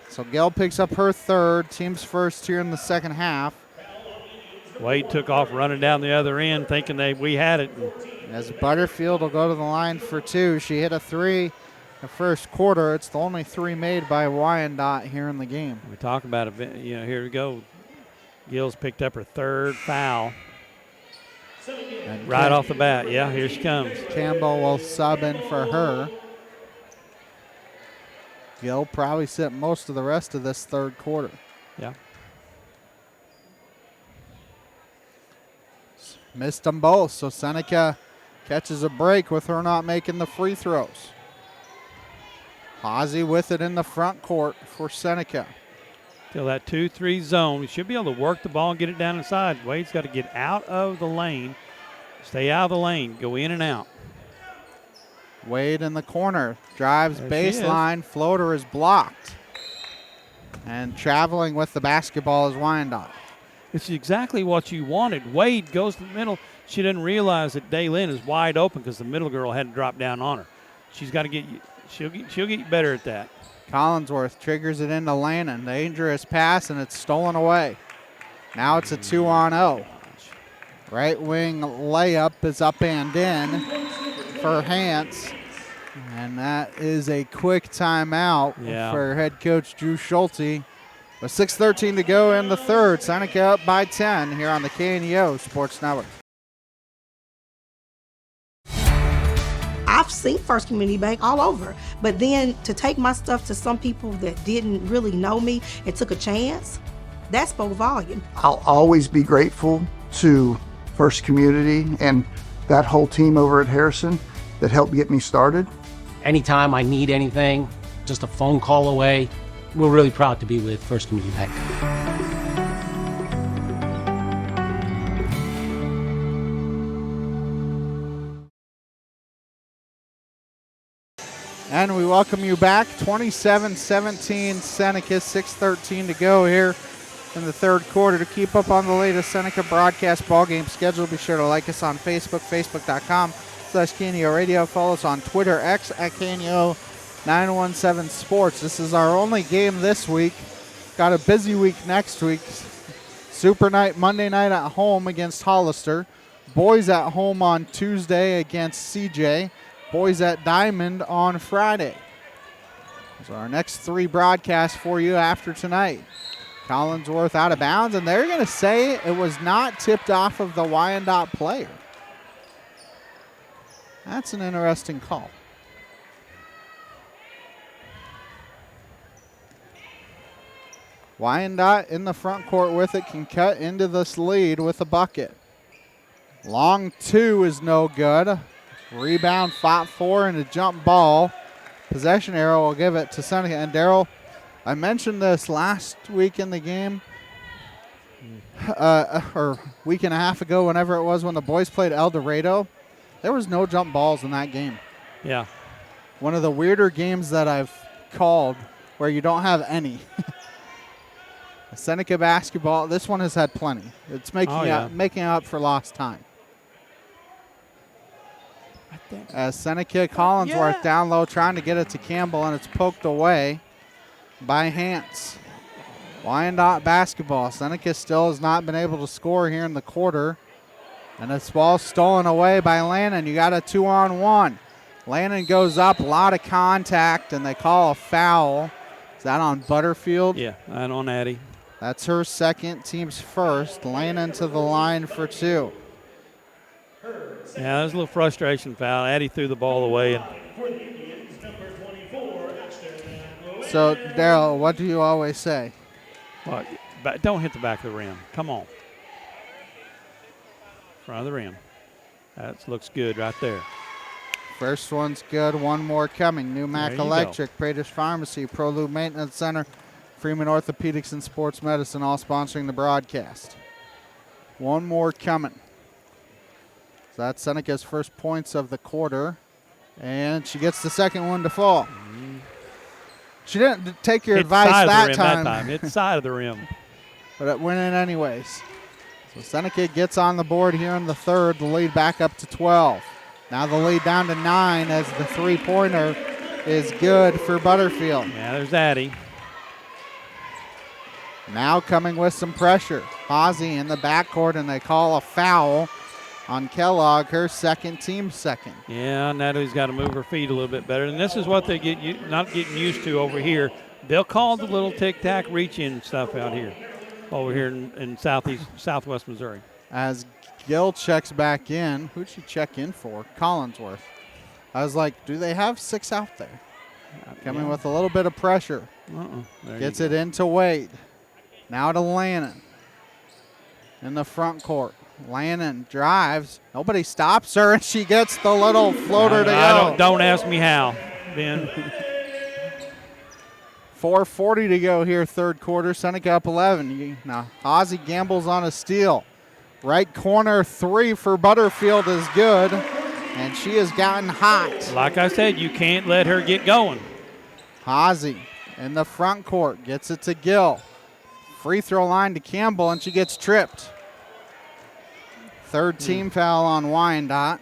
So Gill picks up her third. Team's first here in the second half. Wade took off running down the other end thinking we had it. As Butterfield will go to the line for two. She hit a three the first quarter. It's the only three made by Wyandotte here in the game. We talk about it, here we go. Gill's picked up her third foul. And right off the bat. Yeah, here she comes. Campbell will sub in for her. Gill probably sit most of the rest of this third quarter. Yeah. Missed them both, so Seneca catches a break with her not making the free throws. Haase with it in the front court for Seneca. Till that 2-3 zone. We should be able to work the ball and get it down inside. Wade's got to get out of the lane. Stay out of the lane. Go in and out. Wade in the corner. Drives baseline. Floater is blocked. And traveling with the basketball is Wyandotte. It's exactly what you wanted. Wade goes to the middle. She didn't realize that Daylin is wide open because the middle girl had to drop down on her. She's got to get you. She'll get better at that. Collinsworth triggers it into lane, and dangerous pass, and it's stolen away. Now it's a 2-on-0. Right wing layup is up and in for Hance. And that is a quick timeout for head coach Drew Schulte. With 6:13 to go in the third, Seneca up by 10 here on the KNO Sports Network. I've seen First Community Bank all over, but then to take my stuff to some people that didn't really know me and took a chance, that spoke volume. I'll always be grateful to First Community and that whole team over at Harrison that helped get me started. Anytime I need anything, just a phone call away. We're really proud to be with First Community Bank. And we welcome you back. 27-17 Seneca, 6:13 to go here in the third quarter. To keep up on the latest Seneca broadcast ball game schedule, be sure to like us on Facebook, facebook.com/KNO Radio. Follow us on Twitter, X at KNO 917 Sports. This is our only game this week. Got a busy week next week. Super night Monday night at home against Hollister. Boys at home on Tuesday against CJ. Boys at Diamond on Friday. So our next three broadcasts for you after tonight. Collinsworth out of bounds, and they're going to say it was not tipped off of the Wyandotte player. That's an interesting call. Wyandotte in the front court with it, can cut into this lead with a bucket. Long two is no good. Rebound fought for and a jump ball. Possession arrow will give it to Seneca. And Daryl, I mentioned this last week in the game, or week and a half ago, whenever it was when the boys played El Dorado. There was no jump balls in that game. Yeah. One of the weirder games that I've called where you don't have any. Seneca basketball, this one has had plenty. It's making up for lost time. As Seneca Collinsworth down low trying to get it to Campbell, and it's poked away by Hance. Wyandotte basketball. Seneca still has not been able to score here in the quarter. And this ball stolen away by Lannon. You got a 2-on-1. Lannon goes up, a lot of contact, and they call a foul. Is that on Butterfield? Yeah, that on Addie. That's her second, team's first. Lannon to the line for 2. Yeah, there's a little frustration foul. Addie threw the ball away. So, Daryl, what do you always say? Well, don't hit the back of the rim. Come on. Front of the rim. That looks good right there. First one's good. One more coming. New Mac Electric, Prater's Pharmacy, ProLube Maintenance Center, Freeman Orthopedics and Sports Medicine, all sponsoring the broadcast. One more coming. So that's Seneca's first points of the quarter. And she gets the second one to fall. She didn't take your advice that time. Hit the side of the rim. But it went in anyways. So Seneca gets on the board here in the third. The lead back up to 12. Now the lead down to 9 as the three-pointer is good for Butterfield. Yeah, there's Addie. Now coming with some pressure. Ozzie in the backcourt, and they call a foul on Kellogg, her second, team second. Yeah, Natalie's got to move her feet a little bit better. And this is what they not getting used to over here. They'll call the little tic-tac reach-in stuff out here, over here in southwest Missouri. As Gill checks back in. Who'd she check in for? Collinsworth. I was like, do they have 6 out there? Coming with a little bit of pressure. Gets it into Wade. Now to Lannon in the front court. Lannon drives. Nobody stops her, and she gets the little floater to go. Don't ask me how, Ben. 4:40 to go here, third quarter. Seneca up 11. Now, Ozzie gambles on a steal. Right corner 3 for Butterfield is good, and she has gotten hot. Like I said, you can't let her get going. Ozzie in the front court gets it to Gill. Free throw line to Campbell, and she gets tripped. Third team foul on Wyandotte.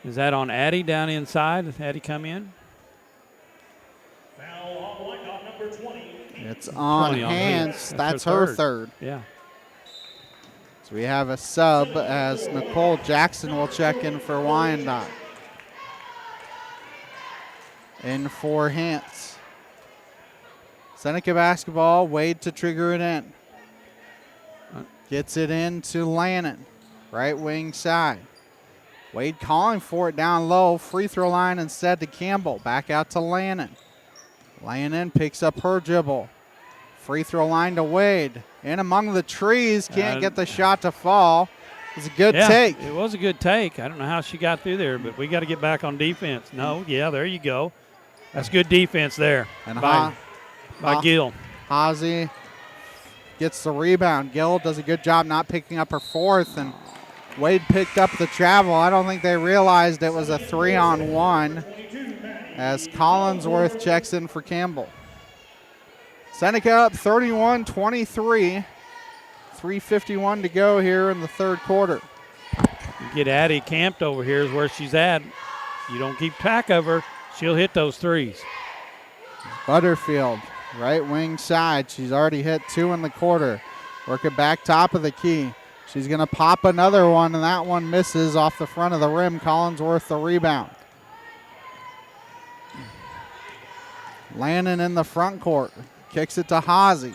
Is that on Addie down inside? Does Addie come in? Foul on Wyandotte, number 20. It's on Hans. That's her third. Yeah. So we have a sub as Nicole Jackson will check in for Wyandotte. In for Hans. Seneca basketball, Wade to trigger it in. Gets it in to Lannon, right wing side. Wade calling for it down low. Free throw line instead to Campbell. Back out to Lannon. Lannon picks up her dribble. Free throw line to Wade. In among the trees, can't get the shot to fall. It's a good take. It was a good take. I don't know how she got through there, but we got to get back on defense. No, yeah, there you go. That's good defense there and by Gill. Ozzie gets the rebound. Gill does a good job not picking up her fourth, and Wade picked up the travel. I don't think they realized it was a 3-on-1 as Collinsworth checks in for Campbell. Seneca up 31-23. 3:51 to go here in the third quarter. You get Addie camped over here is where she's at. You don't keep track of her, she'll hit those threes. Butterfield, right wing side. She's already hit 2 in the quarter. Work it back top of the key. She's going to pop another one, and that one misses off the front of the rim. Collinsworth the rebound. Lannon in the front court. Kicks it to Hazy.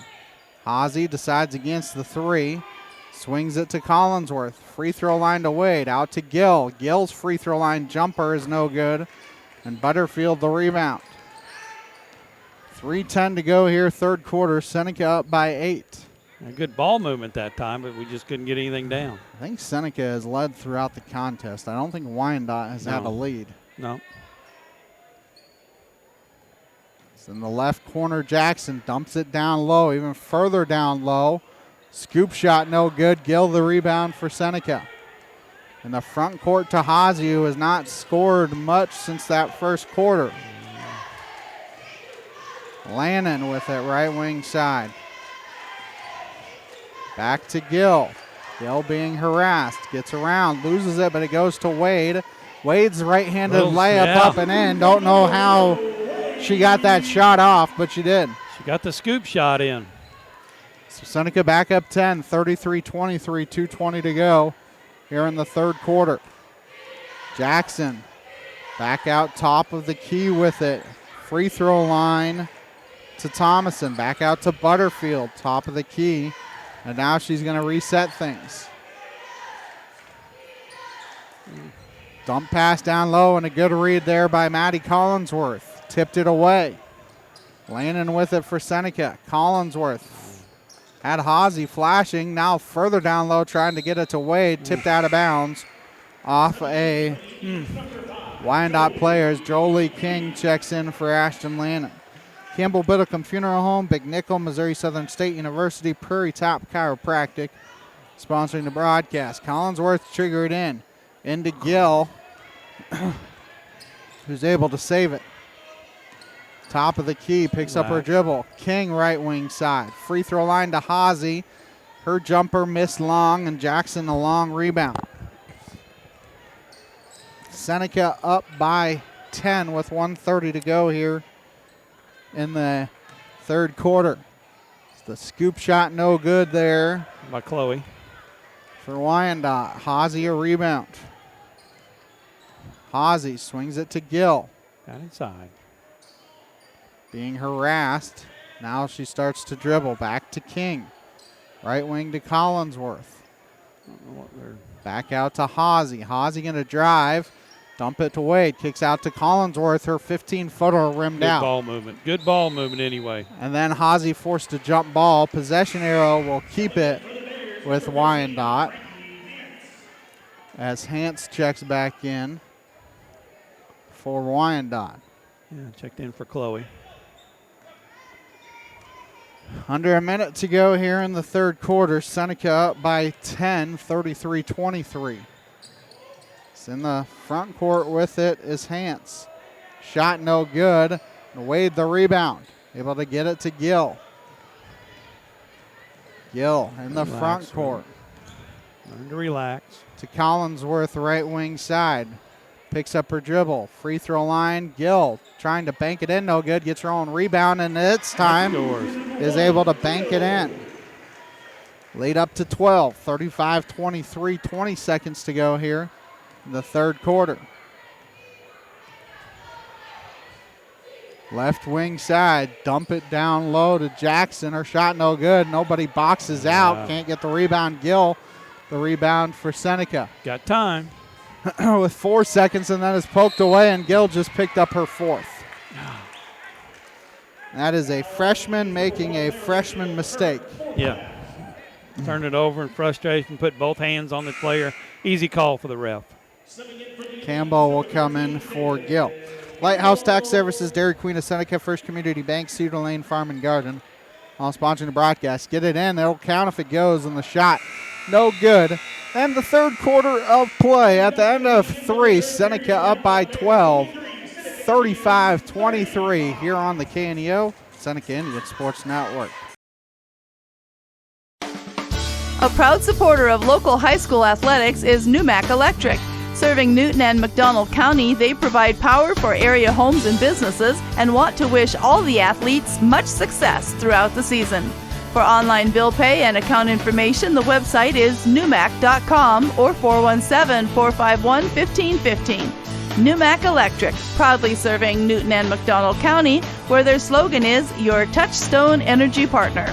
Hazy decides against the 3. Swings it to Collinsworth. Free throw line to Wade. Out to Gill. Gill's free throw line jumper is no good. And Butterfield the rebound. 3:10 to go here, third quarter. Seneca up by 8. A good ball movement that time, but we just couldn't get anything down. I think Seneca has led throughout the contest. I don't think Wyandotte has had a lead. No. In the left corner, Jackson dumps it down low, even further down low. Scoop shot no good. Gill the rebound for Seneca. In the front court to Hazy, who has not scored much since that first quarter. Lannon with it, right wing side. Back to Gill. Gill being harassed. Gets around, loses it, but it goes to Wade. Wade's right-handed layup up and in. Don't know how she got that shot off, but she did. She got the scoop shot in. So Seneca back up 10, 33-23, 2:20 to go here in the third quarter. Jackson back out top of the key with it. Free throw line to Thomason. Back out to Butterfield, top of the key. And now she's going to reset things. Dump pass down low and a good read there by Maddie Collinsworth. Tipped it away. Lannon with it for Seneca. Collinsworth had Hawsey flashing. Now further down low trying to get it to Wade. Tipped out of bounds off a Wyandotte player as Jolie King checks in for Ashton Lannon. Campbell Biddlecombe Funeral Home, Big Nickel, Missouri Southern State University, Prairie Top Chiropractic sponsoring the broadcast. Collinsworth triggered in. Into Gill, who's able to save it. Top of the key, picks up her dribble. King right wing side. Free throw line to Hawsey. Her jumper missed long, and Jackson a long rebound. Seneca up by 10 with 1:30 to go here in the third quarter. The scoop shot no good there. By Chloe. For Wyandotte. Hawsey a rebound. Hawsey swings it to Gill. Got inside. Being harassed. Now she starts to dribble. Back to King. Right wing to Collinsworth. Back out to Hawsey. Hawsey going to drive. Dump it to Wade. Kicks out to Collinsworth. Her 15-footer rimmed out. Good ball movement. Good ball movement anyway. And then Hawsey forced a jump ball. Possession arrow will keep it with Wyandotte. As Hance checks back in for Wyandotte. Yeah, checked in for Chloe. Under a minute to go here in the third quarter. Seneca up by 10, 33-23. It's in the front court with it is Hance. Shot no good. Wade the rebound. Able to get it to Gill. Gill in the front court. Learn to relax. To Collinsworth, right wing side. Picks up her dribble. Free throw line. Gill trying to bank it in. No good. Gets her own rebound, and it's time. Is able to bank it in. Lead up to 12. 35-23. 20 seconds to go here in the third quarter. Left wing side. Dump it down low to Jackson. Her shot no good. Nobody boxes out. Can't get the rebound. Gill. The rebound for Seneca. Got time. With 4 seconds, and then is poked away, and Gill just picked up her fourth. That is a freshman making a freshman mistake. Yeah. Turned it over in frustration, put both hands on the player. Easy call for the ref. Campbell will come in for Gill. Lighthouse Tax Services, Dairy Queen of Seneca, First Community Bank, Cedar Lane Farm and Garden. All sponsoring the broadcast. Get it in. It'll count if it goes, and the shot no good. And the third quarter of play at the end of 3. Seneca up by 12, 35-23 here on the KNEO Seneca Indian Sports Network. A proud supporter of local high school athletics is Numac Electric. Serving Newton and McDonald County, they provide power for area homes and businesses and want to wish all the athletes much success throughout the season. For online bill pay and account information, the website is numac.com or 417-451-1515. Numac Electric, proudly serving Newton and McDonald County, where their slogan is your touchstone energy partner.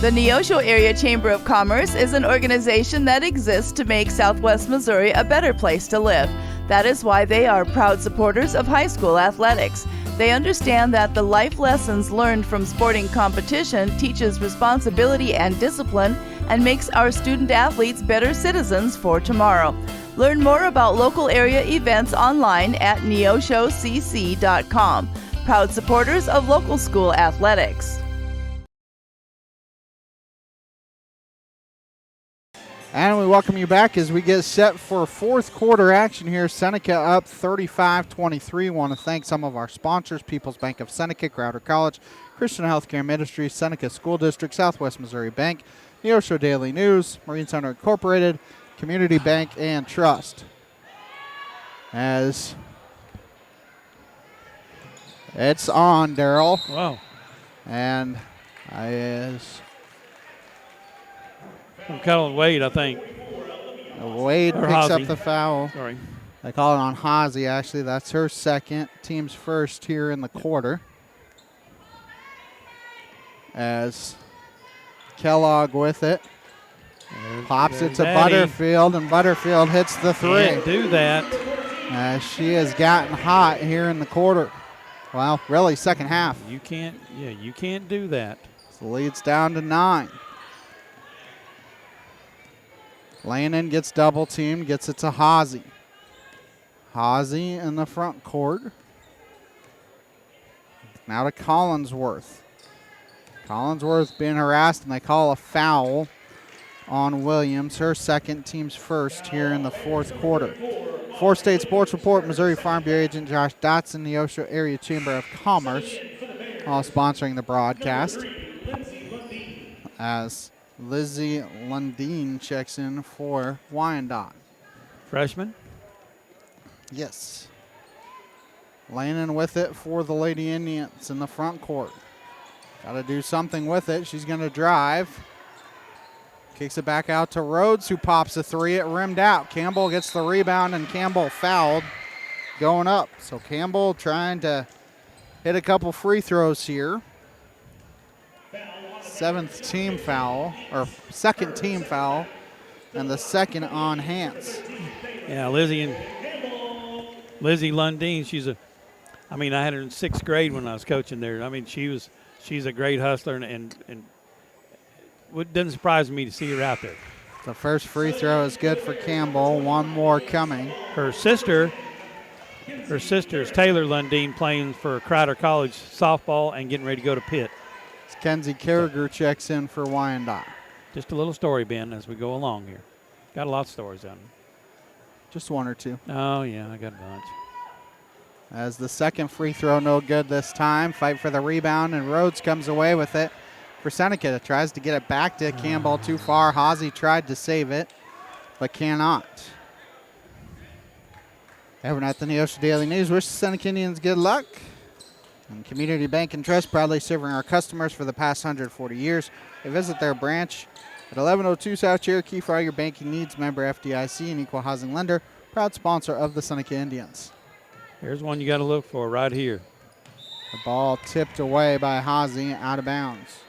The Neosho Area Chamber of Commerce is an organization that exists to make Southwest Missouri a better place to live. That is why they are proud supporters of high school athletics. They understand that the life lessons learned from sporting competition teaches responsibility and discipline and makes our student athletes better citizens for tomorrow. Learn more about local area events online at neoshocc.com. Proud supporters of local school athletics. And we welcome you back as we get set for fourth quarter action here. Seneca up 35-23. Want to thank some of our sponsors: People's Bank of Seneca, Crowder College, Christian Healthcare Ministries, Seneca School District, Southwest Missouri Bank, Neosho Daily News, Marine Center Incorporated, Community Bank, and Trust. As It's on, Daryl. Wow. And is from Cullen Wade, I think. Wade Or picks Hosey. up the foul. Sorry. They call it on Hosey, actually. That's her second. Team's first here in the quarter. As Kellogg with it. Pops it to Butterfield, and Butterfield hits the three. Can't do that. As she has gotten hot here in the quarter. Well, really, second half. You can't do that. So the lead's down to 9. Lannon gets double teamed, gets it to Hosey. Hosey in the front court. Now to Collinsworth. Collinsworth being harassed, and they call a foul on Williams, her second, team's first here in the fourth quarter. Four-State Sports Report, Missouri Farm Bureau agent Josh Dotson, the Neosho Area Chamber of Commerce, all sponsoring the broadcast. As Lizzie Lundeen checks in for Wyandotte. Freshman? Yes. Lannon with it for the Lady Indians in the front court. Got to do something with it. She's going to drive. Kicks it back out to Rhodes, who pops a three. It rimmed out. Campbell gets the rebound, and Campbell fouled going up. So Campbell trying to hit a couple free throws here. Second team foul, and the second on Hance. Yeah, Lizzie Lundeen, I had her in 6th grade when I was coaching there. I mean, she's a great hustler, and it doesn't surprise me to see her out there. The first free throw is good for Campbell. One more coming. Her sister is Taylor Lundeen, playing for Crowder College softball and getting ready to go to Pitt. Kenzie Carragher checks in for Wyandotte. Just a little story, Ben, as we go along here. Got a lot of stories on it. Just one or two. Oh, yeah, I got a bunch. As the second free throw no good this time. Fight for the rebound, and Rhodes comes away with it for Seneca. Tries to get it back to Campbell too far. Hosey tried to save it, but cannot. Everyone at the Neosho Daily News wishes Seneca Indians good luck. And Community Bank and Trust, proudly serving our customers for the past 140 years. They visit their branch at 1102 South Cherokee for all your banking needs. Member FDIC and equal housing lender. Proud sponsor of the Seneca Indians. Here's one you got to look for right here. The ball tipped away by Hosey, out of bounds.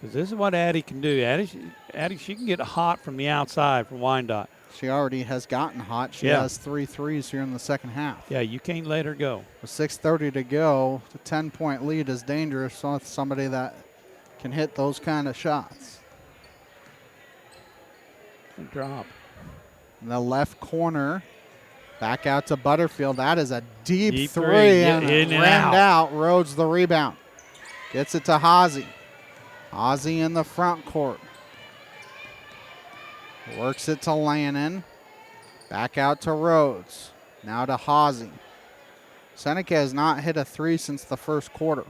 Because this is what Addie can do. Addie, she can get hot from the outside from Wyandotte. She already has gotten hot. She has 3 threes here in the second half. Yeah, you can't let her go. With 6:30 to go, the 10-point lead is dangerous with somebody that can hit those kind of shots. Good drop. In the left corner, back out to Butterfield. That is a deep three, and it ran out. Rhodes the rebound. Gets it to Hosey. Hosey in the front court. Works it to Lannon. Back out to Rhodes. Now to Hosey. Seneca has not hit a three since the first quarter.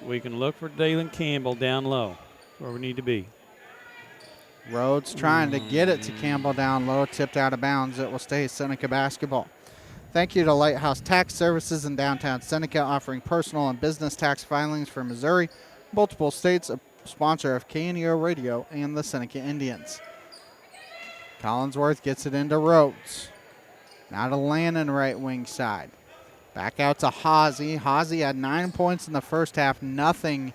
We can look for Dalen Campbell down low, where we need to be. Rhodes trying to get it to Campbell down low. Tipped out of bounds. It will stay Seneca basketball. Thank you to Lighthouse Tax Services in downtown Seneca, offering personal and business tax filings for Missouri, multiple states, a sponsor of KNEO Radio and the Seneca Indians. Collinsworth gets it into Rhodes. Now to Lannon, right wing side. Back out to Hosey. Hosey had 9 points in the first half, nothing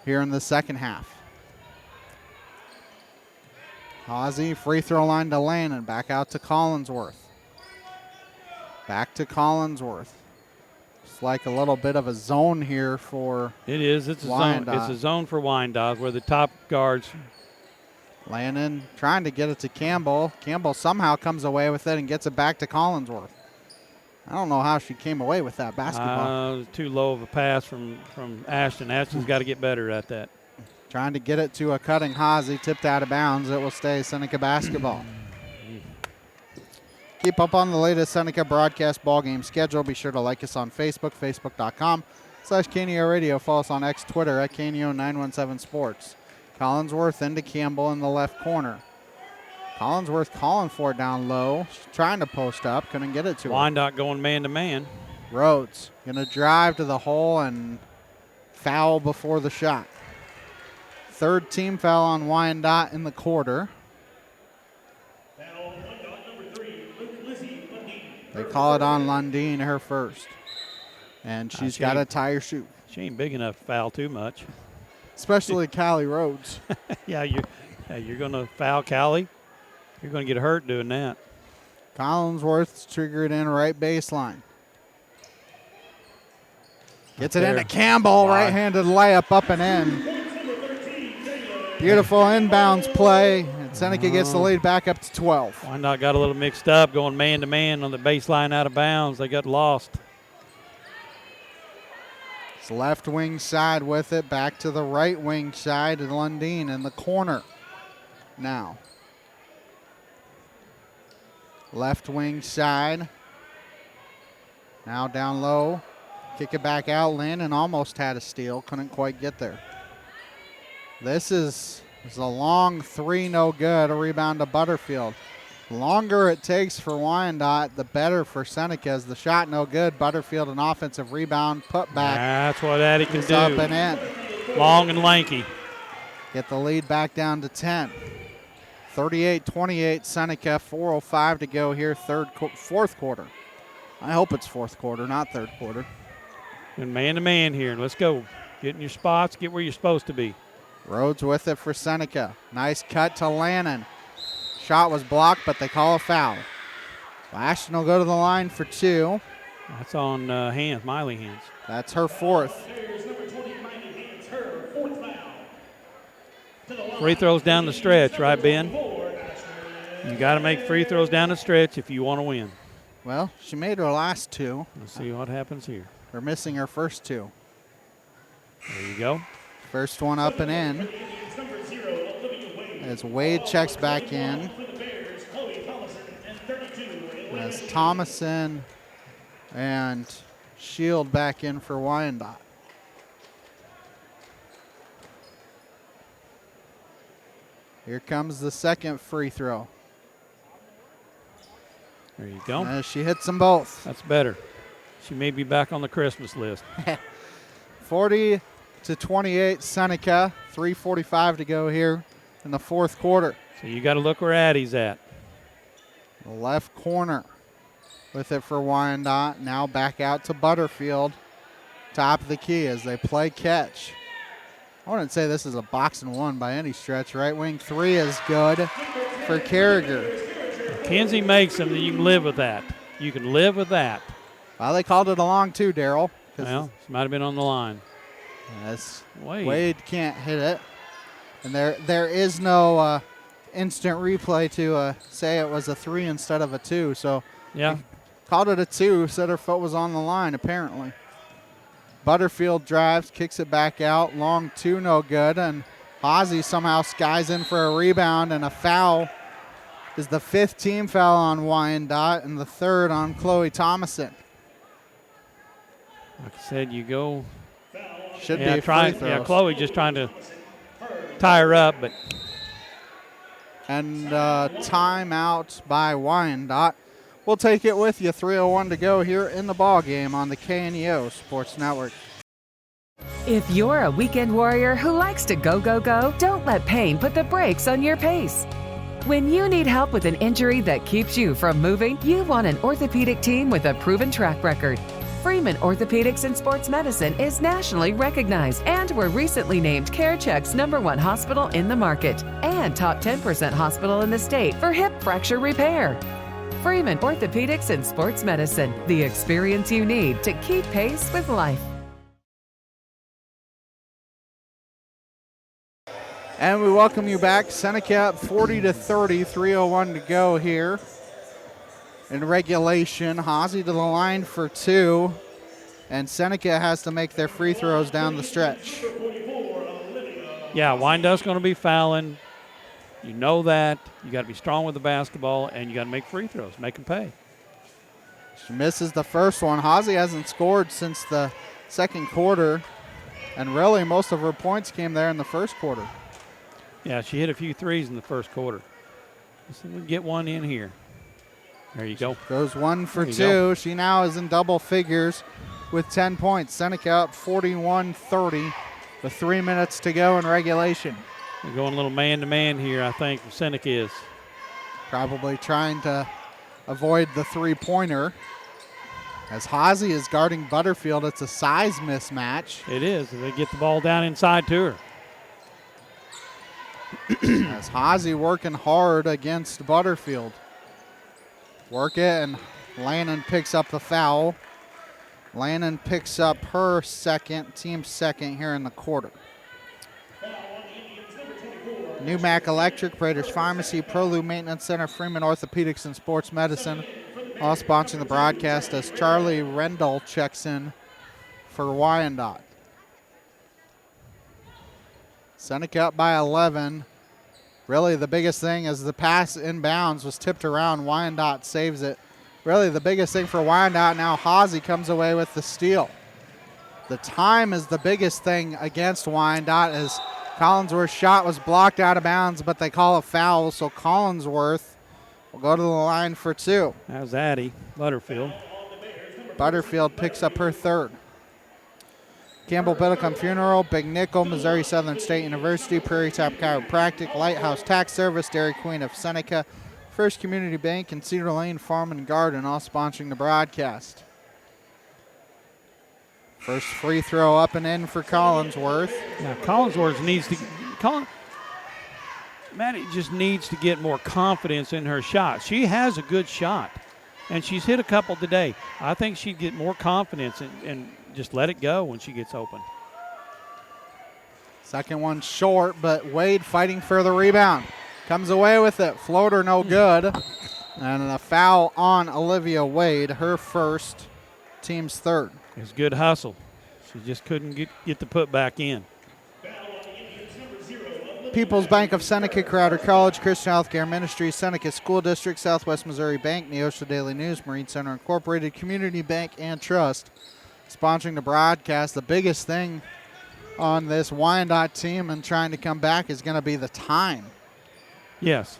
here in the second half. Hosey, free throw line to Lannon. Back out to Collinsworth. Back to Collinsworth. It's like a little bit of a zone here for It is. It's a Wyandotte. zone. It's a zone for Wyandotte where the top guards. Lannon trying to get it to Campbell. Campbell somehow comes away with it and gets it back to Collinsworth. I don't know how she came away with that basketball. It was too low of a pass from Ashton. Ashton's got to get better at that. Trying to get it to a cutting Hosey, tipped out of bounds. It will stay Seneca basketball. Keep up on the latest Seneca broadcast ball game schedule. Be sure to like us on Facebook, facebook.com/KNEO Radio. Follow us on X, Twitter at KNEO917 Sports. Collinsworth into Campbell in the left corner. Collinsworth calling for it down low. She's trying to post up. Couldn't get it to her. Wyandotte going man-to-man. Rhodes gonna drive to the hole and foul before the shot. Third team foul on Wyandotte in the quarter. They call it on Lundeen, her first. And she's got to tie her shoe. She ain't big enough to foul too much. Especially Callie Rhodes. Yeah, you're going to foul Callie. You're going to get hurt doing that. Collinsworth's triggered in right baseline. Gets it into Campbell, right-handed layup up and in. Beautiful inbounds play, and Seneca gets the lead back up to 12. Wyandotte got a little mixed up, going man-to-man on the baseline out of bounds. They got lost. It's left wing side with it, back to the right wing side, and Lundeen in the corner now. Left wing side. Now down low. Kick it back out. Landon almost had a steal. Couldn't quite get there. This is a long three, no good. A rebound to Butterfield. The longer it takes for Wyandotte, the better for Seneca. As the shot no good. Butterfield an offensive rebound, put back. That's what Addie can do. Up and in. Long and lanky. Get the lead back down to 10. 38-28 Seneca, 4:05 to go here, fourth quarter. I hope it's fourth quarter, not third quarter. And man-to-man here. Let's go. Get in your spots. Get where you're supposed to be. Rhodes with it for Seneca. Nice cut to Lannon. Shot was blocked, but they call a foul. Ashton will go to the line for two. That's on Miley hands. That's her fourth. Free throws down the stretch, right, Ben? You got to make free throws down the stretch if you want to win. Well, she made her last two. Let's see what happens here. They're missing her first two. There you go. First one up and in. As Wade checks back in. As Thomason and Shield back in for Wyandotte. Here comes the second free throw. There you go. As she hits them both. That's better. She may be back on the Christmas list. 40-28 Seneca. 3:45 to go here in the fourth quarter. So you got to look where Addie's at. The left corner with it for Wyandotte. Now back out to Butterfield. Top of the key as they play catch. I wouldn't say this is a box and one by any stretch. Right wing three is good for Carragher. If Kenzie makes them, then you can live with that. You can live with that. Well, they called it a long too, Daryl. Well, she might have been on the line. Yes. Wade. Wade can't hit it. And there is no instant replay to say it was a three instead of a two. So yeah, called it a two, said her foot was on the line apparently. Butterfield drives, kicks it back out. Long two, no good. And Ozzie somehow skies in for a rebound, and a foul is the fifth team foul on Wyandotte and the third on Chloe Thomason. Like I said, you go. Should be free throws. Yeah, Chloe just trying to tie her up, but. And timeout by Wyandotte. We'll take it with you. 3:01 to go here in the ball game on the KNEO Sports Network. If you're a weekend warrior who likes to go, go, go, don't let pain put the brakes on your pace. When you need help with an injury that keeps you from moving, you want an orthopedic team with a proven track record. Freeman Orthopedics and Sports Medicine is nationally recognized, and were recently named CareCheck's #1 hospital in the market and top 10% hospital in the state for hip fracture repair. Freeman Orthopedics and Sports Medicine, the experience you need to keep pace with life. And we welcome you back. Seneca up 40-30, 3:01 to go here in regulation. Hazy to the line for two, and Seneca has to make their free throws down the stretch. Yeah, Wyandotte's going to be fouling. You know that. You got to be strong with the basketball, and you got to make free throws, make them pay. She misses the first one. Hazy hasn't scored since the second quarter, and really most of her points came there in the first quarter. Yeah, she hit a few threes in the first quarter. So we'll get one in here. There you go. Goes 1 for There you 2. go. She now is in double figures with 10 points. Seneca up 41-30 with 3 minutes to go in regulation. They're going a little man-to-man here, I think, Seneca is. Probably trying to avoid the three-pointer. As Hazy is guarding Butterfield, it's a size mismatch. It is. They get the ball down inside to her. As Hazy working hard against Butterfield. Work it, and Lannon picks up the foul. Lannon picks up her team second here in the quarter. New Mac Electric, Prater's Pharmacy, Prolu Maintenance Center, Freeman Orthopedics and Sports Medicine, all sponsoring the broadcast as Charlie Rendell checks in for Wyandotte. Seneca up by 11. Really the biggest thing is the pass inbounds was tipped around. Wyandotte saves it. Really the biggest thing for Wyandotte now, Hazy comes away with the steal. The time is the biggest thing against Wyandotte as Collinsworth's shot was blocked out of bounds, but they call a foul, so Collinsworth will go to the line for 2. That was Addie Butterfield. Butterfield picks up her third. Campbell Biddlecombe Funeral, Big Nickel, Missouri Southern State University, Prairie Top Chiropractic, Lighthouse Tax Service, Dairy Queen of Seneca, First Community Bank, and Cedar Lane Farm and Garden, all sponsoring the broadcast. First free throw up and in for Collinsworth. Now Collinsworth needs to Maddie just needs to get more confidence in her shot. She has a good shot, and she's hit a couple today. I think she'd get more confidence and just let it go when she gets open. Second one short, but Wade fighting for the rebound. Comes away with it. Floater no good. And a foul on Olivia Wade, her first, team's third. It's good hustle. She just couldn't get the put back in. People's Bank of Seneca, Crowder College, Christian Healthcare Ministries, Seneca School District, Southwest Missouri Bank, Neosho Daily News, Marine Center Incorporated, Community Bank, and Trust sponsoring the broadcast. The biggest thing on this Wyandotte team and trying to come back is going to be the time. Yes.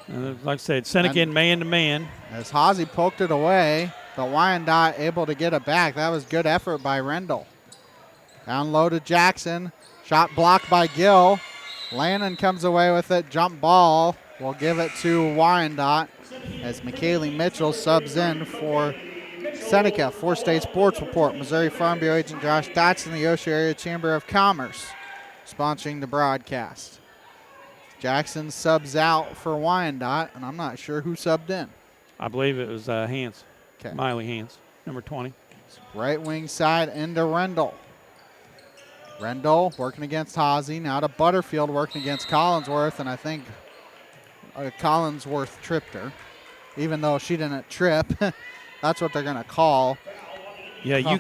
Like I said, Seneca in man-to-man. As Hazy poked it away, but Wyandotte able to get it back. That was good effort by Rendell. Down low to Jackson. Shot blocked by Gill. Lannon comes away with it. Jump ball. We'll give it to Wyandotte as McKaylee Mitchell subs in for Seneca. 4-State Sports Report. Missouri Farm Bureau Agent Josh Dotson, the Osho Area Chamber of Commerce, sponsoring the broadcast. Jackson subs out for Wyandotte, and I'm not sure who subbed in. I believe it was Hans. Okay. Miley Hans, number 20. Right wing side into Rendell. Rendell working against Hazy. Now to Butterfield working against Collinsworth, and I think Collinsworth tripped her. Even though she didn't trip, that's what they're going to call. Yeah,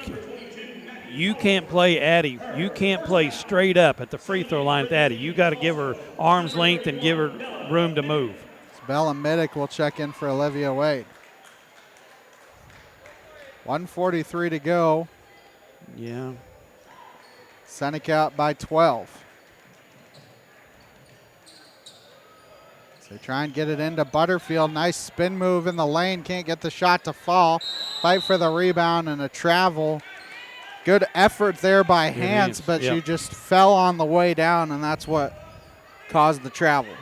you can't play Addie. You can't play straight up at the free throw line with Addie. You got to give her arm's length and give her room to move. Bella Middick will check in for Olivia Wade. 1:43 to go. Yeah. Seneca up by 12. So they try and get it into Butterfield. Nice spin move in the lane. Can't get the shot to fall. Fight for the rebound and a travel. Good effort there by Hans, but she just fell on the way down, and that's what caused the travel.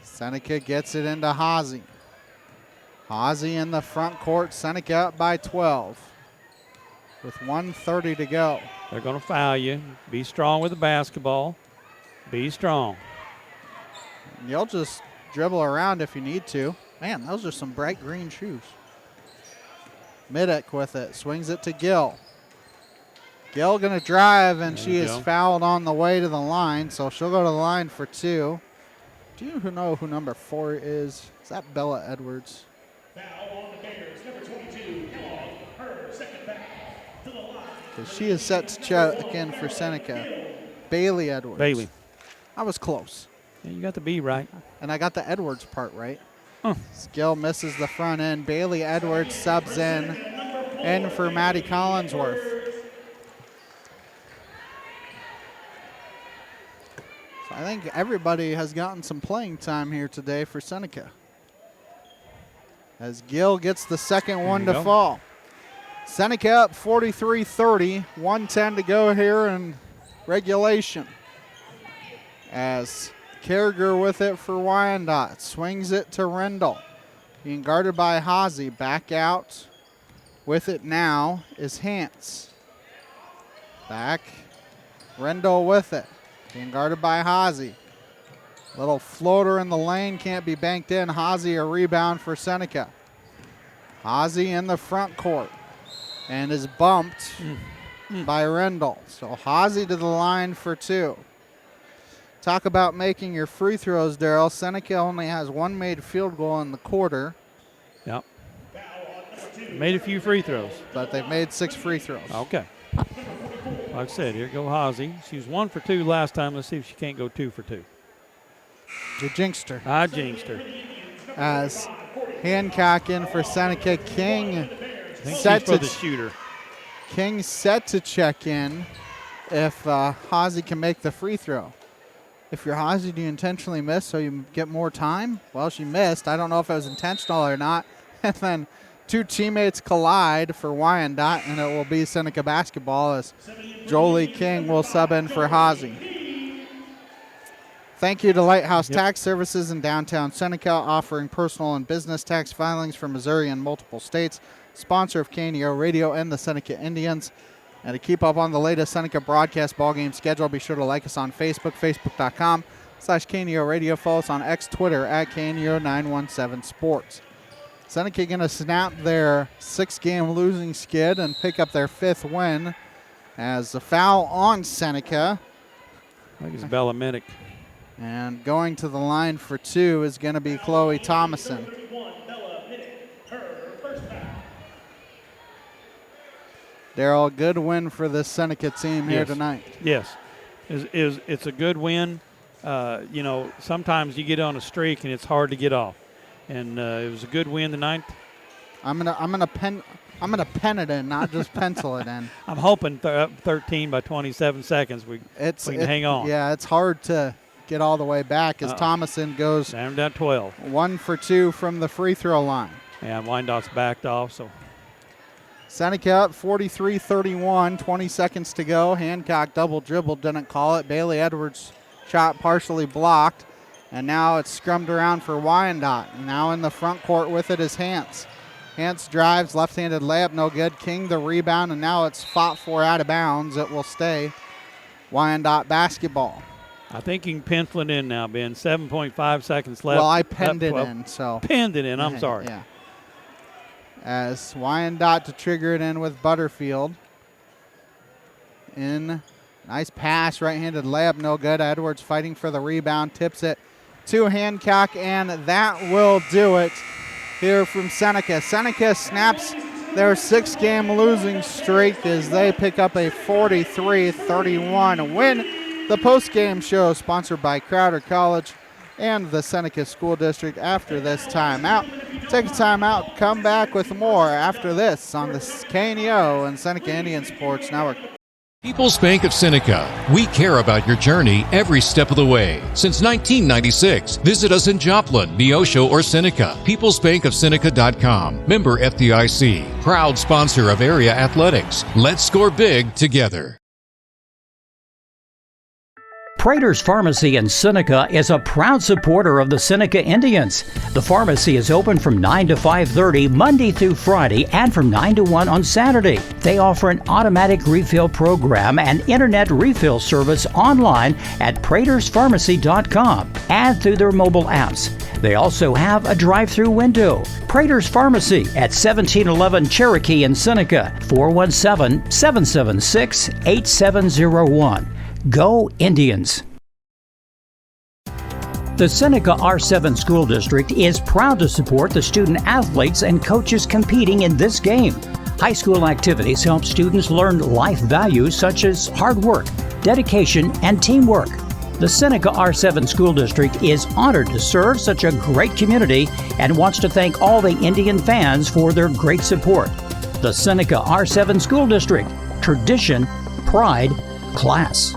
Seneca gets it into Hazy. Hazy in the front court. Seneca up by 12 with 1:30 to go. They're going to foul you. Be strong with the basketball. Be strong. And you'll just dribble around if you need to. Man, those are some bright green shoes. Middick with it. Swings it to Gill. Gill going to drive, and she is fouled on the way to the line, so she'll go to the line for 2. Do you know who number 4 is? Is that Bella Edwards? Because she is set to check in for Seneca. Bailey Edwards. Bailey. I was close. Yeah, you got the B right. And I got the Edwards part right. Gill misses the front end. Bailey Edwards subs in for Maddie Collinsworth. I think everybody has gotten some playing time here today for Seneca. As Gill gets the second one to fall. Seneca up 43-30, 1:10 to go here in regulation. As Carriger with it for Wyandotte, swings it to Rendell. Being guarded by Hazy, back out with it now is Hance. Back, Rendell with it, being guarded by Hazy. Little floater in the lane, can't be banked in. Hazy a rebound for Seneca. Hazy in the front court and is bumped by Rendell. So Hazy to the line for two. Talk about making your free throws, Darryl. Seneca only has one made field goal in the quarter. Yep. Made a few free throws. But they've made 6 free throws. Okay. Like I said, here go Hazy. She was 1 for 2 last time. Let's see if she can't go 2 for 2. You jinxed her. I jinxed her. As Hancock in for Seneca. King set to the shooter. King set to check in if Hazy can make the free throw. If you're Hazy, do you intentionally miss so you get more time? Well, she missed. I don't know if it was intentional or not. And then 2 teammates collide for Wyandotte, and it will be Seneca basketball as Jolie King will sub in for Hazy. Thank you to Lighthouse Tax Services in downtown Seneca, offering personal and business tax filings for Missouri and multiple states. Sponsor of KNEO Radio and the Seneca Indians. And to keep up on the latest Seneca broadcast ballgame schedule, be sure to like us on Facebook, facebook.com/KNEO Radio. Follow us on X, Twitter at KNEO917 Sports. Seneca going to snap their 6-game losing skid and pick up their 5th win as a foul on Seneca. I think it's Bella Minnick. And going to the line for 2 is going to be Chloe Thomason. Darryl, good win for this Seneca team here tonight. Yes, it's a good win. You know, sometimes you get on a streak and it's hard to get off, and it was a good win tonight. I'm gonna pen it in, not just pencil it in. I'm hoping 13 by 27 seconds. We can hang on. Yeah, it's hard to get all the way back as Thomason goes down 12. 1 for 2 from the free throw line. And Wyandotte's backed off, so. Seneca up 43-31, 20 seconds to go. Hancock double dribble, didn't call it. Bailey Edwards shot partially blocked. And now it's scrummed around for Wyandotte. Now in the front court with it is Hance. Hance drives, left-handed layup, no good. King the rebound, and now it's fought for out of bounds. It will stay Wyandotte basketball. I think you can pencil it in now, Ben. 7.5 seconds left. Well, I penned it in, so. Penned it in, I'm sorry. Yeah. As Wyandotte to trigger it in with Butterfield. Nice pass, right-handed layup, no good. Edwards fighting for the rebound, tips it to Hancock, and that will do it here from Seneca. Seneca snaps their 6-game losing streak as they pick up a 43-31 win. The post-game show sponsored by Crowder College and the Seneca School District after this timeout. Take a timeout, come back with more after this on the KNEO and Seneca Indian Sports Network. People's Bank of Seneca. We care about your journey every step of the way. Since 1996, visit us in Joplin, Neosho, or Seneca. PeoplesBankOfSeneca.com. Member FDIC. Proud sponsor of area athletics. Let's score big together. Prater's Pharmacy in Seneca is a proud supporter of the Seneca Indians. The pharmacy is open from 9 to 5:30 Monday through Friday and from 9 to 1 on Saturday. They offer an automatic refill program and internet refill service online at praterspharmacy.com and through their mobile apps. They also have a drive-through window. Prater's Pharmacy at 1711 Cherokee in Seneca, 417-776-8701. Go Indians! The Seneca R7 School District is proud to support the student athletes and coaches competing in this game. High school activities help students learn life values such as hard work, dedication, and teamwork. The Seneca R7 School District is honored to serve such a great community and wants to thank all the Indian fans for their great support. The Seneca R7 School District. Tradition, pride, class.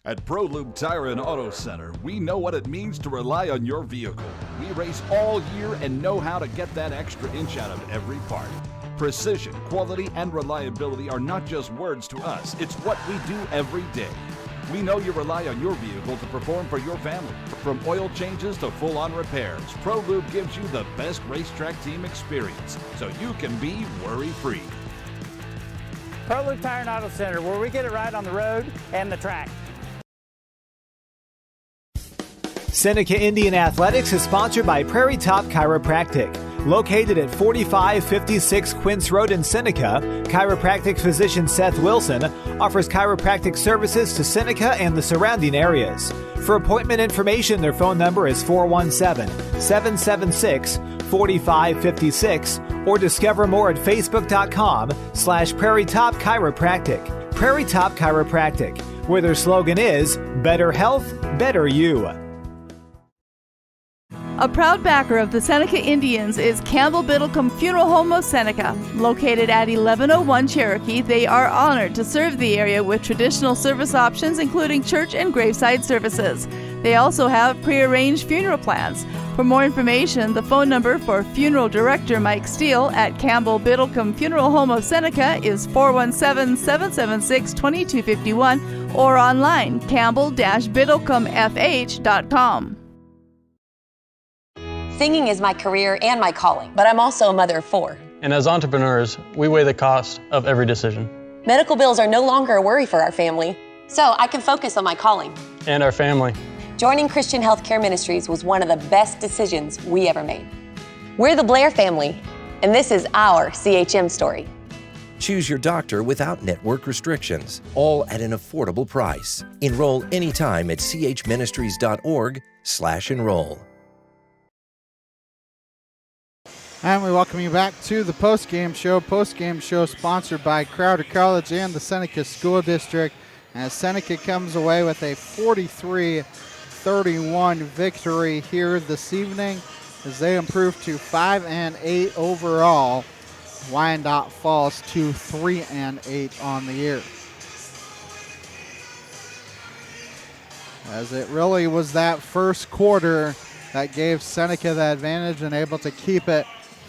At ProLube Tire and Auto Center, we know what it means to rely on your vehicle. We race all year and know how to get that extra inch out of every part. Precision, quality, and reliability are not just words to us. It's what we do every day. We know you rely on your vehicle to perform for your family. From oil changes to full-on repairs, ProLube gives you the best racetrack team experience, so you can be worry-free. ProLube Tire and Auto Center, where we get it right on the road and the track. Seneca Indian Athletics is sponsored by Prairie Top Chiropractic. Located at 4556 Quince Road in Seneca, chiropractic physician Seth Wilson offers chiropractic services to Seneca and the surrounding areas. For appointment information, their phone number is 417-776-4556 or discover more at facebook.com/Prairie Top Chiropractic. Prairie Top Chiropractic, where their slogan is, better health, better you. A proud backer of the Seneca Indians is Campbell Biddlecombe Funeral Home of Seneca. Located at 1101 Cherokee, they are honored to serve the area with traditional service options including church and graveside services. They also have prearranged funeral plans. For more information, the phone number for Funeral Director Mike Steele at Campbell Biddlecombe Funeral Home of Seneca is 417-776-2251 or online campbell-biddlecomefh.com. Singing is my career and my calling, but I'm also a mother of 4. And as entrepreneurs, we weigh the cost of every decision. Medical bills are no longer a worry for our family, so I can focus on my calling. And our family. Joining Christian Healthcare Ministries was one of the best decisions we ever made. We're the Blair family, and this is our CHM story. Choose your doctor without network restrictions, all at an affordable price. Enroll anytime at chministries.org/enroll. And we welcome you back to the postgame show. Postgame show sponsored by Crowder College and the Seneca School District. As Seneca comes away with a 43-31 victory here this evening as they improve to 5-8 overall. Wyandotte falls to 3-8 on the year. As it really was that first quarter that gave Seneca the advantage and able to keep it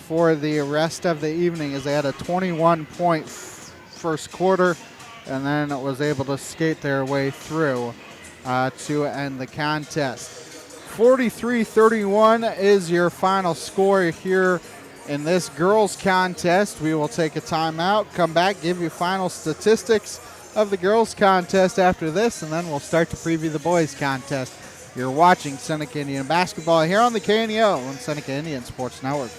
for the rest of the evening, as they had a 21-point first quarter and then was able to skate their way through to end the contest. 43-31 is your final score here in this girls contest. We will take a timeout, come back, give you final statistics of the girls contest after this, and then we'll start to preview the boys contest. You're watching Seneca Indian basketball here on the KNEO and Seneca Indian Sports Network.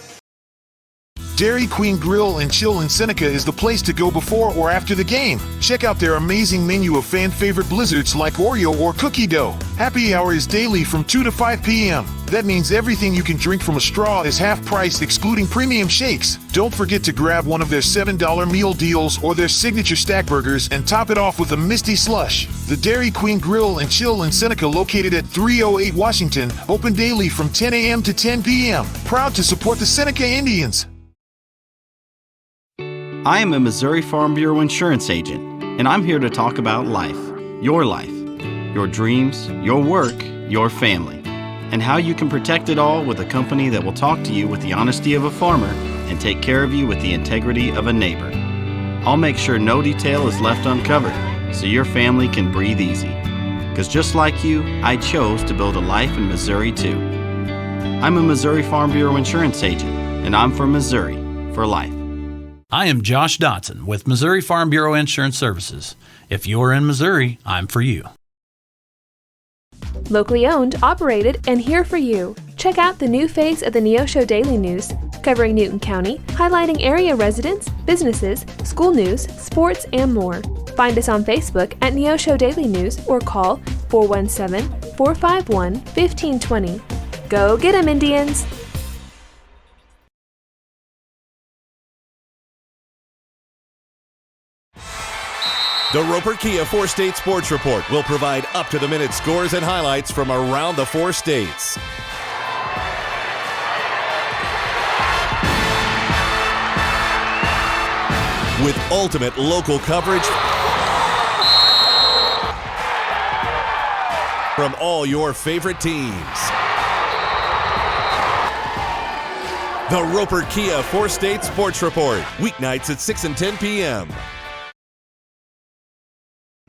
Dairy Queen Grill and Chill in Seneca is the place to go before or after the game. Check out their amazing menu of fan-favorite blizzards like Oreo or cookie dough. Happy hour is daily from 2 to 5 p.m. That means everything you can drink from a straw is half price, excluding premium shakes. Don't forget to grab one of their $7 meal deals or their signature stack burgers and top it off with a Misty Slush. The Dairy Queen Grill and Chill in Seneca, located at 308 Washington, open daily from 10 a.m. to 10 p.m. Proud to support the Seneca Indians. I am a Missouri Farm Bureau insurance agent, and I'm here to talk about life, your dreams, your work, your family, and how you can protect it all with a company that will talk to you with the honesty of a farmer and take care of you with the integrity of a neighbor. I'll make sure no detail is left uncovered so your family can breathe easy. Because just like you, I chose to build a life in Missouri too. I'm a Missouri Farm Bureau insurance agent, and I'm from Missouri for life. I am Josh Dotson with Missouri Farm Bureau Insurance Services. If you're in Missouri, I'm for you. Locally owned, operated, and here for you. Check out the new face of the Neosho Daily News, covering Newton County, highlighting area residents, businesses, school news, sports, and more. Find us on Facebook at Neosho Daily News or call 417-451-1520. Go get 'em, Indians! The Roper Kia 4-State Sports Report will provide up-to-the-minute scores and highlights from around the 4 states. With ultimate local coverage From all your favorite teams. The Roper Kia 4-State Sports Report. Weeknights at 6 and 10 p.m.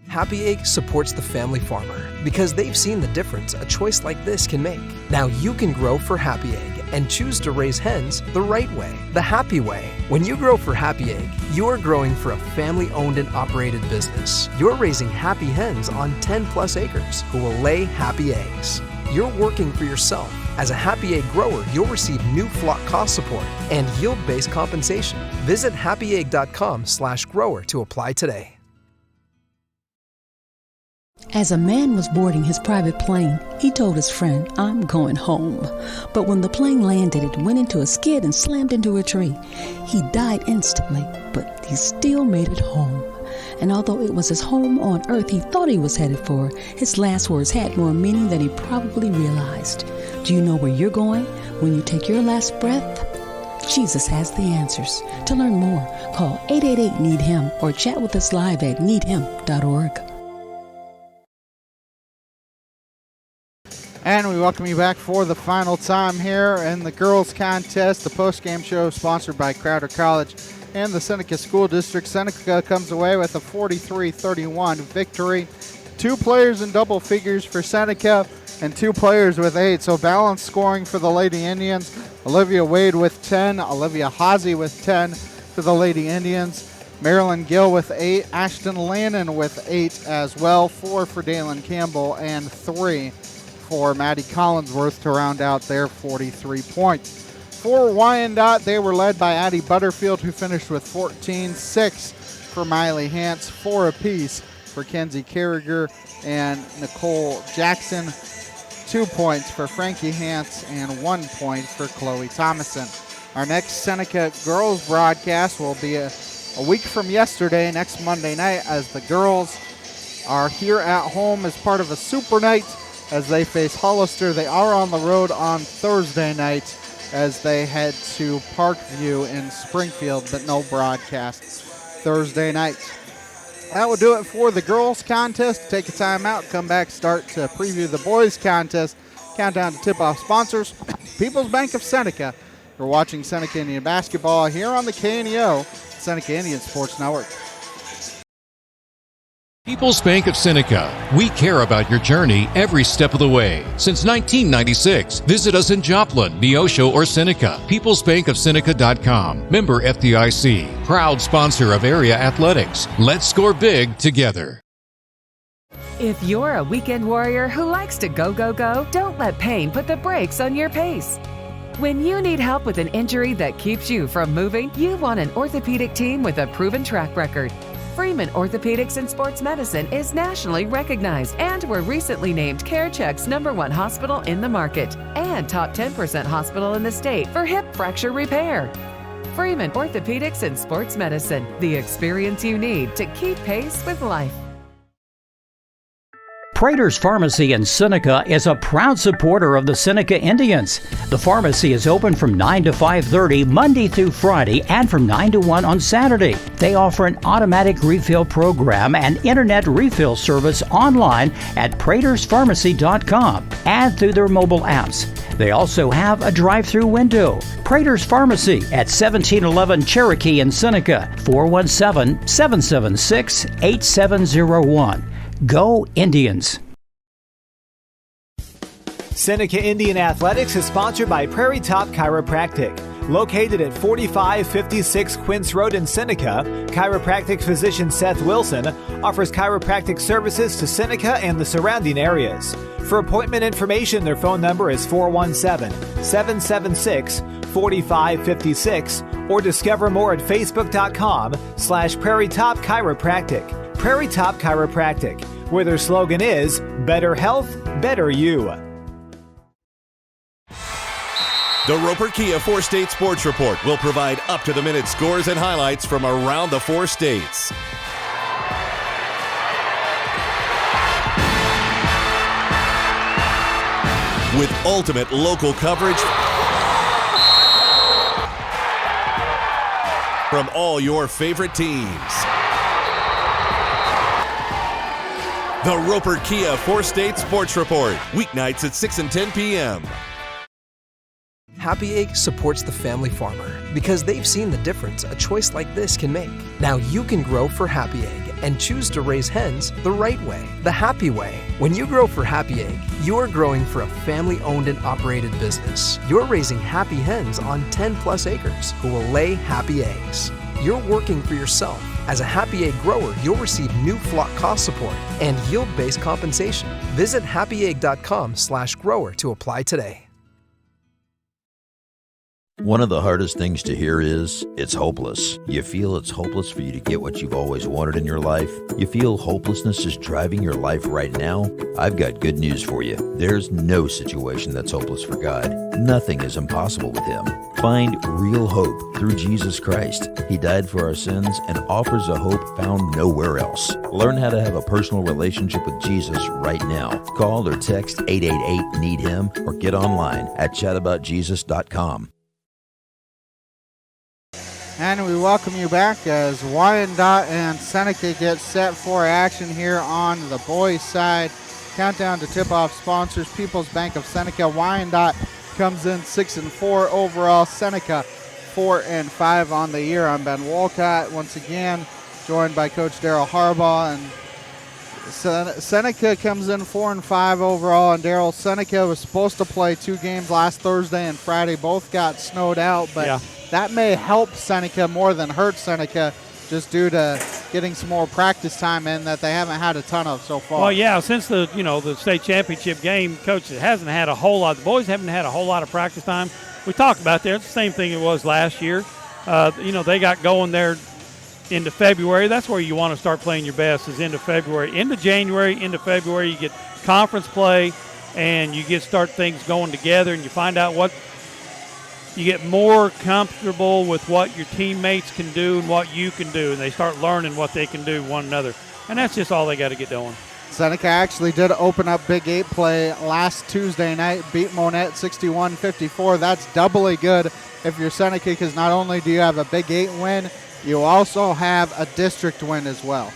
Happy Egg supports the family farmer because they've seen the difference a choice like this can make. Now you can grow for Happy Egg and choose to raise hens the right way, the happy way. When you grow for Happy Egg, you're growing for a family-owned and operated business. You're raising happy hens on 10-plus acres who will lay happy eggs. You're working for yourself. As a Happy Egg grower, you'll receive new flock cost support and yield-based compensation. Visit happyegg.com/grower to apply today. As a man was boarding his private plane, he told his friend, "I'm going home." But when the plane landed, it went into a skid and slammed into a tree. He died instantly, but he still made it home. And although it was his home on earth he thought he was headed for, his last words had more meaning than he probably realized. Do you know where you're going when you take your last breath? Jesus has the answers. To learn more, call 888-NEED-HIM or chat with us live at needhim.org. And we welcome you back for the final time here in the girls contest, the post-game show sponsored by Crowder College and the Seneca School District. Seneca comes away with a 43-31 victory. 2 players in double figures for Seneca and 2 players with 8. So balanced scoring for the Lady Indians. Olivia Wade with 10, Olivia Haase with 10 for the Lady Indians. Marilyn Gill with 8, Ashton Lannon with 8 as well, 4 for Dalen Campbell and 3 for Maddie Collinsworth to round out their 43 points. For Wyandotte, they were led by Addie Butterfield, who finished with 14, 6 for Miley Hance, 4 apiece for Kenzie Carriger and Nicole Jackson, 2 points for Frankie Hance and 1 point for Chloe Thomason. Our next Seneca girls broadcast will be a week from yesterday, next Monday night, as the girls are here at home as part of a super night as they face Hollister. They are on the road on Thursday night as they head to Parkview in Springfield, but no broadcast Thursday night. That will do it for the girls contest. Take a time out, come back, start to preview the boys contest. Countdown to tip-off sponsors. People's Bank of Seneca. You're watching Seneca Indian basketball here on the KNEO, Seneca Indian Sports Network. People's Bank of Seneca. We care about your journey every step of the way. Since 1996, visit us in Joplin, Neosho, or Seneca. PeoplesBankOfSeneca.com. Member FDIC. Proud sponsor of area athletics. Let's score big together. If you're a weekend warrior who likes to go, go, go, don't let pain put the brakes on your pace. When you need help with an injury that keeps you from moving, you want an orthopedic team with a proven track record. Freeman Orthopedics and Sports Medicine is nationally recognized, and were recently named CareCheck's #1 hospital in the market and top 10% hospital in the state for hip fracture repair. Freeman Orthopedics and Sports Medicine, the experience you need to keep pace with life. Prater's Pharmacy in Seneca is a proud supporter of the Seneca Indians. The pharmacy is open from 9 to 5:30 Monday through Friday and from 9 to 1 on Saturday. They offer an automatic refill program and internet refill service online at praterspharmacy.com and through their mobile apps. They also have a drive-through window. Prater's Pharmacy at 1711 Cherokee in Seneca, 417-776-8701. Go Indians! Seneca Indian Athletics is sponsored by Prairie Top Chiropractic. Located at 4556 Quince Road in Seneca, chiropractic physician Seth Wilson offers chiropractic services to Seneca and the surrounding areas. For appointment information, their phone number is 417-776-4556 or discover more at facebook.com/Prairie Top Chiropractic. Prairie Top Chiropractic, where their slogan is Better Health, Better You. The Roper Kia 4-State Sports Report will provide up-to-the-minute scores and highlights from around the 4 states. With ultimate local coverage from all your favorite teams. The Roper Kia 4-State Sports Report, weeknights at 6 and 10 p.m. Happy Egg supports the family farmer because they've seen the difference a choice like this can make. Now you can grow for Happy Egg and choose to raise hens the right way, the happy way. When you grow for Happy Egg, you're growing for a family-owned and operated business. You're raising happy hens on 10-plus acres who will lay happy eggs. You're working for yourself. As a Happy Egg grower, you'll receive new flock cost support and yield-based compensation. Visit happyegg.com/grower to apply today. One of the hardest things to hear is, it's hopeless. You feel it's hopeless for you to get what you've always wanted in your life? You feel hopelessness is driving your life right now? I've got good news for you. There's no situation that's hopeless for God. Nothing is impossible with Him. Find real hope through Jesus Christ. He died for our sins and offers a hope found nowhere else. Learn how to have a personal relationship with Jesus right now. Call or text 888-NEED-HIM or get online at chataboutjesus.com. And we welcome you back as Wyandotte and Seneca get set for action here on the boys' side. Countdown to tip-off sponsors, People's Bank of Seneca. Wyandotte comes in 6-4 overall. Seneca 4-5 on the year. I'm Ben Wolcott, once again joined by Coach Daryl Harbaugh. And Seneca comes in 4-5 overall. And Daryl, Seneca was supposed to play 2 games last Thursday and Friday. Both got snowed out, but yeah, that may help Seneca more than hurt Seneca, just due to getting some more practice time in that they haven't had a ton of so far. Well, yeah, since the state championship game, Coach hasn't had a whole lot. The boys haven't had a whole lot of practice time. We talked about that. It's the same thing it was last year. They got going there into February. That's where you want to start playing your best, is into February. Into January, into February, you get conference play, and you start things going together, and you find out what – you get more comfortable with what your teammates can do and what you can do, and they start learning what they can do one another. And that's just all they got to get doing. Seneca actually did open up Big 8 play last Tuesday night, beat Monette 61-54. That's doubly good if you're Seneca, because not only do you have a Big 8 win, you also have a district win as well.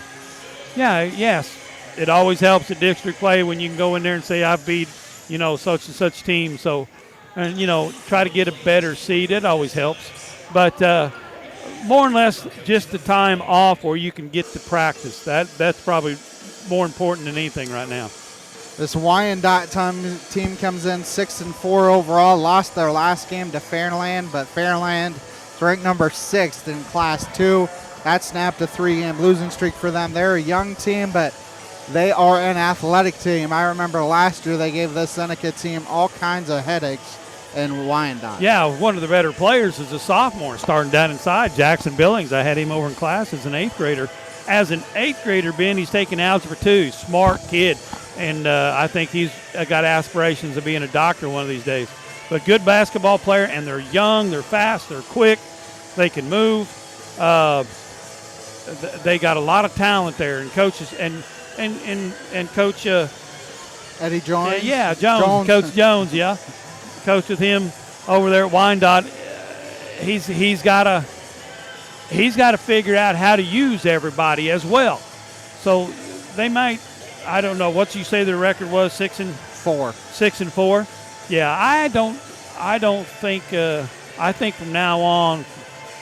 Yeah, yes. It always helps at district play when you can go in there and say, I've beat, such and such team. So, and, try to get a better seed. It always helps. But more or less just the time off where you can get to practice. That's probably more important than anything right now. This Wyandotte team comes in 6-4 overall. Lost their last game to Fairland, but Fairland is ranked number 6th in Class 2. That snapped a 3-game losing streak for them. They're a young team, but they are an athletic team. I remember last year they gave this Seneca team all kinds of headaches in Wyandotte. Yeah, one of the better players is a sophomore starting down inside, Jackson Billings. I had him over in class as an 8th grader. As an 8th grader, Ben, he's taking Algebra 2. Smart kid. And I think he's got aspirations of being a doctor one of these days. But good basketball player, and they're young, they're fast, they're quick, they can move. They got a lot of talent there, and coaches and Coach Eddie Jones. Yeah, Jones. Coach Jones. Yeah, coach with him over there at Wyandotte. He's got to figure out how to use everybody as well. So they might. I don't know what you say the record was. 6-4. 6-4. Yeah, I don't think. I think from now on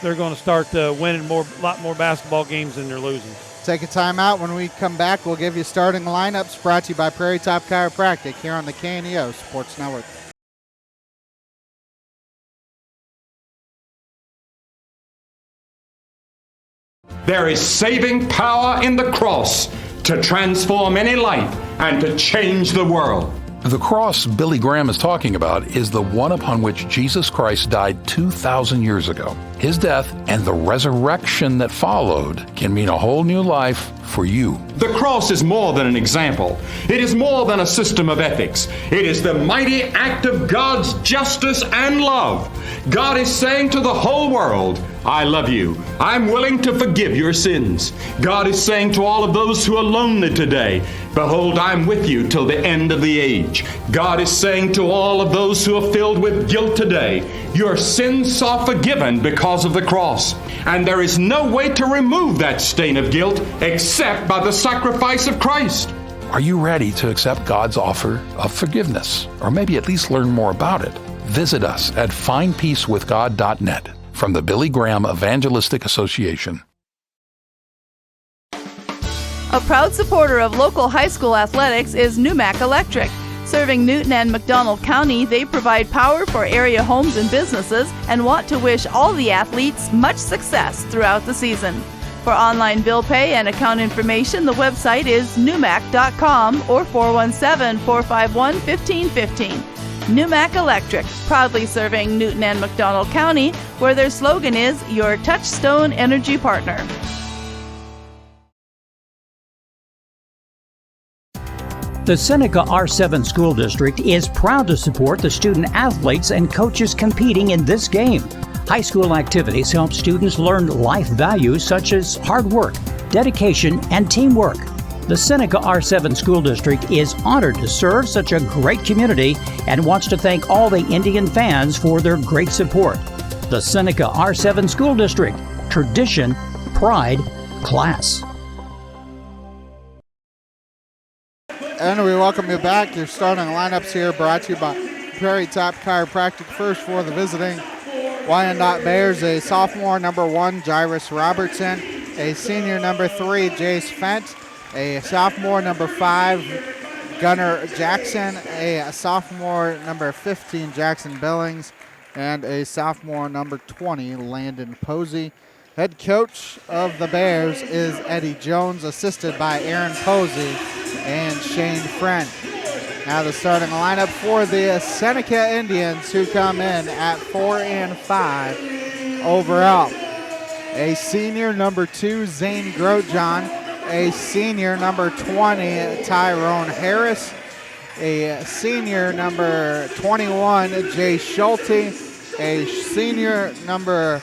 they're going to start winning a lot more basketball games than they're losing. Take a timeout. When we come back, we'll give you starting lineups brought to you by Prairie Top Chiropractic here on the KNEO Sports Network. There is saving power in the cross to transform any life and to change the world. The cross Billy Graham is talking about is the one upon which Jesus Christ died 2,000 years ago. His death and the resurrection that followed can mean a whole new life for you. The cross is more than an example. It is more than a system of ethics. It is the mighty act of God's justice and love. God is saying to the whole world, I love you. I'm willing to forgive your sins. God is saying to all of those who are lonely today, behold, I'm with you till the end of the age. God is saying to all of those who are filled with guilt today, your sins are forgiven because of the cross. And there is no way to remove that stain of guilt except by the sacrifice of Christ. Are you ready to accept God's offer of forgiveness, or maybe at least learn more about it? Visit us at findpeacewithgod.net from the Billy Graham Evangelistic Association. A proud supporter of local high school athletics is Numac Electric. Serving Newton and McDonald County, they provide power for area homes and businesses and want to wish all the athletes much success throughout the season. For online bill pay and account information, the website is numac.com or 417-451-1515. Numac Electric, proudly serving Newton and McDonald County, where their slogan is your touchstone energy partner. The Seneca R7 School District is proud to support the student athletes and coaches competing in this game. High school activities help students learn life values such as hard work, dedication, and teamwork. The Seneca R7 School District is honored to serve such a great community and wants to thank all the Indian fans for their great support. The Seneca R7 School District, tradition, pride, class. And we welcome you back. Your starting lineups here brought to you by Prairie Top Chiropractic. First for the visiting Wyandotte Bears, a sophomore number 1, Jairus Robertson, a senior number 3, Jace Fent, a sophomore number 5, Gunnar Jackson, a sophomore number 15, Jackson Billings, and a sophomore number 20, Landon Posey. Head coach of the Bears is Eddie Jones, assisted by Aaron Posey and Shane Friend. Now the starting lineup for the Seneca Indians, who come in at 4-5 overall. A senior number 2, Zane Grosjean. A senior number 20, Tyrone Harris. A senior number 21, Jay Schulte. A senior number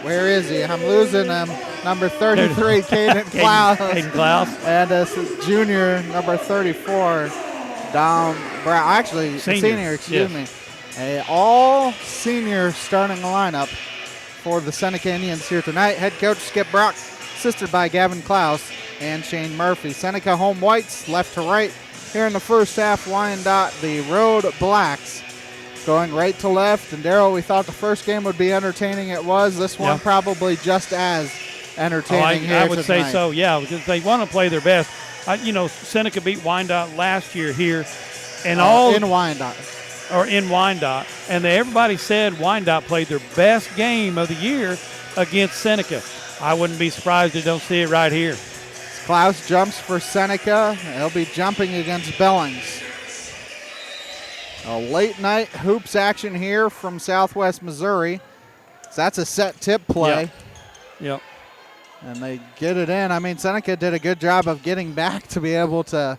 where is he? I'm losing him. Number 33, Caden Klaus. Caden Klaus. And a junior, number 34, Dom Brown. Actually, senior, excuse me. A all-senior starting lineup for the Seneca Indians here tonight. Head coach Skip Brock, assisted by Gavin Klaus and Shane Murphy. Seneca home whites, left to right. Here in the first half, Wyandotte, the road blacks, going right to left. And Darryl, we thought the first game would be entertaining. It was. This one probably just as entertaining here I would tonight. say so, yeah, because they want to play their best. Seneca beat Wyandotte last year here, and in Wyandotte. And everybody said Wyandotte played their best game of the year against Seneca. I wouldn't be surprised if they don't see it right here. Klaus jumps for Seneca. He'll be jumping against Billings. A late night hoops action here from Southwest Missouri. So that's a set tip play. Yep. And they get it in. I mean, Seneca did a good job of getting back to be able to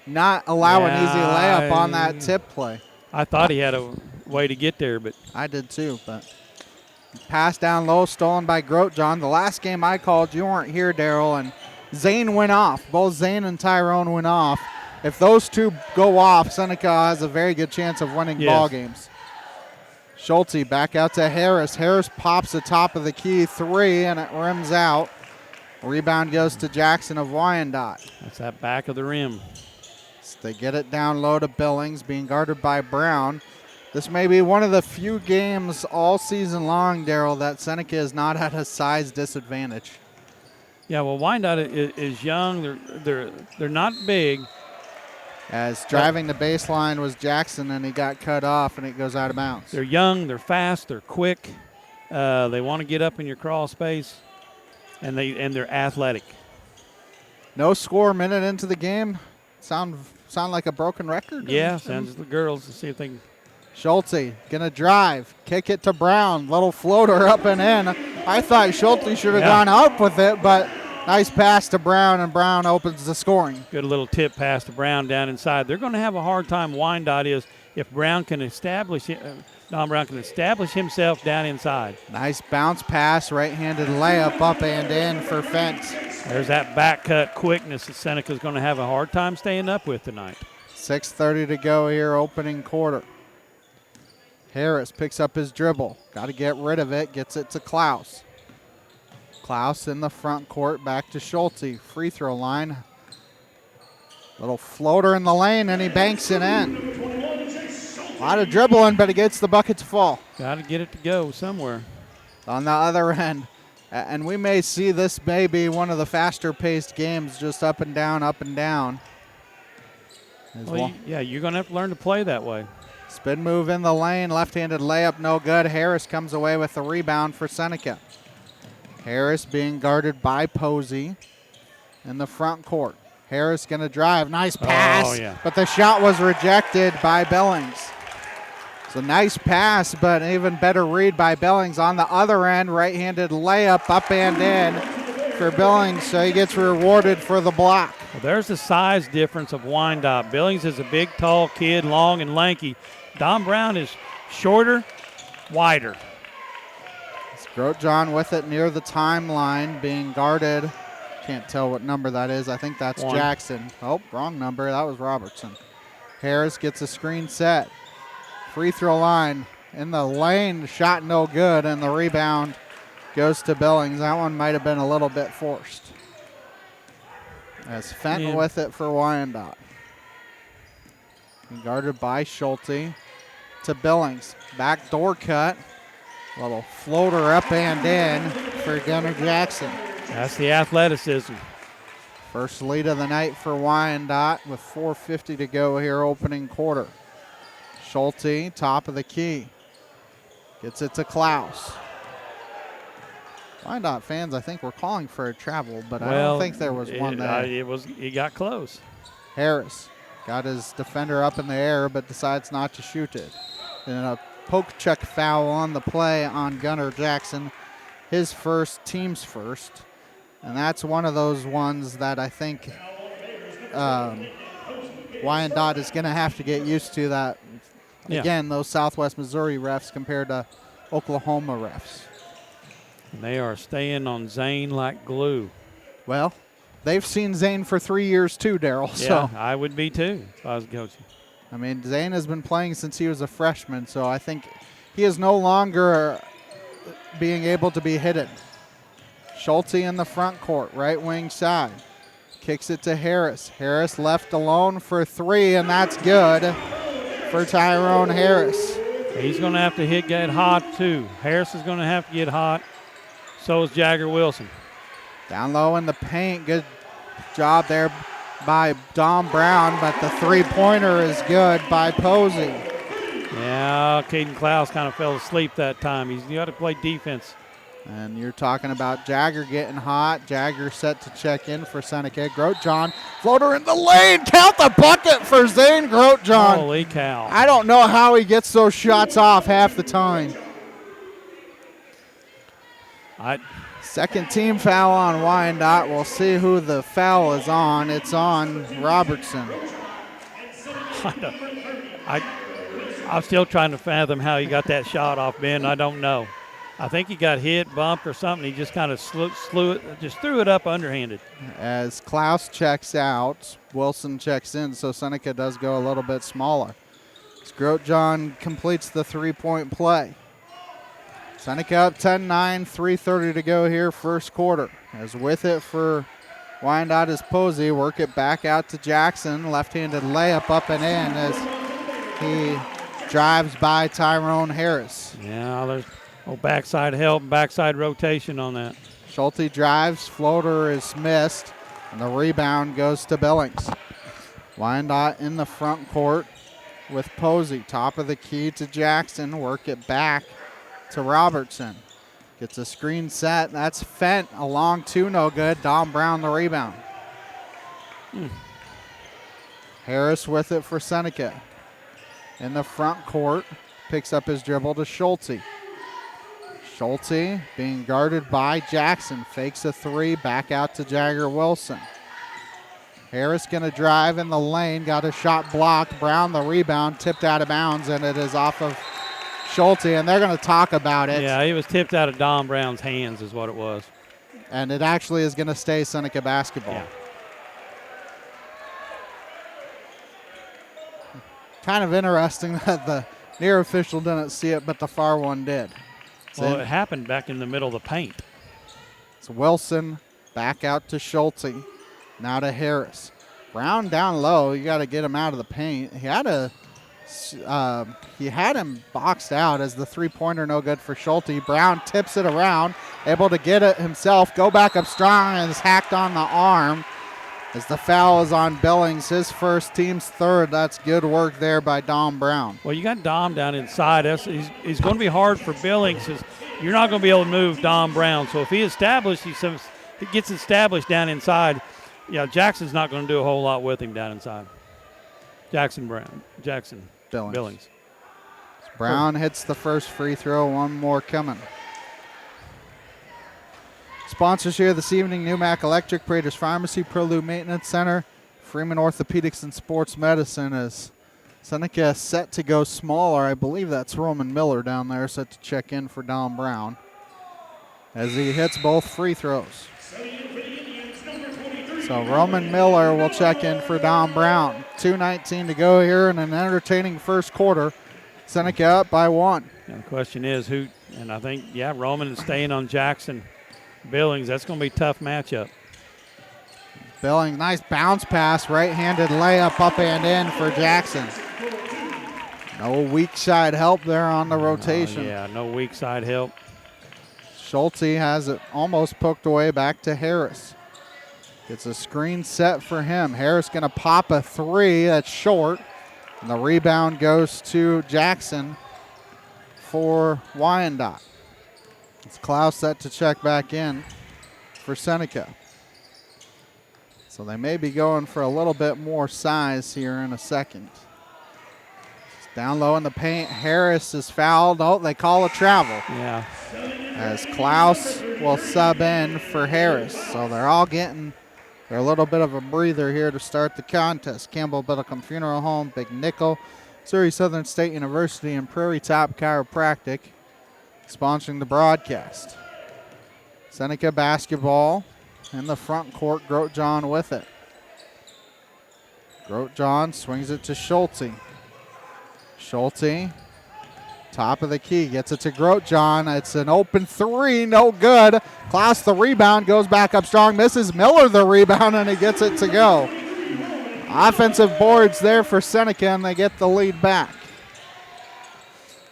not allow an easy layup on that tip play. I thought he had a way to get there, but I did too. But pass down low, stolen by Grosjean. The last game I called, you weren't here, Darryl, and Zane went off. Both Zane and Tyrone went off. If those two go off, Seneca has a very good chance of winning ball games. Schulte back out to Harris. Harris pops the top of the key 3, and it rims out. Rebound goes to Jackson of Wyandotte. That's that back of the rim. So they get it down low to Billings, being guarded by Brown. This may be one of the few games all season long, Darryl, that Seneca is not at a size disadvantage. Yeah, well, Wyandotte is young. They're not big. As driving the baseline was Jackson, and he got cut off, and it goes out of bounds. They're young, they're fast, they're quick. They want to get up in your crawl space, and they're athletic. No score, minute into the game. Sound like a broken record? Yeah, sounds the girls to see if they can. Schulte gonna drive, kick it to Brown. Little floater up and in. I thought Schulte should have gone up with it, but nice pass to Brown, and Brown opens the scoring. Good little tip pass to Brown down inside. They're going to have a hard time, Wyandotte is, if Brown can establish Don Brown can establish himself down inside. Nice bounce pass, right-handed layup up and in for Fence. There's that back cut quickness that Seneca's going to have a hard time staying up with tonight. 6:30 to go here, opening quarter. Harris picks up his dribble. Got to get rid of it, gets it to Klaus. Klaus in the front court, back to Schulte. Free throw line. Little floater in the lane, and he banks it in. A lot of dribbling, but he gets the bucket to fall. Got to get it to go somewhere. On the other end, and we may see this may be one of the faster-paced games, just up and down, up and down. Well, yeah, you're going to have to learn to play that way. Spin move in the lane, left-handed layup, no good. Harris comes away with the rebound for Seneca. Harris being guarded by Posey in the front court. Harris going to drive, nice pass, but the shot was rejected by Billings. It's a nice pass, but an even better read by Billings. On the other end, right-handed layup, up and in for Billings, so he gets rewarded for the block. Well, there's the size difference of Wyandotte. Billings is a big, tall kid, long and lanky. Don Brown is shorter, wider. It's Grotjohn with it near the timeline, being guarded. Can't tell what number that is. I think that's 1. Jackson. Oh, wrong number. That was Robertson. Harris gets a screen set. Free throw line in the lane. Shot no good, and the rebound goes to Billings. That one might have been a little bit forced. As Fenton with it for Wyandotte. Guarded by Schulte to Billings. Backdoor cut. Little floater up and in for Gunnar Jackson. That's the athleticism. First lead of the night for Wyandotte with 4:50 to go here, opening quarter. Schulte, top of the key. Gets it to Klaus. Wyandotte fans, I think, were calling for a travel, but I don't think there was one there. It got close. Harris got his defender up in the air, but decides not to shoot it. And a poke check foul on the play on Gunnar Jackson. His first, team's first. And that's one of those ones that I think Wyandotte is going to have to get used to. That, again, those Southwest Missouri refs compared to Oklahoma refs. And they are staying on Zane like glue. Well, they've seen Zane for 3 years too, Daryl. Yeah, so I would be too if I was coaching. I mean, Zane has been playing since he was a freshman, so I think he is no longer being able to be hidden. Schulte in the front court, right wing side. Kicks it to Harris. Harris left alone for three, and that's good for Tyrone Harris. He's going to have to get hot too. Harris is going to have to get hot. So is Jagger Wilson. Down low in the paint. Good job there by Dom Brown, but the three-pointer is good by Posey. Yeah, Caden Klaus kind of fell asleep that time. He's got to play defense. And you're talking about Jagger getting hot. Jagger set to check in for Seneca. Grotjohn, floater in the lane. Count the bucket for Zane Grotjohn. Holy cow. I don't know how he gets those shots off half the time. Second team foul on Wyandotte. We'll see who the foul is on. It's on Robertson. I'm still trying to fathom how he got that shot off, Ben. I don't know. I think he got hit, bumped, or something. He just kind of threw it up underhanded. As Klaus checks out, Wilson checks in, so Seneca does go a little bit smaller. As Grotjohn completes the three-point play. Seneca up 10-9, 3:30 to go here, first quarter. As with it for Wyandotte is Posey. Work it back out to Jackson. Left-handed layup up and in as he drives by Tyrone Harris. Yeah, there's backside help, backside rotation on that. Schulte drives, floater is missed, and the rebound goes to Billings. Wyandotte in the front court with Posey. Top of the key to Jackson. Work it back to Robertson. Gets a screen set. That's Fent. A long two, no good. Dom Brown the rebound. Harris with it for Seneca. In the front court. Picks up his dribble to Schulte. Schulte being guarded by Jackson. Fakes a three. Back out to Jagger Wilson. Harris going to drive in the lane. Got a shot blocked. Brown the rebound. Tipped out of bounds, and it is off of Schulte, and they're going to talk about it. Yeah, he was tipped out of Dom Brown's hands is what it was. And it actually is going to stay Seneca basketball. Yeah. Kind of interesting that the near official didn't see it, but the far one did. Well, it happened back in the middle of the paint. It's Wilson back out to Schulte. Now to Harris. Brown down low. You got to get him out of the paint. He had him boxed out as the three-pointer no good for Schulte. Brown tips it around, able to get it himself, go back up strong, and is hacked on the arm as the foul is on Billings, his first, team's third. That's good work there by Dom Brown. Well, you got Dom down inside. He's going to be hard for Billings because you're not going to be able to move Dom Brown. So if he gets established down inside, Jackson's not going to do a whole lot with him down inside. Jackson Billings. Brown hits the first free throw, one more coming. Sponsors here this evening: Newmac Electric, Prater's Pharmacy, Prelude Maintenance Center, Freeman Orthopedics and Sports Medicine. As Seneca set to go smaller, I believe that's Roman Miller down there set to check in for Dom Brown as he hits both free throws. So Roman Miller will check in for Dom Brown. 2:19 to go here in an entertaining first quarter. Seneca up by 1. And the question is who, and I think, Roman is staying on Jackson Billings. That's going to be a tough matchup. Billings, nice bounce pass, right-handed layup up and in for Jackson. No weak side help there on the rotation. No weak side help. Schulte has it almost poked away back to Harris. Gets a screen set for him. Harris going to pop a three. That's short. And the rebound goes to Jackson for Wyandotte. It's Klaus set to check back in for Seneca. So they may be going for a little bit more size here in a second. It's down low in the paint. Harris is fouled. Oh, they call a travel. Yeah. As Klaus will sub in for Harris. So they're all getting a little bit of a breather here to start the contest. Campbell Biddlecombe Funeral Home, Big Nickel, Missouri Southern State University, and Prairie Top Chiropractic sponsoring the broadcast. Seneca basketball in the front court. Grotjohn with it. Grotjohn swings it to Schulte. Schulte, top of the key, gets it to Grotjohn. It's an open three, no good. Klaus the rebound, goes back up strong, misses. Miller the rebound, and he gets it to go. Offensive boards there for Seneca, and they get the lead back.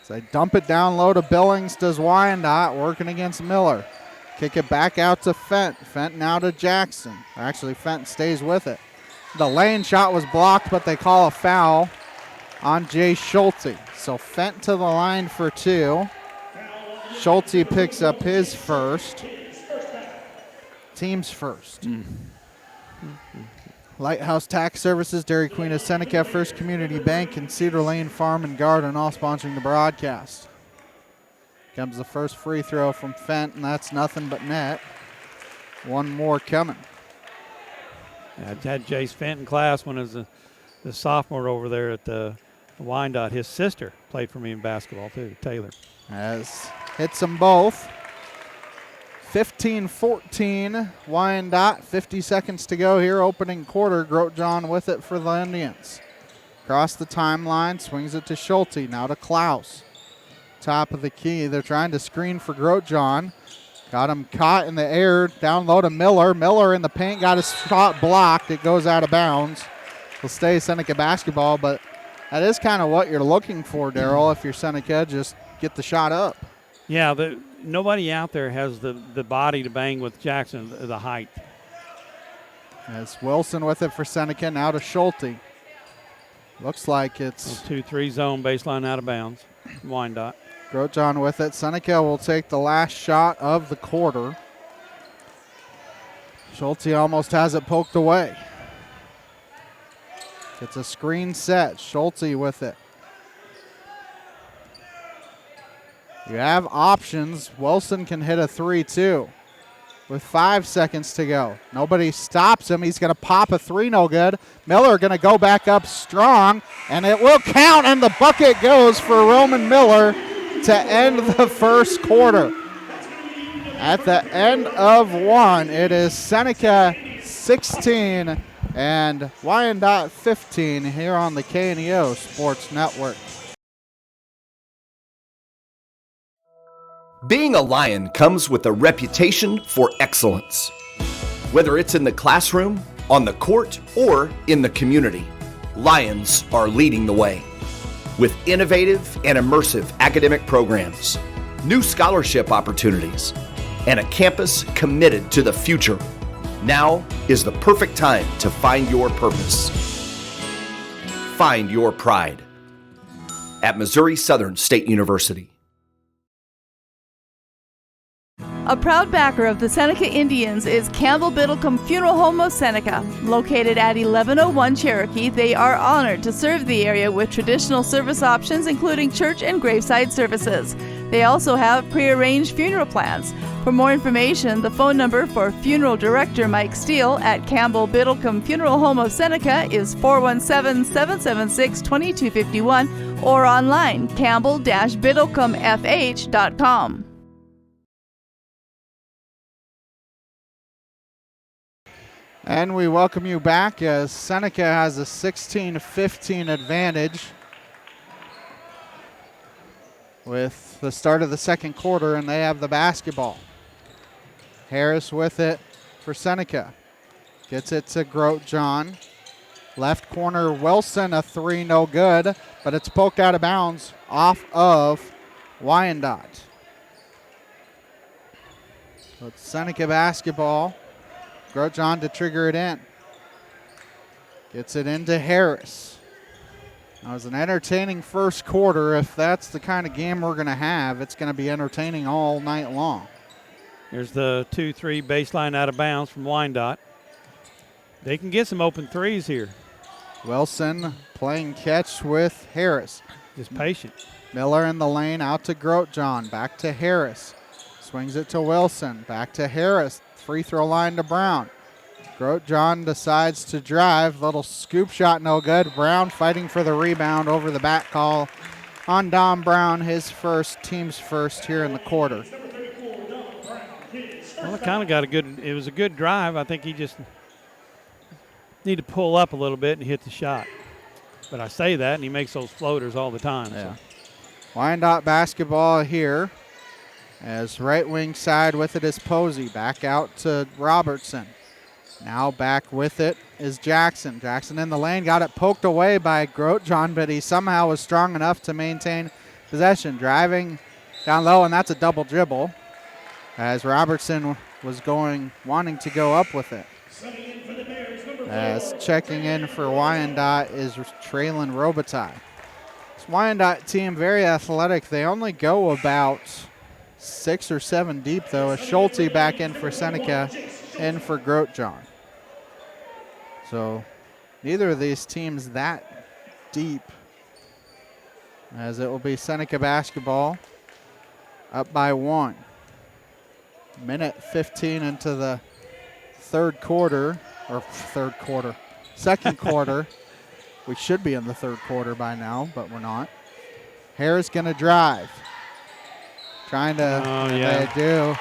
So they dump it down low to Billings, does Wyandotte, working against Miller. Kick it back out to Fent. Fent now to Jackson. Actually, Fent stays with it. The lane shot was blocked, but they call a foul on Jay Schulte. So Fent to the line for 2. Schulte picks up his first. Team's first. Lighthouse Tax Services, Dairy Queen of Seneca, First Community Bank, and Cedar Lane Farm and Garden, all sponsoring the broadcast. Comes the first free throw from Fent, and that's nothing but net. One more coming. I had Jace Fent in class when I was the sophomore over there at the Wyandotte. His sister played for me in basketball too, Taylor. As hits them both. 15-14, Wyandotte, 50 seconds to go here, opening quarter. Grotjohn with it for the Indians. Across the timeline, swings it to Schulte, now to Klaus. Top of the key, they're trying to screen for Grotjohn. Got him caught in the air, down low to Miller. Miller in the paint, got his shot blocked. It goes out of bounds. Will stay Seneca basketball, but that is kind of what you're looking for, Darryl, if you're Seneca, just get the shot up. Yeah, nobody out there has the body to bang with Jackson, the height. As Wilson with it for Seneca, now to Schulte. Looks like it's 2-3 zone baseline out of bounds. Wyandotte. Grotjohn with it. Seneca will take the last shot of the quarter. Schulte almost has it poked away. It's a screen set. Schulte with it. You have options. Wilson can hit a 3-2 with 5 seconds to go. Nobody stops him. He's going to pop a 3, no good. Miller going to go back up strong, and it will count, and the bucket goes for Roman Miller to end the first quarter. At the end of 1, it is Seneca 16 and Wyandotte 15 here on the KNEO Sports Network. Being a Lion comes with a reputation for excellence. Whether it's in the classroom, on the court, or in the community, Lions are leading the way. With innovative and immersive academic programs, new scholarship opportunities, and a campus committed to the future, now is the perfect time to find your purpose. Find your pride at Missouri Southern State University. A proud backer of the Seneca Indians is Campbell Biddlecombe Funeral Home of Seneca. Located at 1101 Cherokee, they are honored to serve the area with traditional service options including church and graveside services. They also have prearranged funeral plans. For more information, the phone number for Funeral Director Mike Steele at Campbell Biddlecombe Funeral Home of Seneca is 417-776-2251 or online campbell-biddlecomefh.com. And we welcome you back as Seneca has a 16-15 advantage with the start of the second quarter, and they have the basketball. Harris with it for Seneca. Gets it to Grote-John. Left corner, Wilson, a three, no good, but it's poked out of bounds off of Wyandotte. So it's Seneca basketball. Grote-John to trigger it in. Gets it into Harris. That was an entertaining first quarter. If that's the kind of game we're going to have, it's going to be entertaining all night long. Here's the 2-3 baseline out of bounds from Wyandotte. They can get some open threes here. Wilson playing catch with Harris. Just patient. Miller in the lane, out to Grote-John. Back to Harris. Swings it to Wilson. Back to Harris. Free throw line to Brown. Grote-John decides to drive. Little scoop shot, no good. Brown fighting for the rebound over the back call on Dom Brown, his first, team's first here in the quarter. Well, it kind of got it was a good drive. I think he just need to pull up a little bit and hit the shot. But I say that, and he makes those floaters all the time. Yeah. So. Wyandotte basketball here. As right wing side with it is Posey. Back out to Robertson. Now back with it is Jackson. Jackson in the lane. Got it poked away by Grote-John, but he somehow was strong enough to maintain possession. Driving down low, and that's a double dribble. As Robertson was wanting to go up with it. As checking in for Wyandotte is Traylon Robitaille. This Wyandotte team, very athletic. They only go about 6 or 7 deep, though. As Schulte back in for Seneca, in for Grote-John. So neither of these teams that deep, as it will be Seneca basketball up by 1. Minute 15 into the second quarter. We should be in the third quarter by now, but we're not. Harris going to drive. Trying to, they do.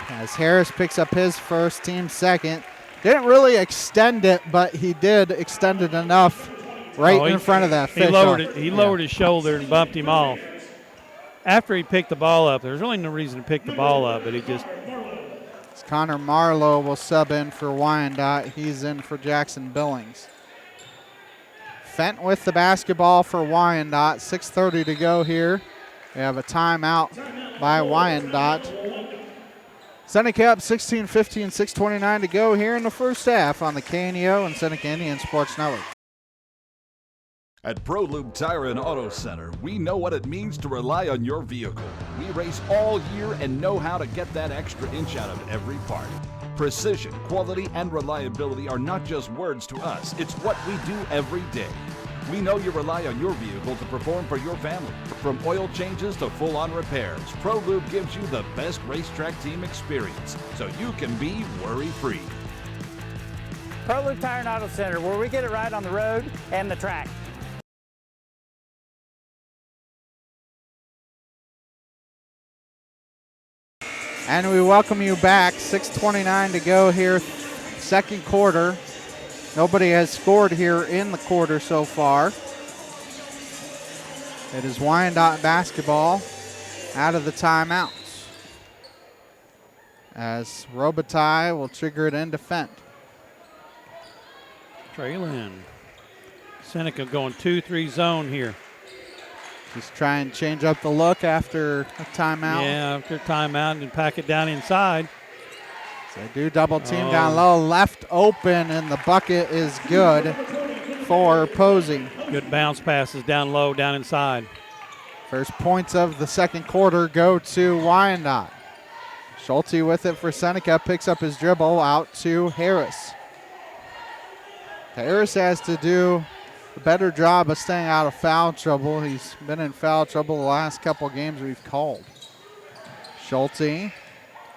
As Harris picks up his first, team second. Didn't really extend it, but he did extend it enough in front of that fish. He lowered his shoulder and bumped him off. After he picked the ball up, there's really no reason to pick the ball up, but he just. Connor Marlowe will sub in for Wyandotte. He's in for Jackson Billings. Fent with the basketball for Wyandotte. 6:30 to go here. We have a timeout by Wyandotte. Seneca up 16-15, 6:29 to go here in the first half on the KNEO and Seneca Indian Sports Network. At ProLube Tire and Auto Center, we know what it means to rely on your vehicle. We race all year and know how to get that extra inch out of every part. Precision, quality, and reliability are not just words to us. It's what we do every day. We know you rely on your vehicle to perform for your family. From oil changes to full-on repairs, ProLube gives you the best racetrack team experience, so you can be worry-free. ProLube Tire and Auto Center, where we get it right on the road and the track. And we welcome you back. 6:29 to go here, second quarter. Nobody has scored here in the quarter so far. It is Wyandotte basketball. out of the timeouts, as Robitaille will trigger it into Fent. Trailing. Seneca going 2-3 zone here. Just try and change up the look after a timeout. Yeah, after timeout and pack it down inside. So they do double team down low. Left open, and the bucket is good for Posey. Good bounce passes down low, down inside. First points of the second quarter go to Wyandotte. Schulte with it for Seneca, picks up his dribble out to Harris. Harris has to do a better job of staying out of foul trouble. He's been in foul trouble the last couple games we've called. Schulte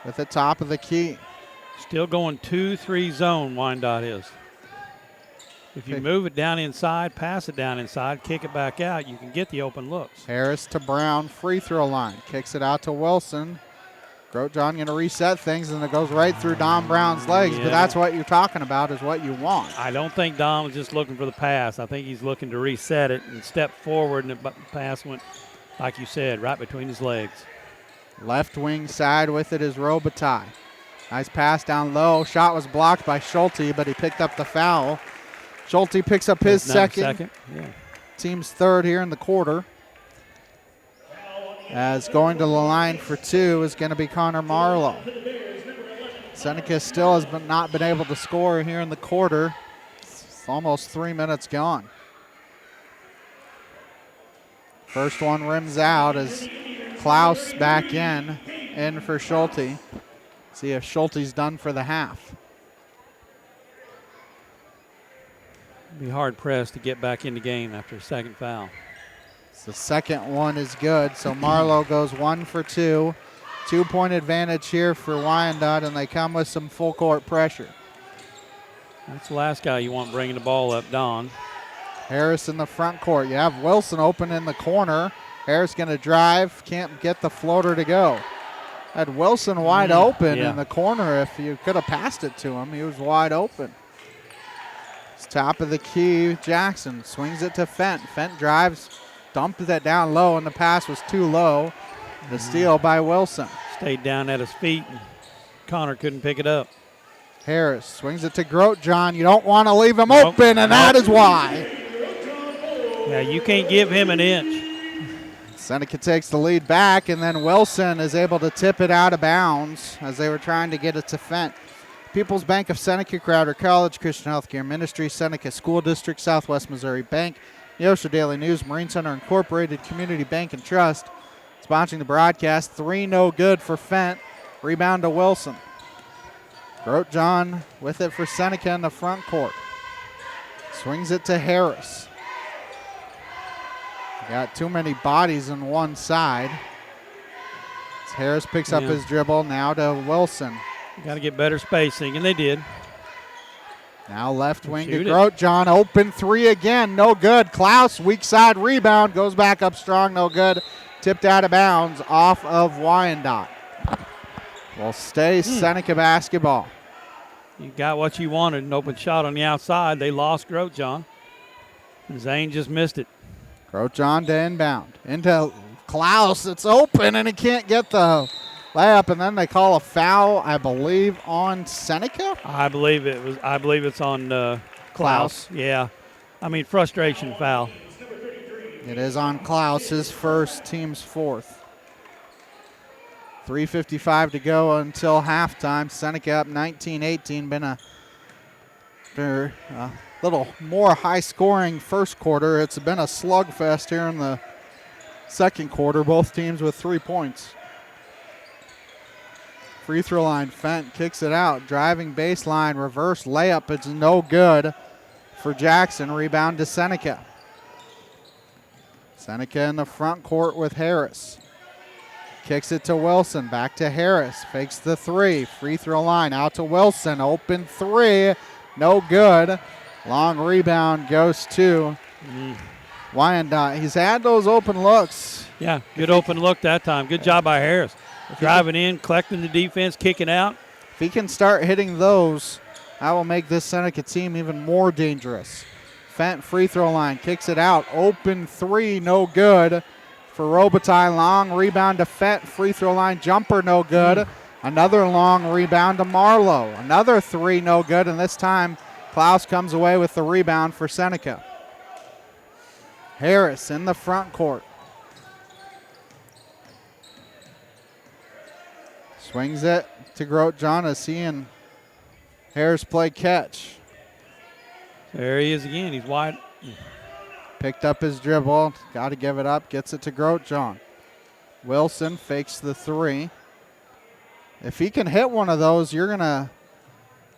at the top of the key. Still going 2-3 zone, Wyandotte is. If you move it down inside, pass it down inside, kick it back out, you can get the open looks. Harris to Brown, free throw line. Kicks it out to Wilson. Grotjohn going to reset things, and it goes right through Don Brown's legs, but that's what you're talking about is what you want. I don't think Don was just looking for the pass. I think he's looking to reset it and step forward, and the pass went, like you said, right between his legs. Left wing side with it is Robitaille. Nice pass down low. Shot was blocked by Schulte, but he picked up the foul. Schulte picks up his second. Yeah. Team's third here in the quarter. As going to the line for two is going to be Connor Marlowe. Seneca still has not been able to score here in the quarter. It's almost 3 minutes gone. First one rims out as Klaus back in for Schulte. See if Schulte's done for the half. Be hard pressed to get back in the game after a second foul. The second one is good, so Marlowe goes 1 for 2. 2-point advantage here for Wyandotte, and they come with some full court pressure. That's the last guy you want bringing the ball up, Don. Harris in the front court. You have Wilson open in the corner. Harris going to drive, can't get the floater to go. Had Wilson wide open in the corner. If you could have passed it to him, he was wide open. It's top of the key. Jackson swings it to Fent. Fent drives, dumped that down low, and the pass was too low. The steal by Wilson. Stayed down at his feet, and Connor couldn't pick it up. Harris swings it to Grotjohn. You don't want to leave him open, and that is why. Yeah, you can't give him an inch. Seneca takes the lead back, and then Wilson is able to tip it out of bounds as they were trying to get it to Fent. People's Bank of Seneca, Crowder College, Christian Healthcare Ministry, Seneca School District, Southwest Missouri Bank, Neosho Daily News, Marine Center Incorporated, Community Bank and Trust. Sponsoring the broadcast. 3 no good for Fent. Rebound to Wilson. Grotjohn with it for Seneca in the front court. Swings it to Harris. Got too many bodies on one side. As Harris picks up his dribble now to Wilson. Got to get better spacing, and they did. Now left wing to Grotjohn. Open 3 again. No good. Klaus, weak side rebound. Goes back up strong. No good. Tipped out of bounds off of Wyandotte. Will stay Seneca basketball. You got what you wanted. An open shot on the outside. They lost Grotjohn. Zane just missed it. Grotjohn to inbound. Into Klaus. It's open, and he can't get the layup, and then they call a foul, I believe, on Seneca? I believe it's on Klaus. Yeah. I mean, frustration foul. It is on Klaus, his first, team's fourth. 3:55 to go until halftime. Seneca up 19-18. Been a little more high-scoring first quarter. It's been a slugfest here in the second quarter. Both teams with 3 points. Free throw line, Fent kicks it out. Driving baseline, reverse layup. It's no good for Jackson. Rebound to Seneca. Seneca in the front court with Harris. Kicks it to Wilson. Back to Harris. Fakes the 3. Free throw line out to Wilson. Open 3. No good. Long rebound goes to Wyandotte. He's had those open looks. Yeah, good open look that time. Good job by Harris. Driving in, collecting the defense, kicking out. If he can start hitting those, that will make this Seneca team even more dangerous. Fent free throw line, kicks it out. Open 3, no good. for Robitaille. Long rebound to Fett. Free throw line jumper, no good. Another long rebound to Marlowe. Another three, no good, and this time Klaus comes away with the rebound for Seneca. Harris in the front court. Swings it to Grotjean as he and Harris play catch. There he is again. He's wide. Picked up his dribble. Got to give it up. Gets it to Grotjean. Wilson fakes the three. If he can hit one of those, you're going to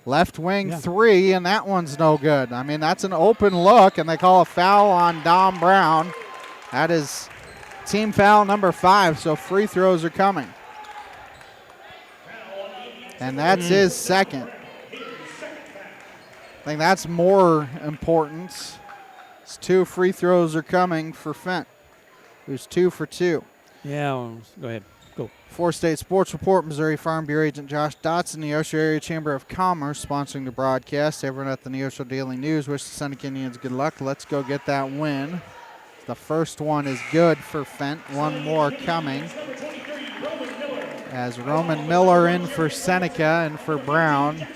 left wing three, and that one's no good. I mean, that's an open look, and they call a foul on Dom Brown. That is team foul number 5, so free throws are coming. And that's his second. I think that's more important. 2 free throws are coming for Fent, who's 2 for 2. Yeah, go ahead. Go. 4-State Sports Report, Missouri Farm Bureau Agent Josh Dotson, Neosho Area Chamber of Commerce sponsoring the broadcast. Everyone at the Neosho Daily News wish the Seneca Indians good luck. Let's go get that win. The first one is good for Fent. One more coming. As Roman Miller in for Seneca and for Brown.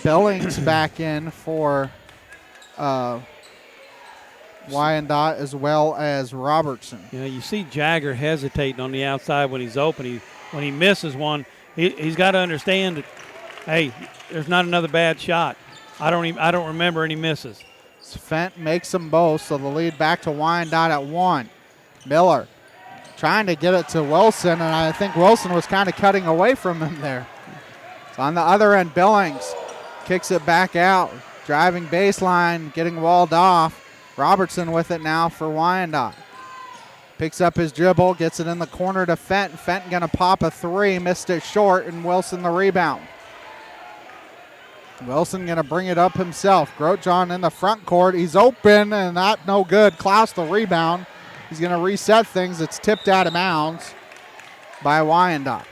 Billings back in for Wyandotte as well as Robertson. You know, you see Jagger hesitating on the outside when he's open. When he misses one, he's got to understand that, hey, there's not another bad shot. I don't remember any misses. Fent makes them both, so the lead back to Wyandotte at 1. Miller trying to get it to Wilson, and I think Wilson was kind of cutting away from him there. So on the other end, Billings kicks it back out, driving baseline, getting walled off. Robertson with it now for Wyandotte. Picks up his dribble, gets it in the corner to Fenton. Fenton going to pop a three, missed it short, and Wilson the rebound. Wilson going to bring it up himself. Grotjean in the front court. He's open, and not no good. Klaus the rebound. He's going to reset things. It's tipped out of bounds by Wyandotte.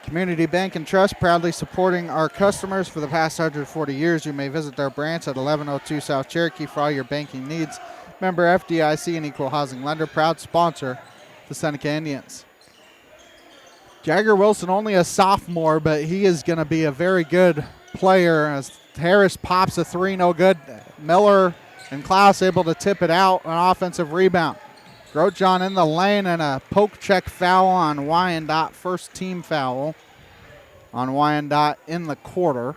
Community Bank and Trust proudly supporting our customers for the past 140 years. You may visit their branch at 1102 South Cherokee for all your banking needs. Member FDIC and Equal Housing Lender, proud sponsor, the Seneca Indians. Jagger Wilson only a sophomore, but he is going to be a very good player as Harris pops a three, no good. Miller and Klaus able to tip it out, an offensive rebound. Grotjean in the lane and a poke check foul on Wyandotte, first team foul on Wyandotte in the quarter.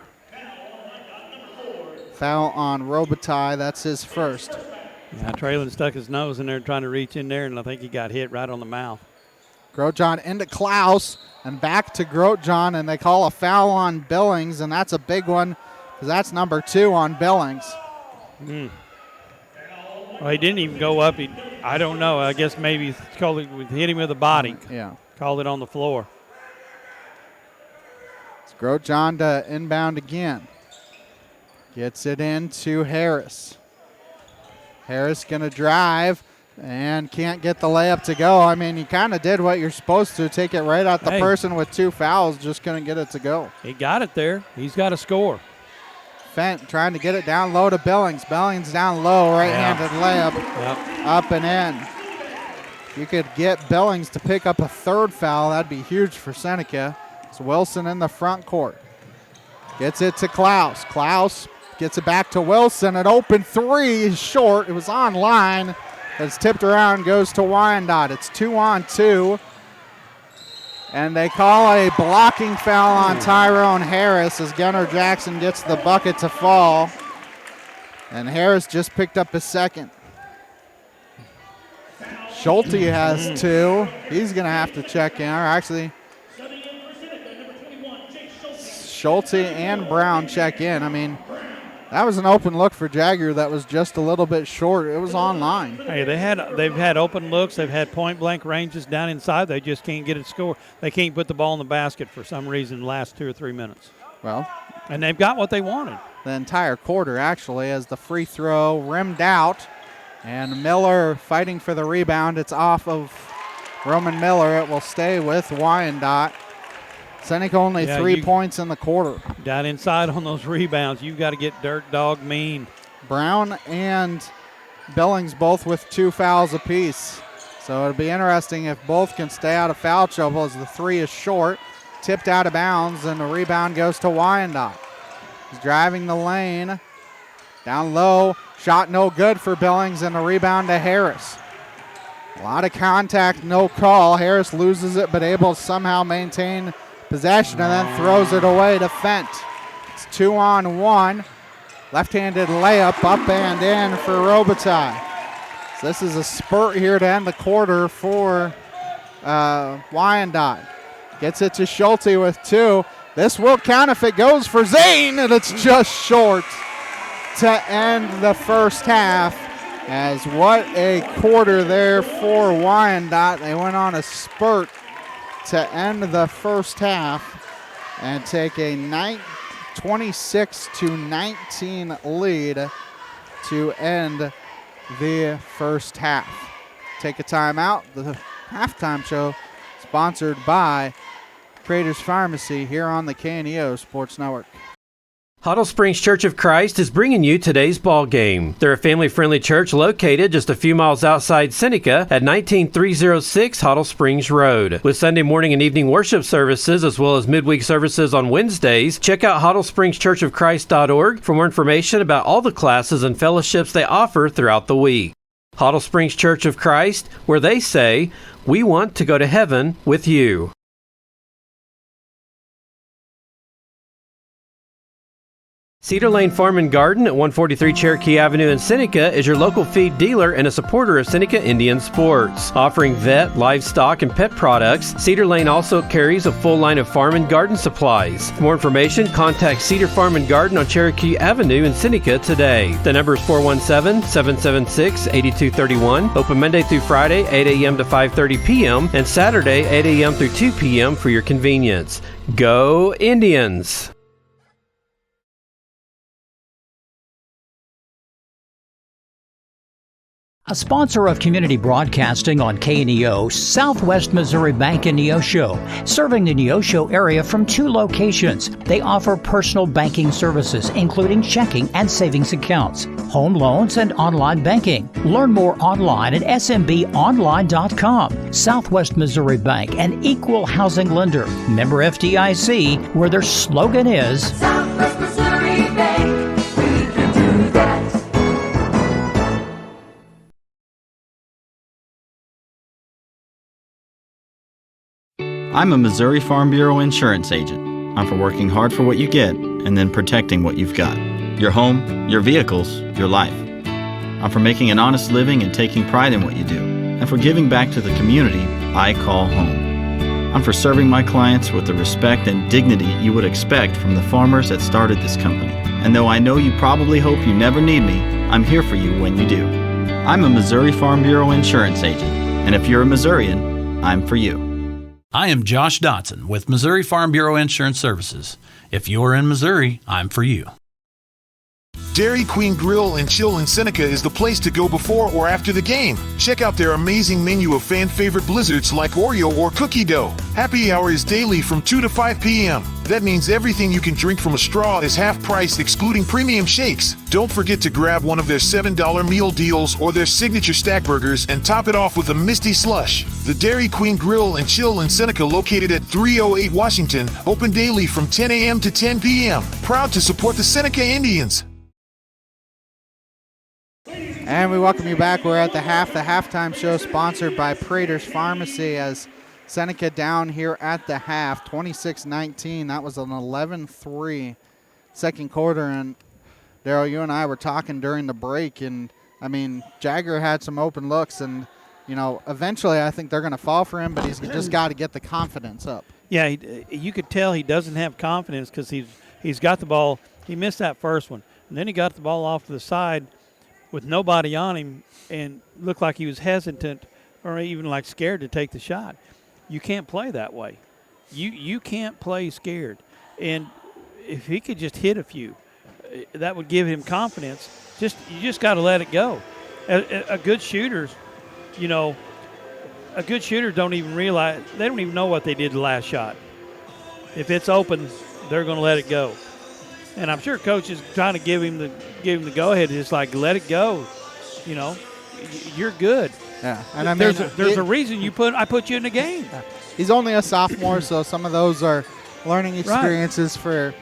Foul on Robitaille, that's his first. Yeah, Traylon stuck his nose in there trying to reach in there, and I think he got hit right on the mouth. Grotjean into Klaus and back to Grotjean, and they call a foul on Billings, and that's a big one because that's number 2 on Billings. Well, he didn't even go up. I don't know. I guess maybe hit him with a body. Yeah. Called it on the floor. It's Grotjean to inbound again. Gets it into Harris. Harris going to drive and can't get the layup to go. I mean, he kind of did what you're supposed to. Take it right at the person with 2 fouls. Just couldn't get it to go. He got it there. He's got to score. Fent trying to get it down low to Billings. Billings down low, right-handed layup. Up and in. If you could get Billings to pick up a 3rd foul, that'd be huge for Seneca. It's Wilson in the front court. Gets it to Klaus. Klaus gets it back to Wilson. An open three is short. It was on line. It's tipped around, goes to Wyandotte. It's 2-on-2. And they call a blocking foul on Tyrone Harris as Gunnar Jackson gets the bucket to fall. And Harris just picked up his second. Schulte has 2. He's going to have to check in. Or actually, Schulte and Brown check in. I mean, that was an open look for Jagger that was just a little bit short. It was on line. Hey, they've had open looks. They've had point-blank ranges down inside. They just can't get it score. They can't put the ball in the basket for some reason the last 2 or 3 minutes. Well. And they've got what they wanted. The entire quarter, actually, as the free throw rimmed out. And Miller fighting for the rebound. It's off of Roman Miller. It will stay with Wyandotte. Seneca only 3 points in the quarter. Down inside on those rebounds, you've got to get dirt dog mean. Brown and Billings both with 2 fouls apiece. So it'll be interesting if both can stay out of foul trouble as the three is short, tipped out of bounds, and the rebound goes to Wyandotte. He's driving the lane, down low, shot no good for Billings, and the rebound to Harris. A lot of contact, no call. Harris loses it, but able to somehow maintain possession and then throws it away to Fent. It's 2-on-1. Left-handed layup up and in for Robitaille. So this is a spurt here to end the quarter for Wyandotte. Gets it to Schulte with 2. This will count if it goes for Zane, and it's just short to end the first half. As what a quarter there for Wyandotte. They went on a spurt to end the first half and take a 26-19 lead to end the first half. Take a timeout. The halftime show sponsored by Prater's Pharmacy here on the KNEO Sports Network. Huddle Springs Church of Christ is bringing you today's ball game. They're a family-friendly church located just a few miles outside Seneca at 19306 Huddle Springs Road. With Sunday morning and evening worship services as well as midweek services on Wednesdays, check out HuddleSpringsChurchofChrist.org for more information about all the classes and fellowships they offer throughout the week. Huddle Springs Church of Christ, where they say, "We want to go to heaven with you." Cedar Lane Farm and Garden at 143 Cherokee Avenue in Seneca is your local feed dealer and a supporter of Seneca Indian sports. Offering vet, livestock, and pet products, Cedar Lane also carries a full line of farm and garden supplies. For more information, contact Cedar Farm and Garden on Cherokee Avenue in Seneca today. The number is 417-776-8231. Open Monday through Friday, 8 a.m. to 5:30 p.m. and Saturday, 8 a.m. through 2 p.m. for your convenience. Go Indians! A sponsor of community broadcasting on KNEO, Southwest Missouri Bank in Neosho, serving the Neosho area from 2 locations. They offer personal banking services, including checking and savings accounts, home loans, and online banking. Learn more online at smbonline.com. Southwest Missouri Bank, an equal housing lender. Member FDIC, where their slogan is Southwest Missouri Bank, we can do that. I'm a Missouri Farm Bureau insurance agent. I'm for working hard for what you get and then protecting what you've got. Your home, your vehicles, your life. I'm for making an honest living and taking pride in what you do, and for giving back to the community I call home. I'm for serving my clients with the respect and dignity you would expect from the farmers that started this company. And though I know you probably hope you never need me, I'm here for you when you do. I'm a Missouri Farm Bureau insurance agent, and if you're a Missourian, I'm for you. I am Josh Dotson with Missouri Farm Bureau Insurance Services. If you're in Missouri, I'm for you. Dairy Queen Grill and Chill in Seneca is the place to go before or after the game. Check out their amazing menu of fan-favorite blizzards like Oreo or cookie dough. Happy hour is daily from 2 to 5 p.m. That means everything you can drink from a straw is half price, excluding premium shakes. Don't forget to grab one of their $7 meal deals or their signature stack burgers and top it off with a Misty Slush. The Dairy Queen Grill and Chill in Seneca, located at 308 Washington, open daily from 10 a.m. to 10 p.m. Proud to support the Seneca Indians. And we welcome you back. We're at the halftime show sponsored by Prater's Pharmacy as Seneca down here at the half, 26-19. That was an 11-3 second quarter. And Daryl, you and I were talking during the break, and I mean, Jagger had some open looks, and you know, eventually I think they're going to fall for him, but he's just got to get the confidence up. Yeah, you could tell he doesn't have confidence because he's got the ball. He missed that first one, and then he got the ball off to the side with nobody on him and looked like he was hesitant or even like scared to take the shot. You can't play that way. You can't play scared. And if he could just hit a few, that would give him confidence. You just got to let it go. A good shooter, you know, a good shooter don't even realize, they don't even know what they did the last shot. If it's open, they're going to let it go. And I'm sure coach is trying to give him the go-ahead. It's like, let it go. You know, you're good. Yeah, and I mean, there's a reason I put you in the game. He's only a sophomore, so some of those are learning experiences for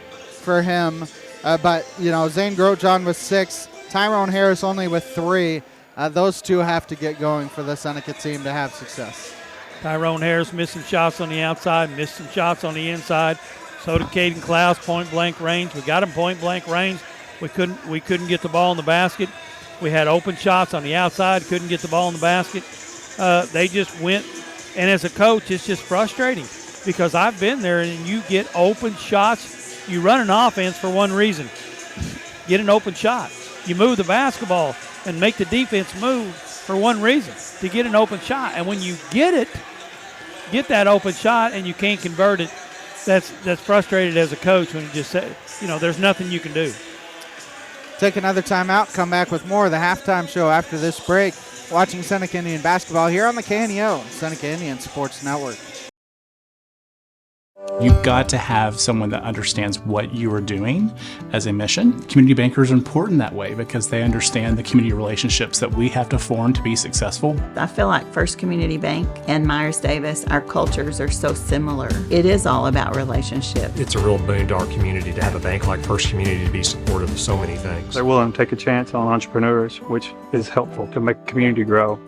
him. But Zane Grosjean with 6, Tyrone Harris only with 3. Those two have to get going for the Seneca team to have success. Tyrone Harris missing shots on the outside, missing shots on the inside. So did Caden Klaus, point-blank range. We got him point-blank range. We couldn't get the ball in the basket. We had open shots on the outside, couldn't get the ball in the basket. They just went, and as a coach, it's just frustrating because I've been there and you get open shots. You run an offense for one reason, get an open shot. You move the basketball and make the defense move for one reason, to get an open shot. And when you get that open shot and you can't convert it, that's frustrated as a coach when you just say, there's nothing you can do. Take another timeout, come back with more of the halftime show after this break. Watching Seneca Indian basketball here on the KNEO, Seneca Indian Sports Network. You've got to have someone that understands what you are doing as a mission. Community bankers are important that way because they understand the community relationships that we have to form to be successful. I feel like First Community Bank and Myers-Davis, our cultures are so similar. It is all about relationship. It's a real boon to our community to have a bank like First Community to be supportive of so many things. They're willing to take a chance on entrepreneurs, which is helpful to make the community grow.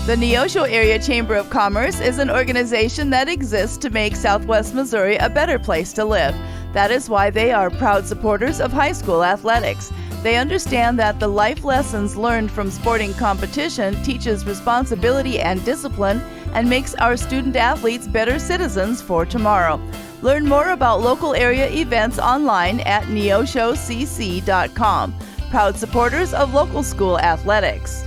The Neosho Area Chamber of Commerce is an organization that exists to make Southwest Missouri a better place to live. That is why they are proud supporters of high school athletics. They understand that the life lessons learned from sporting competition teaches responsibility and discipline and makes our student athletes better citizens for tomorrow. Learn more about local area events online at neoshocc.com. Proud supporters of local school athletics.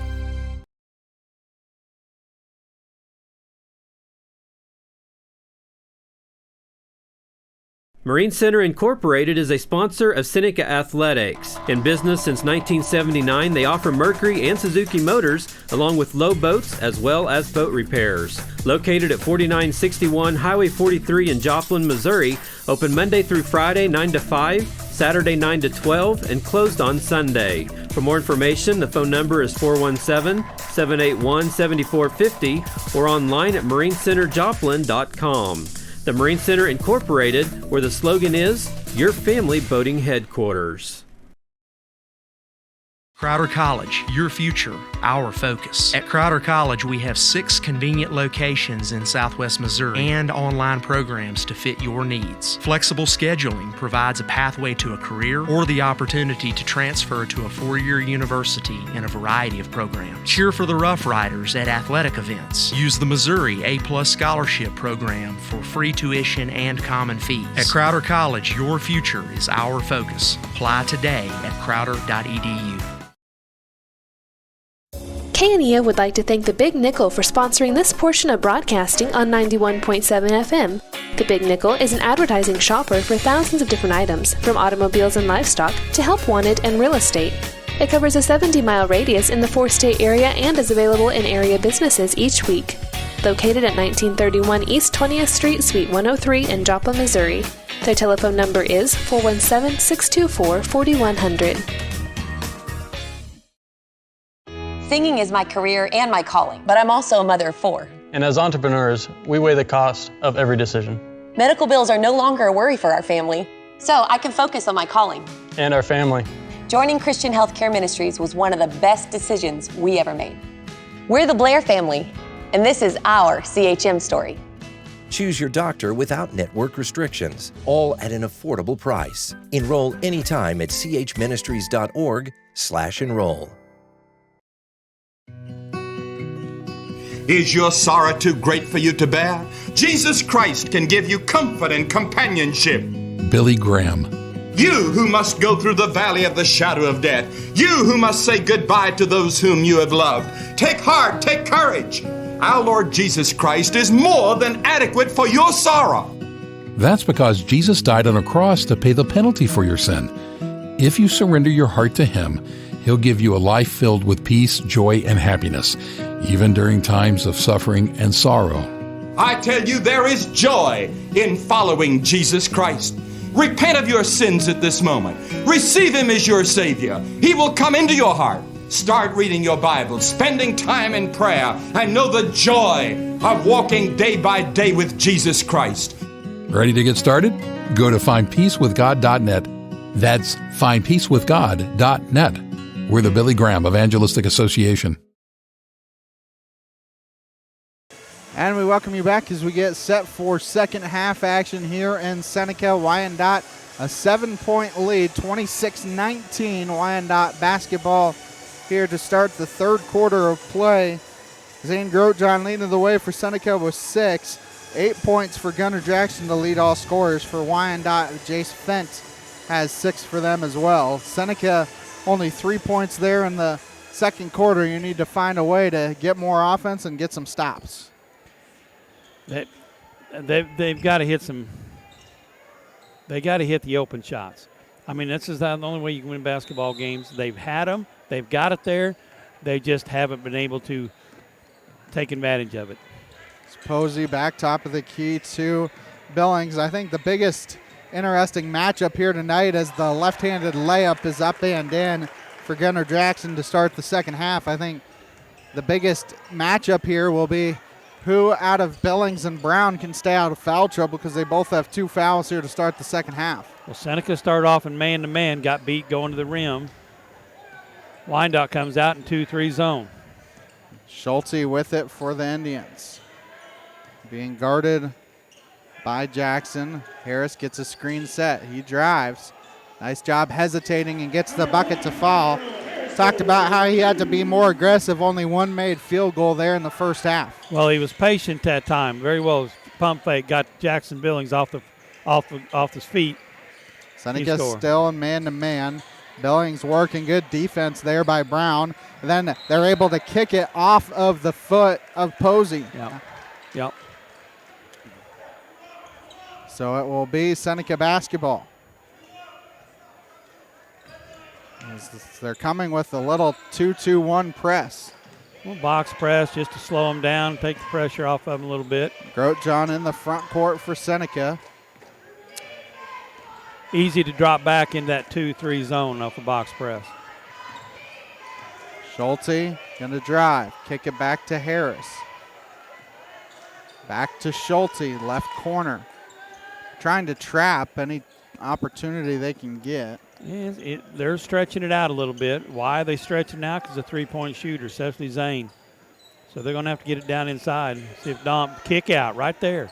Marine Center Incorporated is a sponsor of Seneca Athletics. In business since 1979, they offer Mercury and Suzuki motors, along with low boats as well as boat repairs. Located at 4961 Highway 43 in Joplin, Missouri, open Monday through Friday 9 to 5, Saturday 9 to 12, and closed on Sunday. For more information, the phone number is 417-781-7450 or online at marinecenterjoplin.com. The Marine Center Incorporated, where the slogan is, Your Family Boating Headquarters. Crowder College, your future, our focus. At Crowder College, we have 6 convenient locations in Southwest Missouri and online programs to fit your needs. Flexible scheduling provides a pathway to a career or the opportunity to transfer to a 4-year university in a variety of programs. Cheer for the Rough Riders at athletic events. Use the Missouri A+ Scholarship Program for free tuition and common fees. At Crowder College, your future is our focus. Apply today at crowder.edu. KNEO would like to thank the Big Nickel for sponsoring this portion of broadcasting on 91.7 FM. The Big Nickel is an advertising shopper for thousands of different items, from automobiles and livestock to help wanted and real estate. It covers a 70-mile radius in the 4-state area and is available in area businesses each week. Located at 1931 East 20th Street, Suite 103 in Joplin, Missouri. Their telephone number is 417-624-4100. Singing is my career and my calling, but I'm also a mother of 4. And as entrepreneurs, we weigh the cost of every decision. Medical bills are no longer a worry for our family, so I can focus on my calling. And our family. Joining Christian Healthcare Ministries was one of the best decisions we ever made. We're the Blair family, and this is our CHM story. Choose your doctor without network restrictions, all at an affordable price. Enroll anytime at chministries.org/enroll. Is your sorrow too great for you to bear? Jesus Christ can give you comfort and companionship. Billy Graham. You who must go through the valley of the shadow of death. You who must say goodbye to those whom you have loved. Take heart, take courage. Our Lord Jesus Christ is more than adequate for your sorrow. That's because Jesus died on a cross to pay the penalty for your sin. If you surrender your heart to Him, He'll give you a life filled with peace, joy, and happiness, even during times of suffering and sorrow. I tell you, there is joy in following Jesus Christ. Repent of your sins at this moment. Receive Him as your Savior. He will come into your heart. Start reading your Bible, spending time in prayer, and know the joy of walking day by day with Jesus Christ. Ready to get started? Go to findpeacewithgod.net. That's findpeacewithgod.net. We're the Billy Graham Evangelistic Association. And we welcome you back as we get set for second half action here in Seneca. Wyandotte, a 7-point lead, 26-19 Wyandotte basketball here to start the third quarter of play. Zane Grotjohn leading the way for Seneca with 6. 8 points for Gunnar Jackson to lead all scorers. For Wyandotte, Jace Fent has 6 for them as well. Seneca only 3 points there in the second quarter. You need to find a way to get more offense and get some stops. They've got to hit some. They got to hit the open shots. I mean, this is the only way you can win basketball games. They've had them. They've got it there. They just haven't been able to take advantage of it. Posey back top of the key to Billings. I think the biggest interesting matchup here tonight as the left-handed layup is up and in for Gunnar Jackson to start the second half. I think the biggest matchup here will be who out of Billings and Brown can stay out of foul trouble, because they both have 2 fouls here to start the second half. Well, Seneca started off in man-to-man, got beat going to the rim. Wyandotte comes out in 2-3 zone. Schulte with it for the Indians. Being guarded by Jackson. Harris gets a screen set. He drives. Nice job hesitating and gets the bucket to fall. Talked about how he had to be more aggressive. Only one made field goal there in the first half. Well, he was patient that time. Very well. Pump fake got Jackson Billings off his feet. Seneca still in man-to-man. Billings working, good defense there by Brown. And then they're able to kick it off of the foot of Posey. Yep. So it will be Seneca basketball. They're coming with a little 2-2-1 press. Well, box press just to slow them down, take the pressure off of them a little bit. Grotjohn in the front court for Seneca. Easy to drop back in that 2-3 zone off the box press. Schulte going to drive, kick it back to Harris. Back to Schulte, left corner. Trying to trap any opportunity they can get. They're stretching it out a little bit. Why are they stretching out? Because a three-point shooter, especially Zane. So they're going to have to get it down inside. See if Dom kick out right there.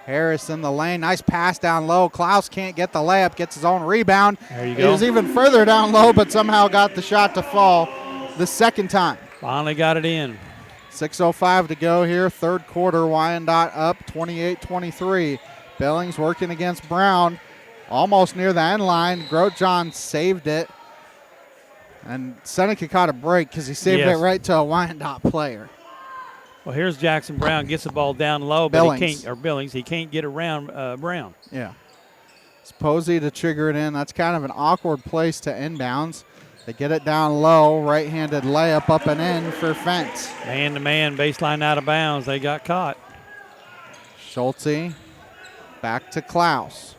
Harris in the lane. Nice pass down low. Klaus can't get the layup. Gets his own rebound. There you He go. was even further down low, but somehow got the shot to fall the second time. Finally got it in. 6:05 to go here. Third quarter. Wyandotte up 28-23. Billings working against Brown. Almost near the end line. Grotjohn saved it. And Seneca caught a break because he saved it right to a Wyandotte player. Well, here's Jackson Brown. Gets the ball down low, but Billings. He can't get around Brown. Yeah. It's Posey to trigger it in. That's kind of an awkward place to inbounds. They get it down low. Right-handed layup up and in for Fent. Man-to-man, baseline out of bounds. They got caught. Schulte back to Klaus.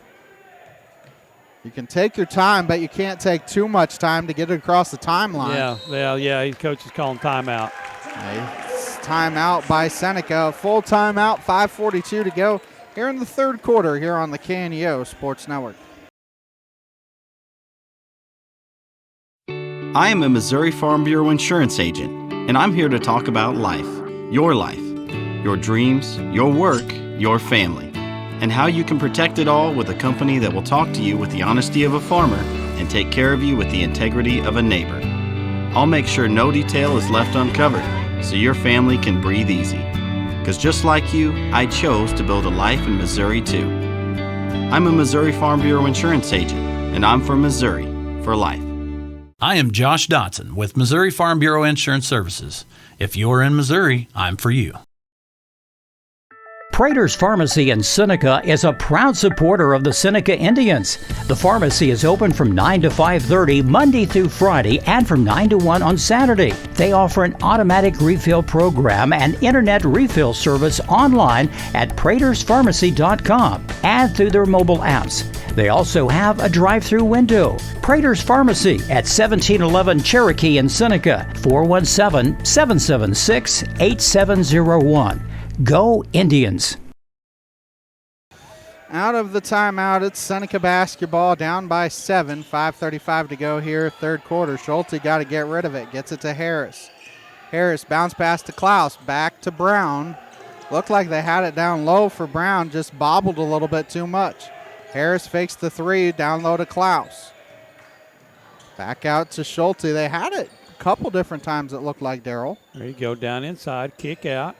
You can take your time, but you can't take too much time to get it across the timeline. Yeah. His coach is calling timeout. Timeout by Seneca. Full timeout, 5:42 to go here in the third quarter here on the KNEO Sports Network. I am a Missouri Farm Bureau insurance agent, and I'm here to talk about life, your dreams, your work, your family, and how you can protect it all with a company that will talk to you with the honesty of a farmer and take care of you with the integrity of a neighbor. I'll make sure no detail is left uncovered so your family can breathe easy. Because just like you, I chose to build a life in Missouri too. I'm a Missouri Farm Bureau insurance agent, and I'm from Missouri for life. I am Josh Dotson with Missouri Farm Bureau Insurance Services. If you're in Missouri, I'm for you. Prater's Pharmacy in Seneca is a proud supporter of the Seneca Indians. The pharmacy is open from 9 to 5:30 Monday through Friday and from 9 to 1 on Saturday. They offer an automatic refill program and internet refill service online at praterspharmacy.com and through their mobile apps. They also have a drive-through window. Prater's Pharmacy at 1711 Cherokee in Seneca, 417-776-8701. Go Indians! Out of the timeout, it's Seneca basketball, down by 7, 5:35 to go here, third quarter. Schulte got to get rid of it, gets it to Harris. Harris bounce pass to Klaus, back to Brown. Looked like they had it down low for Brown, just bobbled a little bit too much. Harris fakes the three, down low to Klaus. Back out to Schulte. They had it a couple different times, it looked like, Darryl. There you go, down inside, kick out.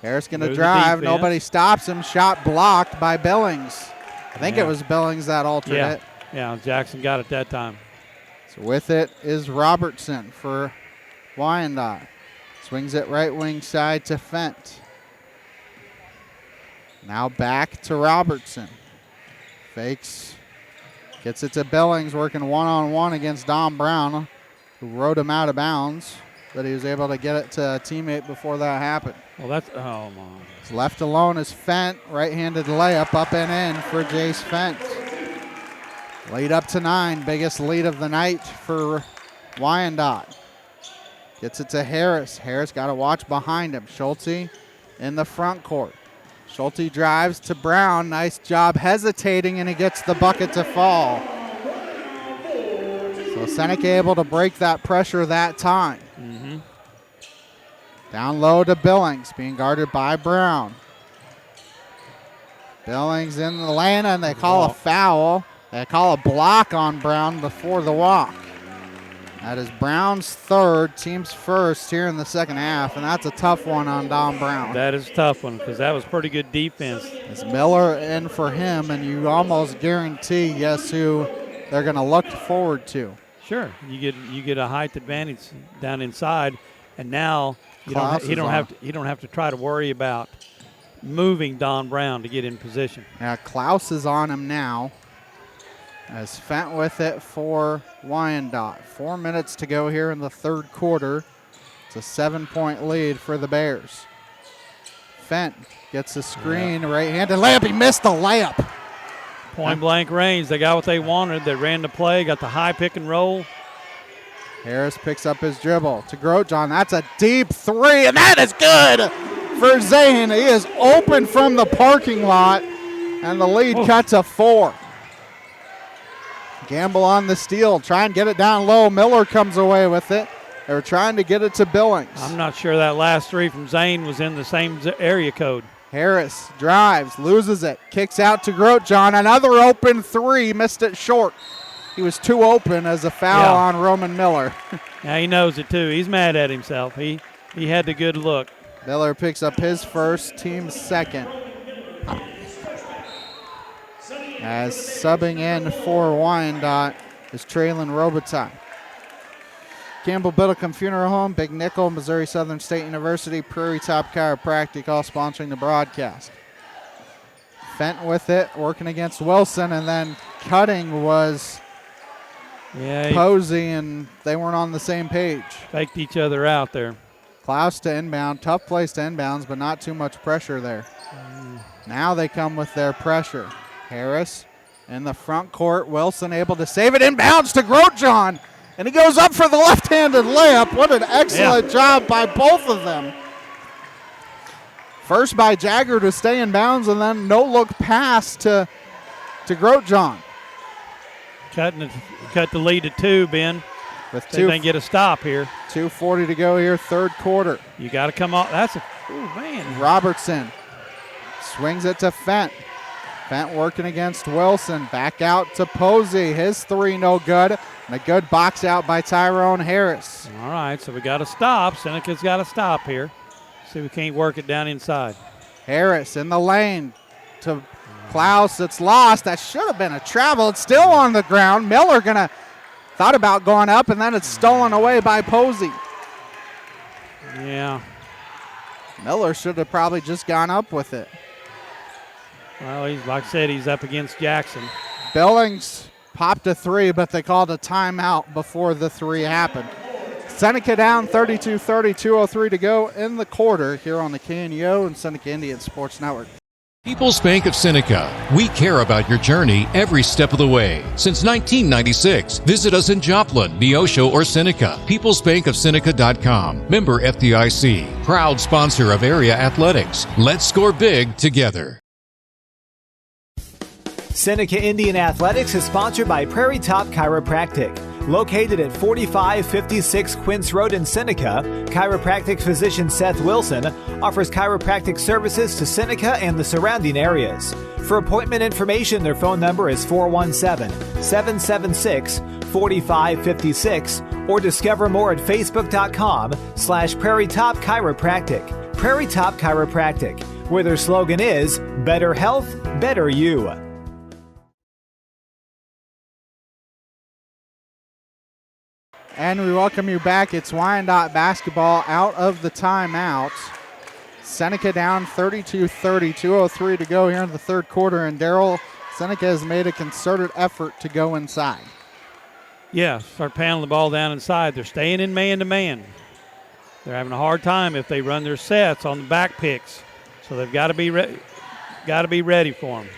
Harris going to drive. Nobody stops him. Shot blocked by Billings. I think it was Billings that alternate. Yeah, Jackson got it that time. So with it is Robertson for Wyandotte. Swings it right wing side to Fent. Now back to Robertson. Fakes. Gets it to Billings, working one-on-one against Don Brown, who rode him out of bounds, but he was able to get it to a teammate before that happened. Well, that's, oh, my. Left alone is Fent. Right-handed layup up and in for Jace Fent. Lead up to 9. Biggest lead of the night for Wyandotte. Gets it to Harris. Harris got to watch behind him. Schulte in the front court. Schulte drives to Brown. Nice job hesitating, and he gets the bucket to fall. So Seneca able to break that pressure that time. Mm-hmm. Down low to Billings, being guarded by Brown. Billings in the lane, and they call a foul. They call a block on Brown before the walk. That is Brown's third, team's first here in the second half, and that's a tough one on Don Brown. That is a tough one because that was pretty good defense. It's Miller in for him, and you almost guarantee guess who they're going to look forward to. Sure, you get a height advantage down inside, and now you don't have to try to worry about moving Don Brown to get in position. Yeah, Klaus is on him now. As Fent with it for Wyandotte. 4 minutes to go here in the third quarter. It's a 7-point lead for the Bears. Fent gets a screen, right-handed layup. He missed the layup. Point blank range. They got what they wanted. They ran the play, got the high pick and roll. Harris picks up his dribble to Grotjohn. That's a deep three, and that is good for Zane. He is open from the parking lot, and the lead cut to 4. Gamble on the steal, try and get it down low. Miller comes away with it. They were trying to get it to Billings. I'm not sure that last three from Zane was in the same area code. Harris drives, loses it, kicks out to Grotjohn. Another open three, missed it short. He was too open as a foul on Roman Miller. Yeah, he knows it too. He's mad at himself. He had the good look. Miller picks up his first, team's second. As subbing in for Wyandotte is Traylon Robitaille. Campbell Biddlecombe Funeral Home, Big Nickel, Missouri Southern State University, Prairie Top Chiropractic, all sponsoring the broadcast. Fent with it, working against Wilson, and then cutting was Posey, and they weren't on the same page. Faked each other out there. Klaus to inbound, tough place to inbounds, but not too much pressure there. Now they come with their pressure. Harris in the front court. Wilson able to save it. Inbounds to Grotjohn. And he goes up for the left-handed layup. What an excellent job by both of them. First by Jagger to stay in bounds, and then no-look pass to Grotjohn. Cut the lead to 2, Ben. With see if they can get a stop here. 2:40 to go here, third quarter. You got to come off. That's a, man. Robertson swings it to Fent. Fent working against Wilson. Back out to Posey. His three no good. And a good box out by Tyrone Harris. All right, so we got to stop. Seneca's got to stop here. See if we can't work it down inside. Harris in the lane to Klaus. It's lost. That should have been a travel. It's still on the ground. Miller thought about going up, and then it's stolen away by Posey. Yeah. Miller should have probably just gone up with it. Well, he's like I said, he's up against Jackson. Billings popped a three, but they called a timeout before the three happened. Seneca down 32-30, 2:03 to go in the quarter here on the KNEO and Seneca Indian Sports Network. People's Bank of Seneca. We care about your journey every step of the way. Since 1996, visit us in Joplin, Neosho, or Seneca. PeoplesBankOfSeneca.com. Member FDIC. Proud sponsor of area athletics. Let's score big together. Seneca Indian Athletics is sponsored by Prairie Top Chiropractic. Located at 4556 Quince Road in Seneca, chiropractic physician Seth Wilson offers chiropractic services to Seneca and the surrounding areas. For appointment information, their phone number is 417-776-4556 or discover more at facebook.com/Prairie Top Chiropractic. Prairie Top Chiropractic, where their slogan is Better Health, Better You. And we welcome you back. It's Wyandotte basketball out of the timeout. Seneca down 32-30, 2:03 to go here in the third quarter. And Darryl, Seneca has made a concerted effort to go inside. Yeah, start pounding the ball down inside. They're staying in man-to-man. They're having a hard time if they run their sets on the back picks. So they've got to be ready for them.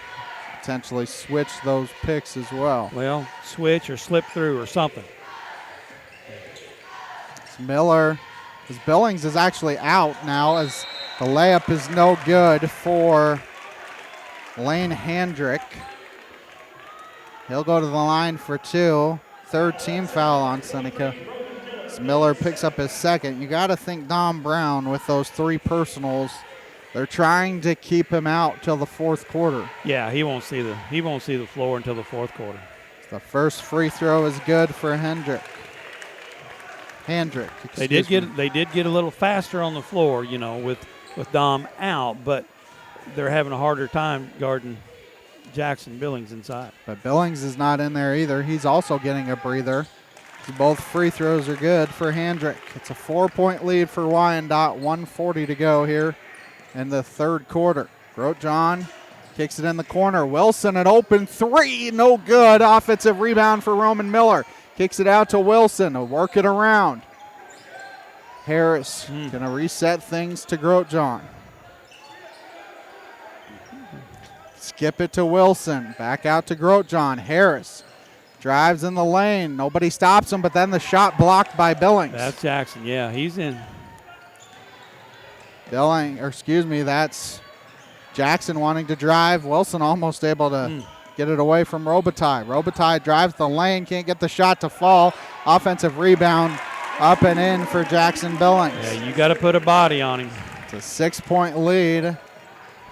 Potentially switch those picks as well. Well, switch or slip through or something. Miller, as Billings is actually out now as the layup is no good for Lane Handrick. He'll go to the line for two. Third team foul on Seneca. As Miller picks up his second. You got to think Dom Brown with those three personals. They're trying to keep him out till the fourth quarter. Yeah, he won't see the floor until the fourth quarter. The first free throw is good for Handrick. They did get a little faster on the floor, with Dom out, but they're having a harder time guarding Jackson Billings inside. But Billings is not in there either. He's also getting a breather. Both free throws are good for Handrick. It's a 4-point lead for Wyandotte, 1:40 to go here in the third quarter. Grotjohn kicks it in the corner. Wilson, an open three, no good. Offensive rebound for Roman Miller. Kicks it out to Wilson to work it around. Harris going to reset things to Grotjohn. Skip it to Wilson. Back out to Grotjohn. Harris drives in the lane. Nobody stops him, but then the shot blocked by Billings. That's Jackson. Yeah, he's in. That's Jackson wanting to drive. Wilson almost able to get it away from Robitaille. Robitaille drives the lane, can't get the shot to fall. Offensive rebound up and in for Jackson Billings. Yeah, you got to put a body on him. It's a 6-point lead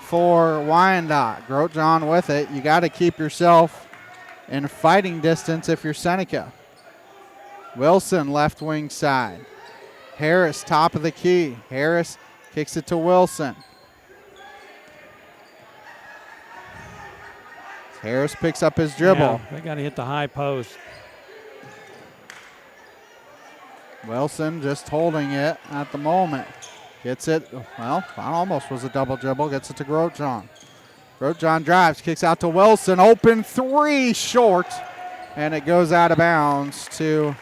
for Wyandotte. Grotjohn with it. You got to keep yourself in fighting distance if you're Seneca. Wilson left wing side. Harris top of the key. Harris kicks it to Wilson. Harris picks up his dribble. Yeah, they got to hit the high post. Wilson just holding it at the moment. Gets it, well, almost was a double dribble. Gets it to Grotjohn. Grotjohn drives, kicks out to Wilson. Open three, short. And it goes out of bounds to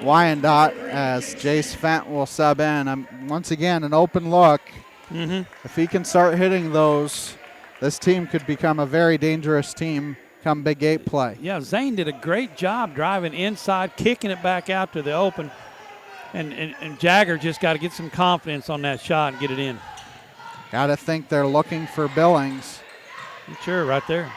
Wyandotte as Jace Fent will sub in. Once again, an open look. If he can start hitting those, this team could become a very dangerous team come Big 8 play. Yeah, Zane did a great job driving inside, kicking it back out to the open. And Jagger just got to get some confidence on that shot and get it in. Got to think they're looking for Billings. Sure, right there.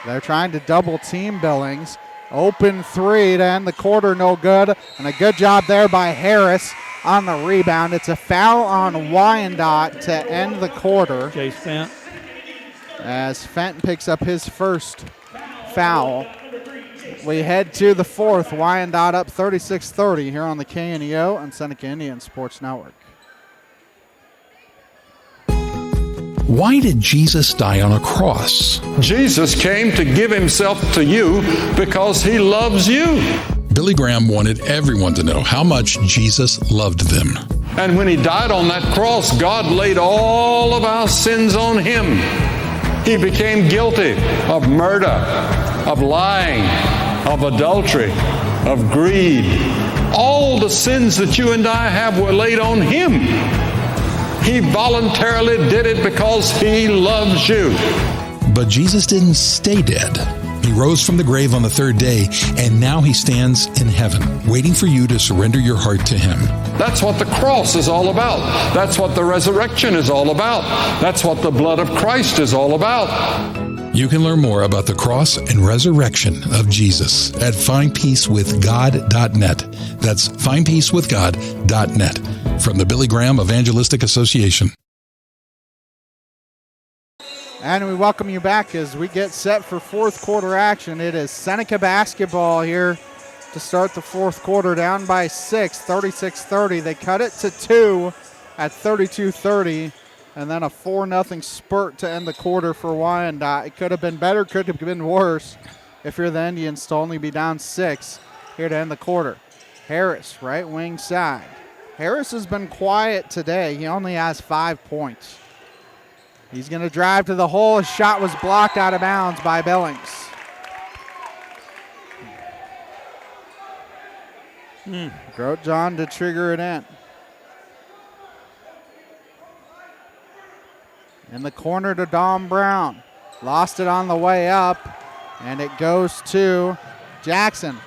They're trying to double team Billings. Open three to end the quarter, no good. And a good job there by Harris on the rebound. It's a foul on Wyandotte to end the quarter. Jace Fent. As Fenton picks up his first foul. We head to the fourth. Wyandotte up 36-30 here on the KNEO and Seneca Indian Sports Network. Why did Jesus die on a cross? Jesus came to give himself to you because he loves you. Billy Graham wanted everyone to know how much Jesus loved them. And when he died on that cross, God laid all of our sins on him. He became guilty of murder, of lying, of adultery, of greed. All the sins that you and I have were laid on him. He voluntarily did it because he loves you. But Jesus didn't stay dead. He rose from the grave on the third day, and now he stands in heaven, waiting for you to surrender your heart to him. That's what the cross is all about. That's what the resurrection is all about. That's what the blood of Christ is all about. You can learn more about the cross and resurrection of Jesus at findpeacewithgod.net. That's findpeacewithgod.net. From the Billy Graham Evangelistic Association. And we welcome you back as we get set for fourth quarter action. It is Seneca basketball here to start the fourth quarter, down by 6, 36-30. They cut it to 2 at 32-30, and then a 4-0 spurt to end the quarter for Wyandotte. It could have been better, could have been worse if you're the Indians to only be down 6 here to end the quarter. Harris, right wing side. Harris has been quiet today. He only has 5 points. He's going to drive to the hole. His shot was blocked out of bounds by Billings. Grotjohn to trigger it in. In the corner to Dom Brown. Lost it on the way up, and it goes to Jackson.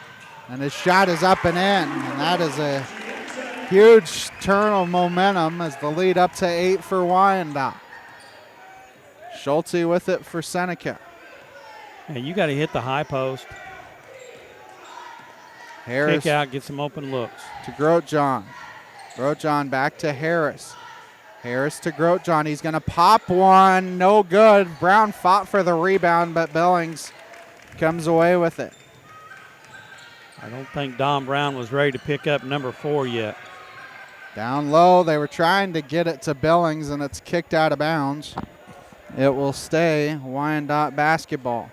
And his shot is up and in, and that is a huge turn of momentum as the lead up to 8 for Wyandotte. Schulte with it for Seneca. Hey, you got to hit the high post. Harris. Kick out, get some open looks. To Grotjohn. Grotjohn back to Harris. Harris to Grotjohn. He's going to pop one. No good. Brown fought for the rebound, but Billings comes away with it. I don't think Dom Brown was ready to pick up number 4 yet. Down low, they were trying to get it to Billings, and it's kicked out of bounds. It will stay Wyandotte basketball.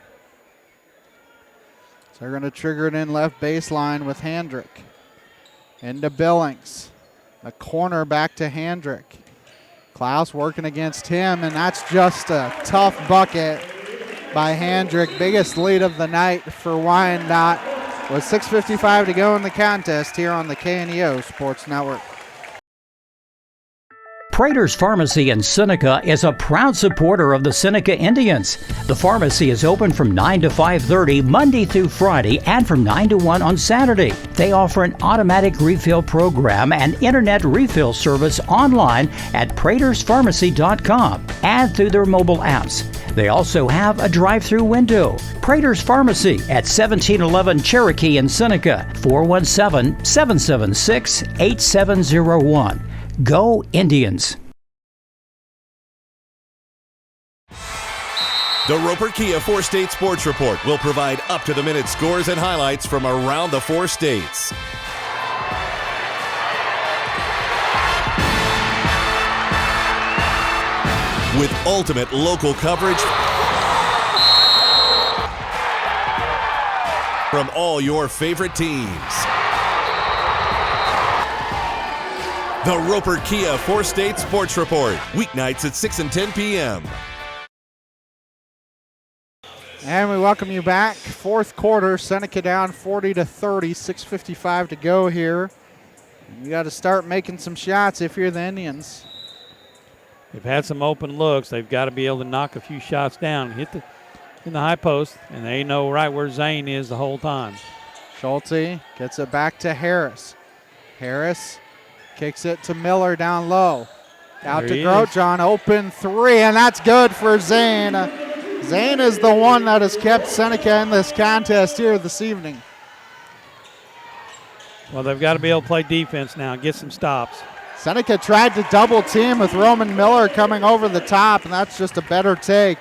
So they're going to trigger it in left baseline with Handrick. Into Billings. A corner back to Handrick. Klaus working against him, and that's just a tough bucket by Handrick. Biggest lead of the night for Wyandotte with 6:55 to go in the contest here on the KNEO Sports Network. Prater's Pharmacy in Seneca is a proud supporter of the Seneca Indians. The pharmacy is open from 9 to 5:30 Monday through Friday and from 9 to 1 on Saturday. They offer an automatic refill program and internet refill service online at praterspharmacy.com and through their mobile apps. They also have a drive-through window. Prater's Pharmacy at 1711 Cherokee in Seneca, 417-776-8701. Go Indians. The Roper Kia 4-State Sports Report will provide up-to-the-minute scores and highlights from around the 4 states. With ultimate local coverage from all your favorite teams. The Roper Kia 4-State Sports Report, weeknights at 6 and 10 p.m. And we welcome you back. Fourth quarter, Seneca down 40-30, 6:55 to go here. You got to start making some shots if you're the Indians. They've had some open looks. They've got to be able to knock a few shots down, hit in the high post, and they know right where Zane is the whole time. Schulte gets it back to Harris. Harris kicks it to Miller down low. Out to Grotjohn, open 3, and that's good for Zane. Zane is the one that has kept Seneca in this contest here this evening. Well, they've got to be able to play defense now, get some stops. Seneca tried to double team with Roman Miller coming over the top, and that's just a better take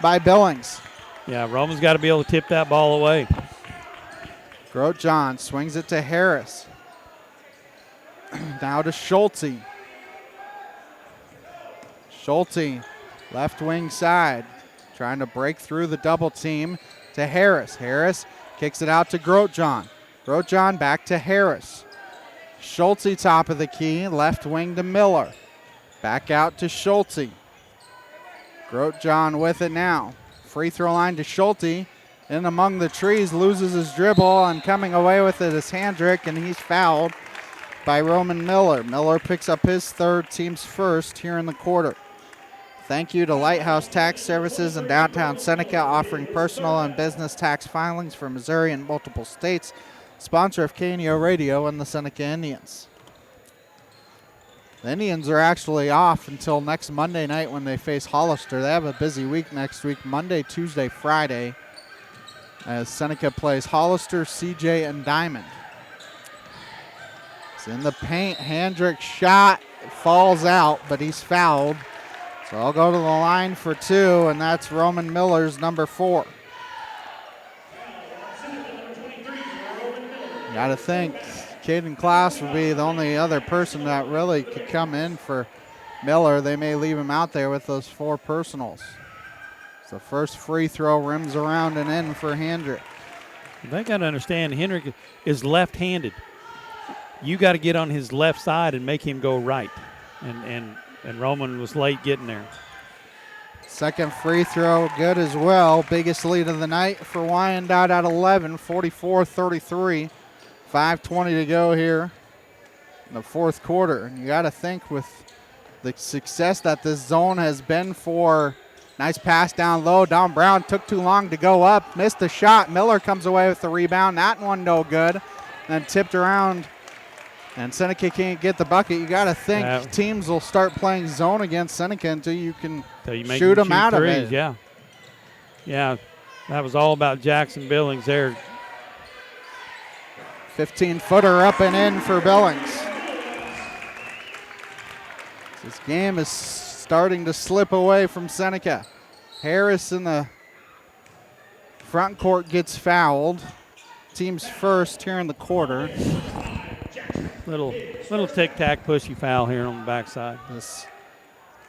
by Billings. Yeah, Roman's got to be able to tip that ball away. Grotjohn swings it to Harris. Now to Schulte. Schulte, left wing side, trying to break through the double team to Harris. Harris kicks it out to Grotjohn. Grotjohn back to Harris. Schulte, top of the key, left wing to Miller. Back out to Schulte. Grotejohn with it now. Free throw line to Schulte. In among the trees, loses his dribble, and coming away with it is Handrick, and he's fouled by Roman Miller. Miller picks up his third, team's first here in the quarter. Thank you to Lighthouse Tax Services in downtown Seneca, offering personal and business tax filings for Missouri and multiple states. Sponsor of KNEO Radio and the Seneca Indians. The Indians are actually off until next Monday night when they face Hollister. They have a busy week next week, Monday, Tuesday, Friday, as Seneca plays Hollister, CJ, and Diamond. It's in the paint. Handrick shot, falls out, but he's fouled. So I'll go to the line for two, and that's Roman Miller's number 4. Got to think Caden Klaus would be the only other person that really could come in for Miller. They may leave him out there with those 4 personals. So the first free throw rims around and in for Handrick. They got to understand Hendrick is left-handed. You got to get on his left side and make him go right. And Roman was late getting there. Second free throw good as well. Biggest lead of the night for Wyandotte at 11, 44-33. 5:20 to go here in the fourth quarter. And you got to think with the success that this zone has been for. Nice pass down low. Don Brown took too long to go up. Missed the shot. Miller comes away with the rebound. That one no good. Then tipped around. And Seneca can't get the bucket. You got to think teams will start playing zone against Seneca until you can shoot them out of it. Yeah. Yeah. That was all about Jackson Billings there. 15-footer up and in for Billings. This game is starting to slip away from Seneca. Harris in the front court gets fouled. Team's first here in the quarter. Little tic-tac pushy foul here on the backside.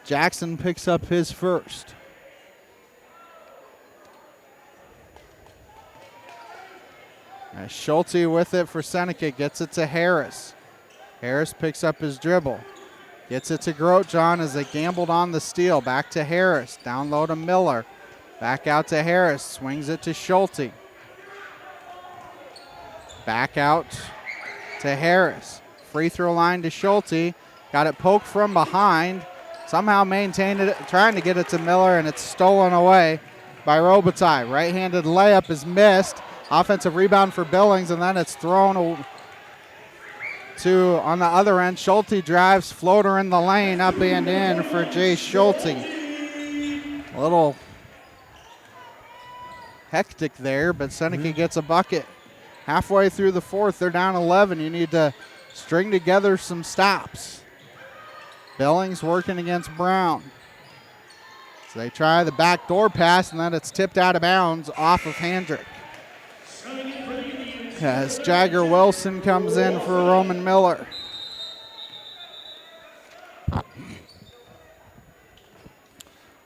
Jackson picks up his first. Schulte with it for Seneca, gets it to Harris. Harris picks up his dribble. Gets it to Grotejohn as they gambled on the steal. Back to Harris. Down low to Miller. Back out to Harris. Swings it to Schulte. Back out to Harris. Free throw line to Schulte. Got it poked from behind. Somehow maintained it, trying to get it to Miller, and it's stolen away by Robitaille. Right-handed layup is missed. Offensive rebound for Billings, and then it's thrown to on the other end. Schulte drives, floater in the lane, up and in for Jay Schulte. A little hectic there, but Seneca gets a bucket. Halfway through the fourth, they're down 11. You need to string together some stops. Billings working against Brown. So they try the backdoor pass, and then it's tipped out of bounds off of Handrick. As Jagger Wilson comes in for Roman Miller.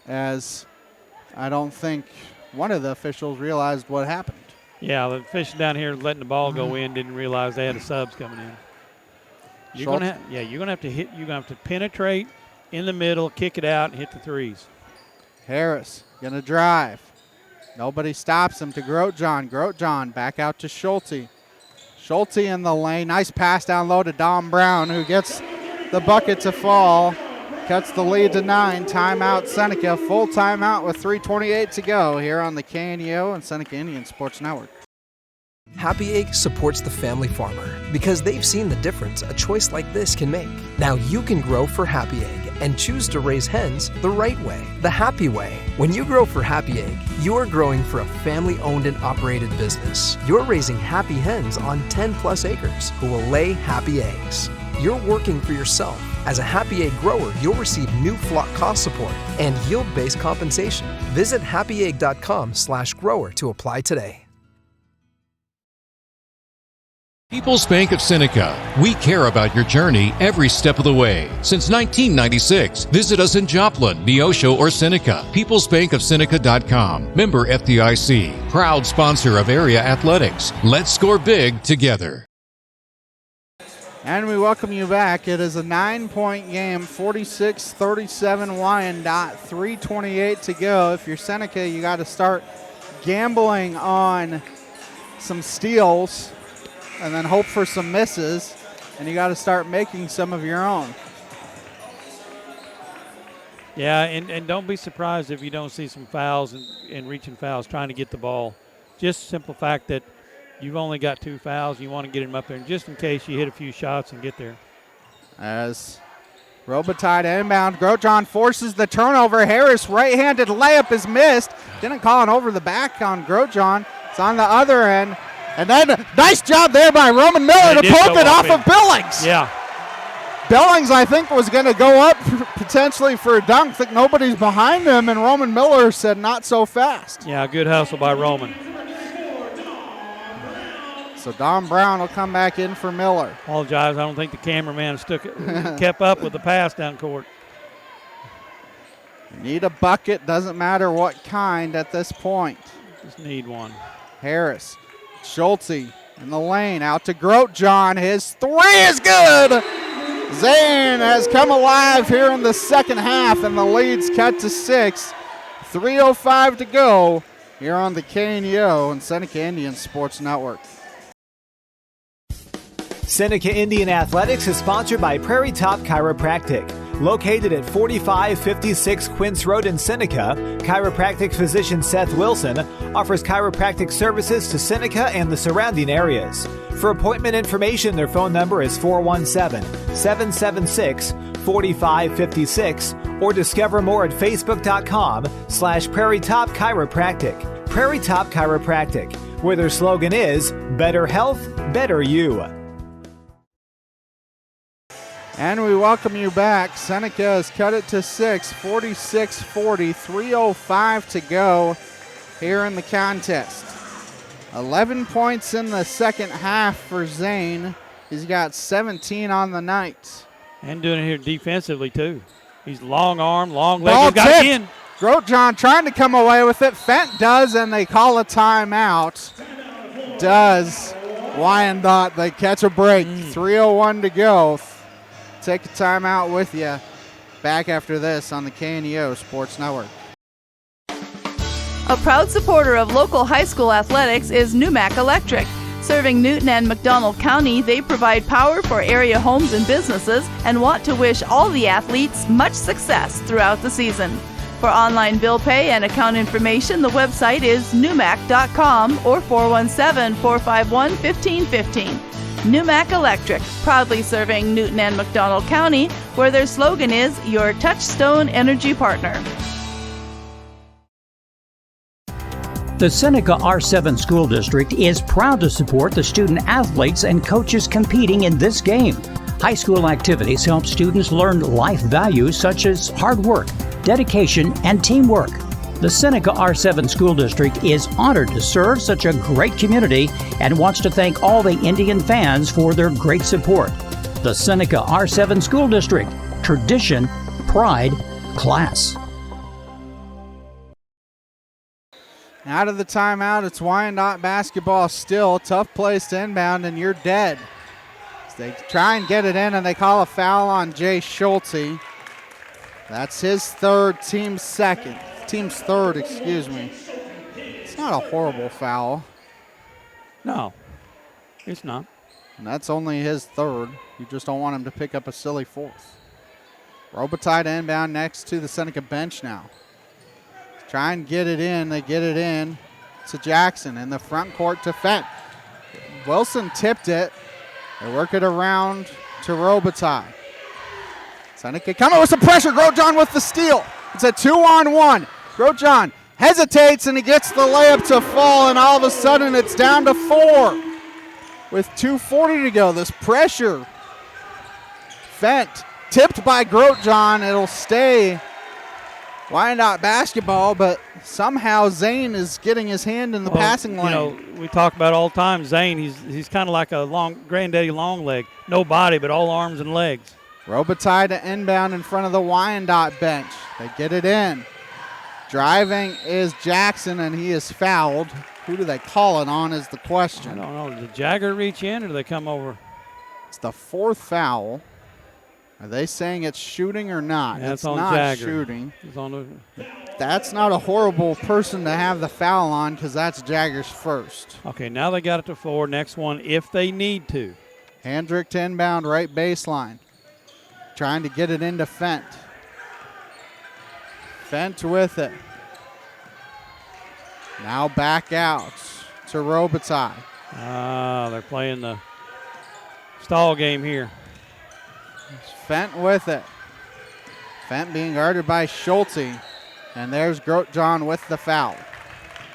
As I don't think one of the officials realized what happened. Yeah, the official down here letting the ball go in didn't realize they had the subs coming in. You're gonna have to penetrate in the middle, kick it out, and hit the threes. Harris gonna drive. Nobody stops him to Grotejohn. Grotejohn back out to Schulte. Schulte in the lane. Nice pass down low to Dom Brown, who gets the bucket to fall. Cuts the lead to 9. Timeout Seneca. Full timeout with 3:28 to go here on the KNEO and Seneca Indian Sports Network. Happy Egg supports the family farmer because they've seen the difference a choice like this can make. Now you can grow for Happy Egg and choose to raise hens the right way, the happy way. When you grow for Happy Egg, you are growing for a family-owned and operated business. You're raising happy hens on 10+ acres who will lay happy eggs. You're working for yourself. As a Happy Egg grower, you'll receive new flock cost support and yield-based compensation. Visit happyegg.com/grower to apply today. People's Bank of Seneca. We care about your journey every step of the way. Since 1996, visit us in Joplin, Neosho, or Seneca. PeoplesBankOfSeneca.com. Member FDIC. Proud sponsor of area athletics. Let's score big together. And we welcome you back. It is a 9-point game, 46-37 Wyandotte, 3:28 to go. If you're Seneca, you got to start gambling on some steals and then hope for some misses, and you got to start making some of your own. Yeah, and don't be surprised if you don't see some fouls and reaching fouls trying to get the ball. Just simple fact that you've only got 2 fouls. You want to get them up there just in case you hit a few shots and get there. As Robitaille inbound, Grosjean forces the turnover. Harris right-handed layup is missed. Didn't call it over the back on Grosjean. It's on the other end. And then nice job there by Roman Miller to poke it off of Billings. Yeah. Billings, I think, was going to go up potentially for a dunk. I think nobody's behind him, and Roman Miller said not so fast. Yeah, good hustle by Roman. So Don Brown will come back in for Miller. Apologize, I don't think the cameraman kept up with the pass down court. Need a bucket, doesn't matter what kind at this point. Just need one. Harris, Schulte in the lane, out to Grosjean. His 3 is good. Zane has come alive here in the second half, and the lead's cut to 6. 3:05 to go here on the KNEO and Seneca Indian Sports Network. Seneca Indian Athletics is sponsored by Prairie Top Chiropractic. Located at 4556 Quince Road in Seneca, chiropractic physician Seth Wilson offers chiropractic services to Seneca and the surrounding areas. For appointment information, their phone number is 417-776-4556 or discover more at facebook.com/Prairie Top Chiropractic. Prairie Top Chiropractic, where their slogan is better health, better you. And we welcome you back. Seneca has cut it to 6, 46-40, 3:05 to go here in the contest. 11 points in the second half for Zane. He's got 17 on the night. And doing it here defensively, too. He's long arm, long leg. Ball He's got it in. Grosjean trying to come away with it. Fent does, and they call a timeout. Does Wyandotte. They catch a break. 3:01 to go. Take a timeout with you. Back after this on the KNEO Sports Network. A proud supporter of local high school athletics is Numac Electric. Serving Newton and McDonald County, they provide power for area homes and businesses and want to wish all the athletes much success throughout the season. For online bill pay and account information, the website is numac.com or 417-451-1515. Numac Electric, proudly serving Newton and McDonald County, where their slogan is your touchstone energy partner. The Seneca R7 School District is proud to support the student athletes and coaches competing in this game. High school activities help students learn life values such as hard work, dedication, and teamwork. The Seneca R7 School District is honored to serve such a great community and wants to thank all the Indian fans for their great support. The Seneca R7 School District, tradition, pride, class. Out of the timeout, it's Wyandotte basketball still. Tough place to inbound, and you're dead. They try and get it in, and they call a foul on Jay Schulte. That's his third, team's second. Team's third, excuse me. It's not a horrible foul. No, it's not. And that's only his third. You just don't want him to pick up a silly fourth. Robitaille to inbound next to the Seneca bench now. Try and get it in. They get it in to Jackson in the front court to Fent. Wilson tipped it. They work it around to Robitaille. Seneca coming with some pressure. Grosjean with the steal. It's a 2-on-1. Grosjean hesitates and he gets the layup to fall, and all of a sudden it's down to 4 with 2:40 to go. This pressure. Fent tipped by Grosjean. It'll stay Wyandotte basketball, but somehow Zane is getting his hand in the passing lane. You know, we talk about all the time, Zane, he's kind of like a granddaddy long leg. No body, but all arms and legs. Robitaille to inbound in front of the Wyandotte bench. They get it in. Driving is Jackson, and he is fouled. Who do they call it on is the question. I don't know. Did Jagger reach in, or did they come over? It's the 4th foul. Are they saying it's shooting or not? Yeah, it's on not Jagger. shooting. It's on the That's not a horrible person to have the foul on because that's Jagger's first. Okay, now they got it to 4. Next one, if they need to. Hendrick to inbound right baseline. Trying to get it into Fent. Fent with it. Now back out to Robitaille. They're playing the stall game here. Fent with it. Fent being guarded by Schulte. And there's Grotjohn with the foul.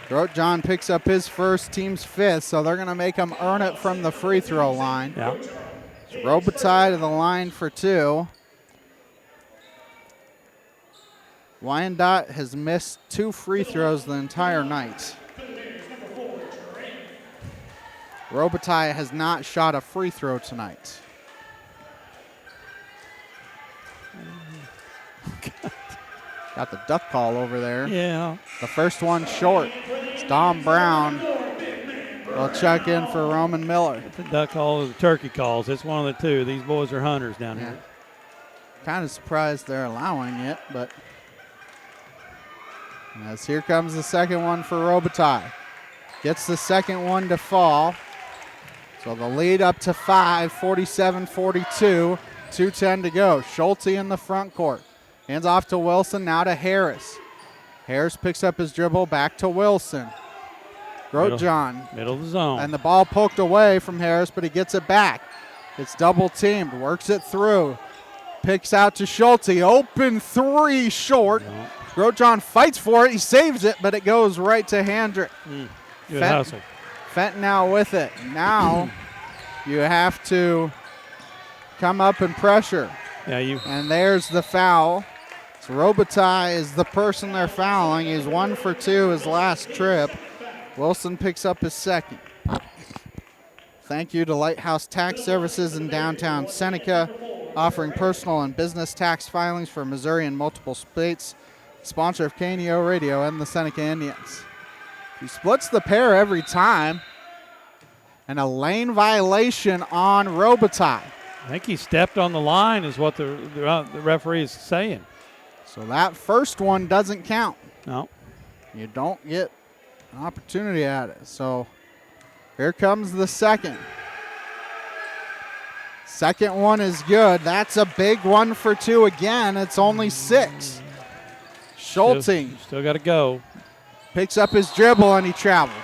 Grotjohn picks up his first, team's 5th, so they're going to make him earn it from the free throw line. Yeah. Robitaille to the line for 2. Wyandotte has missed 2 free throws the entire night. Robitaille has not shot a free throw tonight. Got the duck call over there. Yeah. The first one short. It's Dom Brown. We'll check in for Roman Miller. The duck call or the turkey calls. It's one of the two. These boys are hunters down here. Kind of surprised they're allowing it, but as here comes the second one for Robitaille. Gets the second one to fall. So the lead up to 5, 47-42. 2:10 to go. Schulte in the front court. Hands off to Wilson, now to Harris. Harris picks up his dribble, back to Wilson. Grotjohn. Middle of the zone. And the ball poked away from Harris, but he gets it back. It's double teamed, works it through. Picks out to Schulte, open 3 short. No. Grotjohn fights for it, he saves it, but it goes right to Hendrick. Good hustle. Fenton now with it. Now you have to come up and pressure. Yeah, and there's the foul. So Robitaille is the person they're fouling. He's 1 for 2 his last trip. Wilson picks up his second. Thank you to Lighthouse Tax Services in downtown Seneca, offering personal and business tax filings for Missouri and multiple states. Sponsor of KNEO Radio and the Seneca Indians. He splits the pair every time. And a lane violation on Robitaille. I think he stepped on the line is what the referee is saying. So that first one doesn't count. No. You don't get an opportunity at it. So here comes the second. Second one is good. That's a big 1 for 2 again. It's only 6. Schulte. Still got to go. Picks up his dribble and he traveled.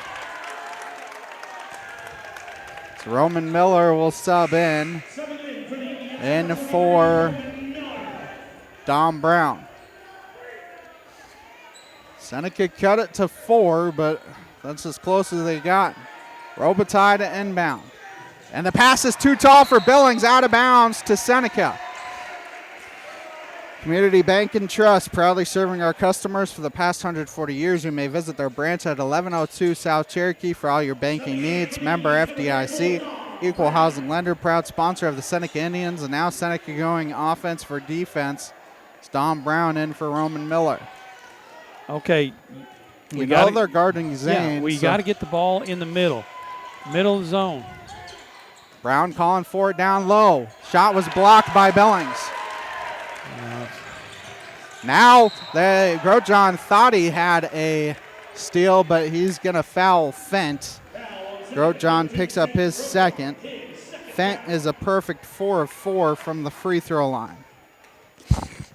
So Roman Miller will sub in for Dom Brown. Seneca cut it to 4, but that's as close as they got. Robitaille to inbound. And the pass is too tall for Billings, out of bounds to Seneca. Community Bank and Trust, proudly serving our customers for the past 140 years. You may visit their branch at 1102 South Cherokee for all your banking needs. Member FDIC, equal housing lender, proud sponsor of the Seneca Indians. And now Seneca going offense for defense. It's Dom Brown in for Roman Miller. Okay. We know they're guarding Zane. Yeah, we got to get the ball in the middle of the zone. Brown calling for it down low. Shot was blocked by Billings. Now, Grotjohn thought he had a steal, but he's going to foul Fent. Grotjohn picks up his second. Fent is a perfect 4 of 4 from the free throw line.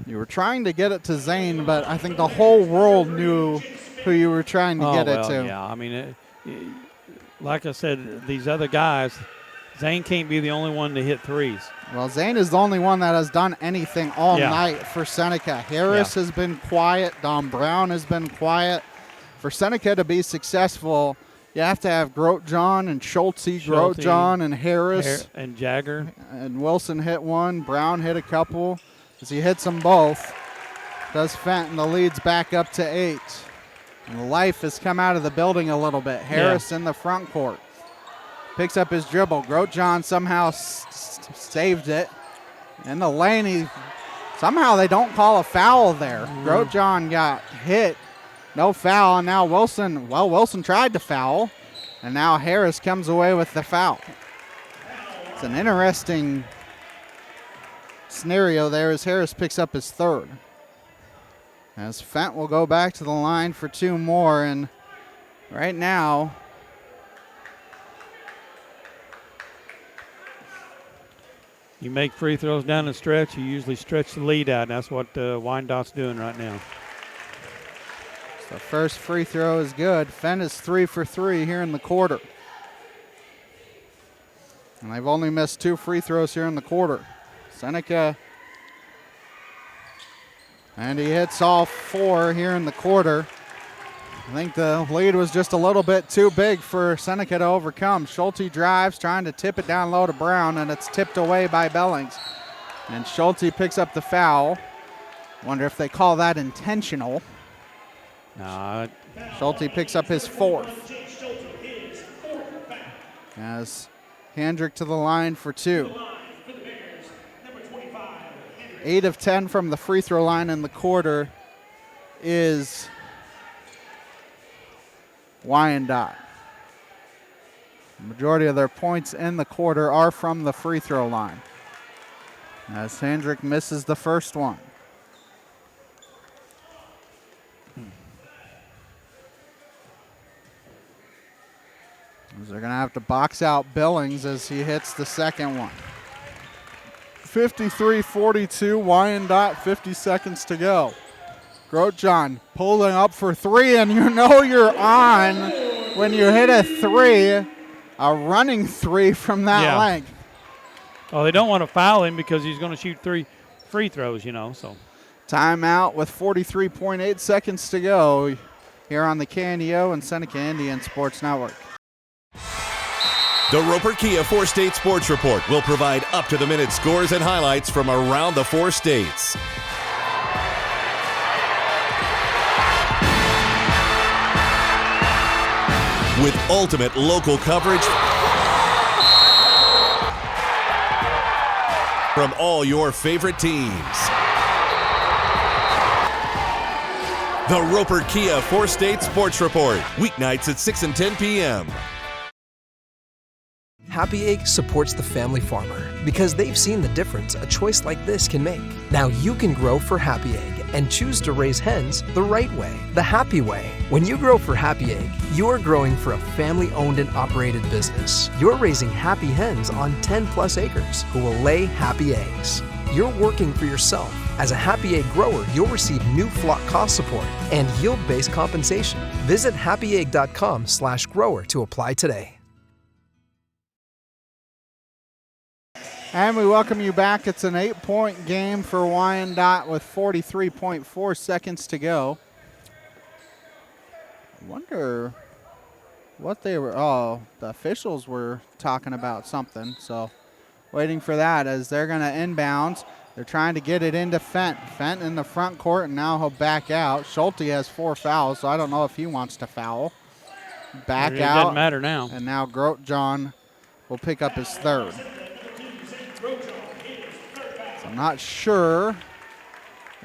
You were trying to get it to Zane, but I think the whole world knew who you were trying to get it to. Yeah, I mean, like I said, these other guys, Zane can't be the only one to hit threes. Well, Zane is the only one that has done anything all night for Seneca. Harris has been quiet. Dom Brown has been quiet. For Seneca to be successful, you have to have Grotjohn and Schulte, Grotjohn and Harris. And Jagger. And Wilson hit one. Brown hit a couple. As he hits them both, does Fenton. The lead's back up to 8. And life has come out of the building a little bit. Harris in the front court. Picks up his dribble. Grotjohn somehow saved it. In the lane, somehow they don't call a foul there. Grotjohn got hit. No foul, and now Wilson tried to foul, and now Harris comes away with the foul. It's an interesting scenario there as Harris picks up his third. As Fent will go back to the line for 2 more, and right now you make free throws down the stretch, you usually stretch the lead out, and that's what Wyandotte's doing right now. The first free throw is good. Fent is 3 for 3 here in the quarter. And they've only missed 2 free throws here in the quarter. Seneca, and he hits all 4 here in the quarter. I think the lead was just a little bit too big for Seneca to overcome. Schulte drives, trying to tip it down low to Brown, and it's tipped away by Bellings. And Schulte picks up the foul. Wonder if they call that intentional. Schulte picks up his 4th. As Handrick to the line for 2. 8 of 10 from the free throw line in the quarter is Wyandotte. The majority of their points in the quarter are from the free throw line, as Handrick misses the first one. They're going to have to box out Billings as he hits the second one. 53-42, Wyandotte, 50 seconds to go. Grotjohn pulling up for 3, and you know you're on when you hit a 3, a running 3 from that length. Oh, they don't want to foul him because he's going to shoot 3 free throws, so. Timeout with 43.8 seconds to go here on the KNEO and Seneca Indian Sports Network. The Roper Kia 4-State Sports Report will provide up-to-the-minute scores and highlights from around the 4 states. With ultimate local coverage from all your favorite teams. The Roper Kia 4-State Sports Report, weeknights at 6 and 10 p.m. Happy Egg supports the family farmer because they've seen the difference a choice like this can make. Now you can grow for Happy Egg and choose to raise hens the right way, the happy way. When you grow for Happy Egg, you're growing for a family-owned and operated business. You're raising happy hens on 10+ acres who will lay happy eggs. You're working for yourself. As a Happy Egg grower, you'll receive new flock cost support and yield-based compensation. Visit happyegg.com/grower to apply today. And we welcome you back. It's an 8-point game for Wyandotte with 43.4 seconds to go. I wonder what they were, the officials were talking about something. So waiting for that as they're going to inbounds. They're trying to get it into Fent. Fent in the front court, and now he'll back out. Schulte has 4 fouls, so I don't know if he wants to foul. Back it out. Doesn't matter now. And now Grotjohn will pick up his 3rd. So I'm not sure.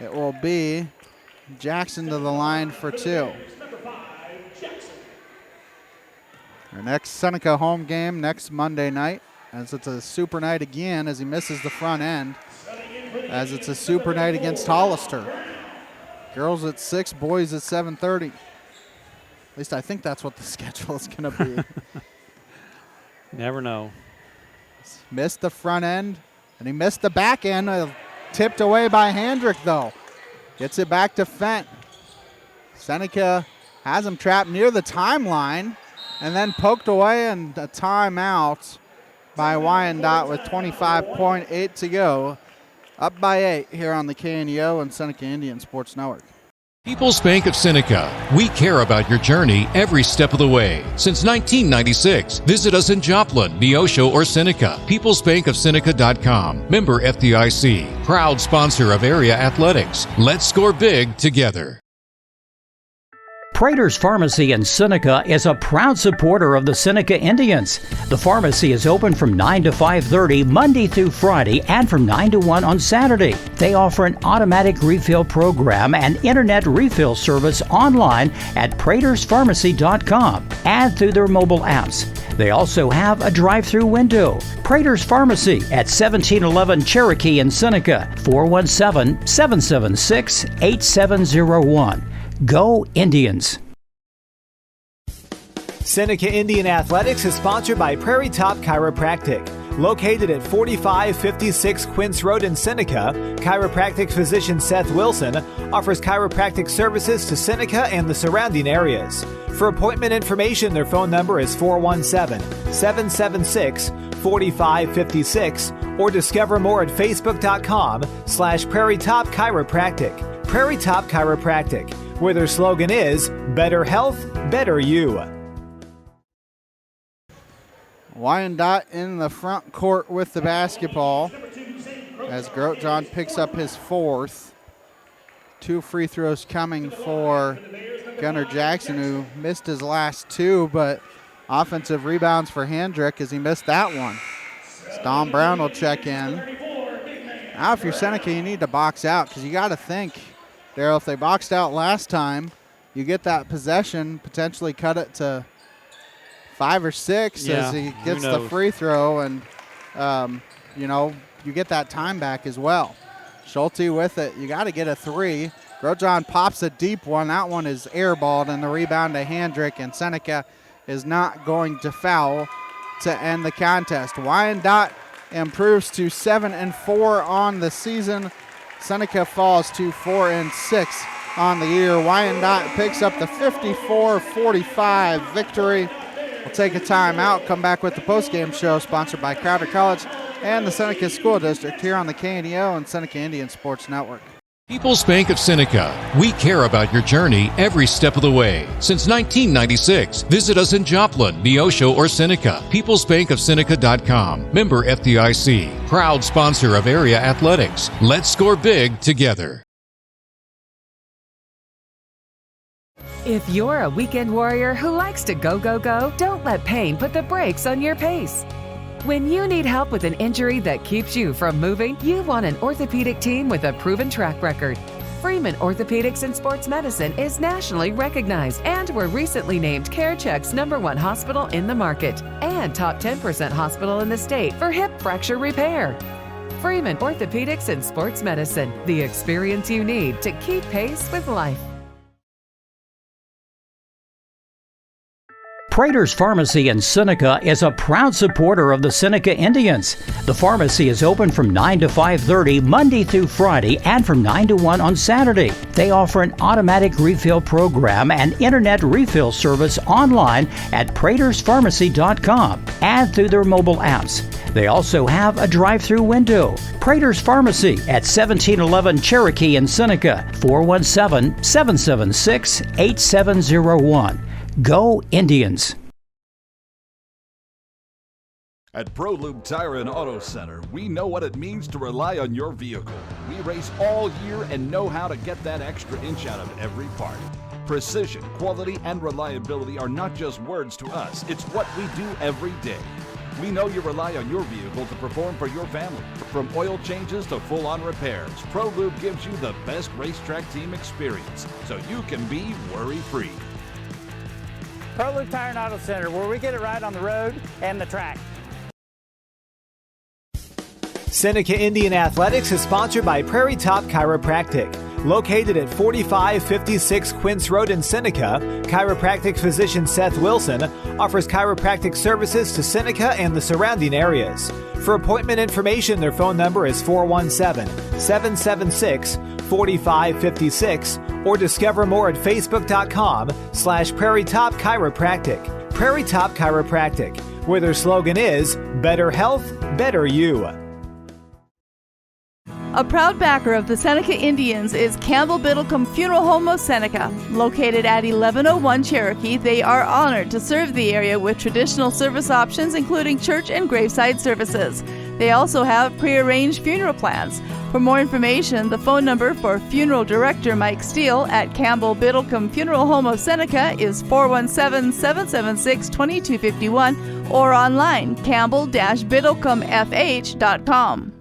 It will be Jackson to the line for 2. Our next Seneca home game next Monday night, as it's a super night again as he misses the front end, as it's a super night against Hollister. Girls at 6, boys at 7:30. At least I think that's what the schedule is going to be. Never know. Missed the front end, and he missed the back end. Tipped away by Handrick, though. Gets it back to Fent. Seneca has him trapped near the timeline, and then poked away, and a timeout by Wyandotte with 25.8 to go. Up by 8 here on the KNEO and Seneca Indian Sports Network. People's Bank of Seneca. We care about your journey every step of the way. Since 1996, visit us in Joplin, Neosho, or Seneca. PeoplesBankOfSeneca.com. Member FDIC. Proud sponsor of area athletics. Let's score big together. Prater's Pharmacy in Seneca is a proud supporter of the Seneca Indians. The pharmacy is open from 9 to 5:30 Monday through Friday and from 9 to 1 on Saturday. They offer an automatic refill program and internet refill service online at praterspharmacy.com and through their mobile apps. They also have a drive-through window. Prater's Pharmacy at 1711 Cherokee in Seneca, 417-776-8701. Go Indians! Seneca Indian Athletics is sponsored by Prairie Top Chiropractic. Located at 4556 Quince Road in Seneca, chiropractic physician Seth Wilson offers chiropractic services to Seneca and the surrounding areas. For appointment information, their phone number is 417-776-4556 or discover more at facebook.com/Prairie Top Chiropractic. Prairie Top Chiropractic, where their slogan is Better Health, Better You. Wyandotte in the front court with the basketball as Grotjohn picks up his fourth. 2 free throws coming for Gunnar Jackson, who missed his last 2, but offensive rebounds for Hendrick as he missed that one. Don Brown will check in. Now if you're Seneca, you need to box out because you got to think, Darryl, if they boxed out last time, you get that possession, potentially cut it to 5 or 6 as he gets the free throw, and you get that time back as well. Schulte with it. You got to get a 3. Grotjohn pops a deep one. That one is airballed, and the rebound to Hendrick, and Seneca is not going to foul to end the contest. Wyandotte improves to 7-4 on the season. Seneca falls to 4-6 on the year. Wyandotte picks up the 54-45 victory. We'll take a timeout, come back with the postgame show sponsored by Crowder College and the Seneca School District here on the KNEO and Seneca Indian Sports Network. People's Bank of Seneca. We care about your journey every step of the way. Since 1996, visit us in Joplin, Neosho, or Seneca. PeoplesBankOfSeneca.com. Member FDIC. Proud sponsor of area athletics. Let's score big together. If you're a weekend warrior who likes to go, don't let pain put the brakes on your pace. When you need help with an injury that keeps you from moving, you want an orthopedic team with a proven track record. Freeman Orthopedics and Sports Medicine is nationally recognized and were recently named CareCheck's #1 hospital in the market and top 10% hospital in the state for hip fracture repair. Freeman Orthopedics and Sports Medicine, the experience you need to keep pace with life. Prater's Pharmacy in Seneca is a proud supporter of the Seneca Indians. The pharmacy is open from 9 to 5:30 Monday through Friday and from 9 to 1 on Saturday. They offer an automatic refill program and internet refill service online at praterspharmacy.com and through their mobile apps. They also have a drive-through window. Prater's Pharmacy at 1711 Cherokee in Seneca, 417-776-8701. Go Indians! At ProLube Tire and Auto Center, we know what it means to rely on your vehicle. We race all year and know how to get that extra inch out of every part. Precision, quality, and reliability are not just words to us. It's what we do every day. We know you rely on your vehicle to perform for your family. From oil changes to full-on repairs, ProLube gives you the best racetrack team experience, so you can be worry-free. ProLube Tire and Auto Center, where we get it right on the road and the track. Seneca Indian Athletics is sponsored by Prairie Top Chiropractic. Located at 4556 Quince Road in Seneca, chiropractic physician Seth Wilson offers chiropractic services to Seneca and the surrounding areas. For appointment information, their phone number is 417-776-4556 or discover more at facebook.com/Prairie Top Chiropractic. Prairie Top Chiropractic, where their slogan is Better Health, Better You. A proud backer of the Seneca Indians is Campbell Biddlecombe Funeral Home of Seneca. Located at 1101 Cherokee, they are honored to serve the area with traditional service options including church and graveside services. They also have prearranged funeral plans. For more information, the phone number for Funeral Director Mike Steele at Campbell Biddlecombe Funeral Home of Seneca is 417-776-2251 or online campbell-biddlecomefh.com.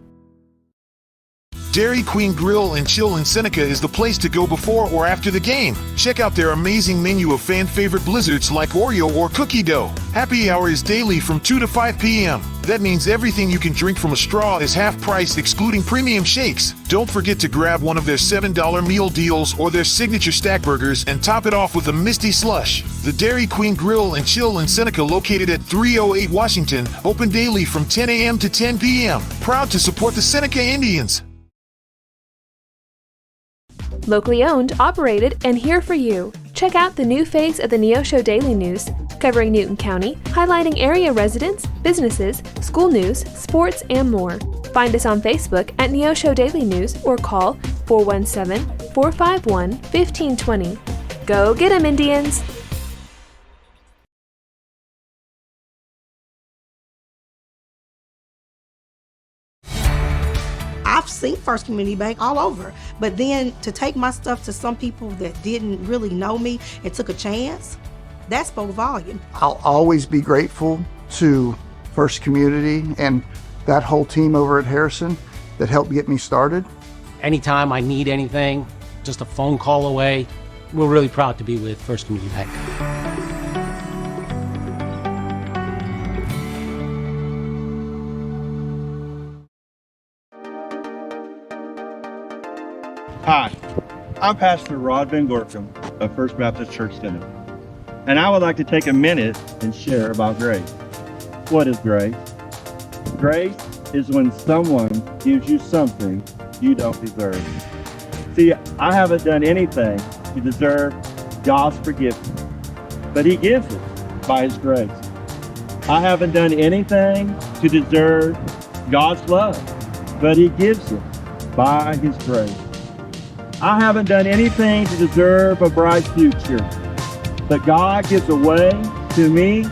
Dairy Queen Grill and Chill in Seneca is the place to go before or after the game. Check out their amazing menu of fan-favorite blizzards like Oreo or cookie dough. Happy hour is daily from 2 to 5 p.m. That means everything you can drink from a straw is half price, excluding premium shakes. Don't forget to grab one of their $7 meal deals or their signature stack burgers and top it off with a Misty Slush. The Dairy Queen Grill and Chill in Seneca, located at 308 Washington, open daily from 10 a.m. to 10 p.m. Proud to support the Seneca Indians. Locally owned, operated, and here for you. Check out the new face of the Neosho Daily News, covering Newton County, highlighting area residents, businesses, school news, sports, and more. Find us on Facebook at Neosho Daily News or call 417-451-1520. Go get 'em, Indians! I've seen First Community Bank all over, but then to take my stuff to some people that didn't really know me and took a chance, that spoke volume. I'll always be grateful to First Community and that whole team over at Harrison that helped get me started. Anytime I need anything, just a phone call away. We're really proud to be with First Community Bank. Hi, I'm Pastor Rod Van Gorkum of First Baptist Church Center, and I would like to take a minute and share about grace. What is grace? Grace is when someone gives you something you don't deserve. See, I haven't done anything to deserve God's forgiveness, but He gives it by His grace. I haven't done anything to deserve God's love, but He gives it by His grace. I haven't done anything to deserve a bright future, but God gives away to me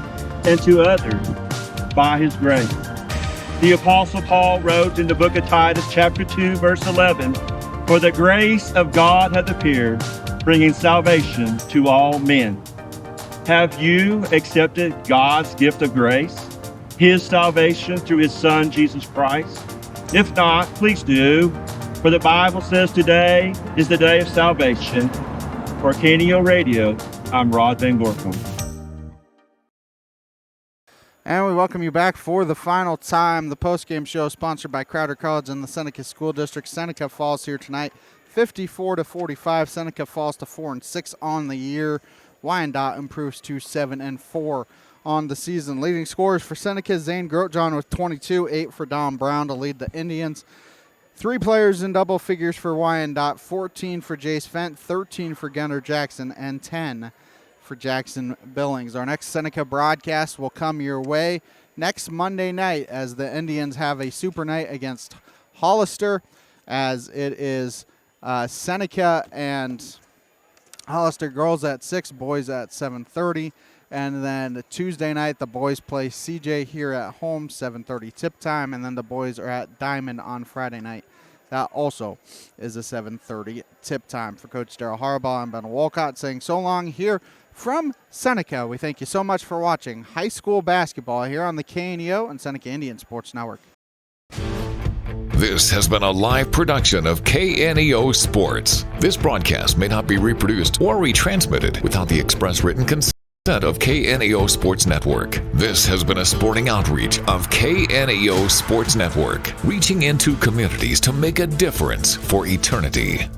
and to others by His grace. The Apostle Paul wrote in the book of Titus, chapter 2, verse 11, "For the grace of God hath appeared, bringing salvation to all men." Have you accepted God's gift of grace, His salvation through His Son, Jesus Christ? If not, please do. For the Bible says today is the day of salvation. For KNEO Radio, I'm Rod Van Gorkum. And we welcome you back for the final time. The postgame show sponsored by Crowder College and the Seneca School District. Seneca falls here tonight, 54-45. Seneca falls to 4-6 on the year. Wyandotte improves to 7-4 on the season. Leading scorers for Seneca, Zane Grotjohn with 22, 8 for Don Brown to lead the Indians. 3 players in double figures for Wyandotte, 14 for Jace Fent, 13 for Gunnar Jackson, and 10 for Jackson Billings. Our next Seneca broadcast will come your way next Monday night as the Indians have a super night against Hollister, as it is Seneca and Hollister girls at 6, boys at 7:30. And then Tuesday night, the boys play CJ here at home, 7:30 tip time. And then the boys are at Diamond on Friday night. That also is a 7:30 tip time. For Coach Darryl Harbaugh and Ben Wolcott saying so long here from Seneca. We thank you so much for watching high school basketball here on the KNEO and Seneca Indian Sports Network. This has been a live production of KNEO Sports. This broadcast may not be reproduced or retransmitted without the express written consent of KNEO Sports Network. This has been a sporting outreach of KNEO Sports Network, reaching into communities to make a difference for eternity.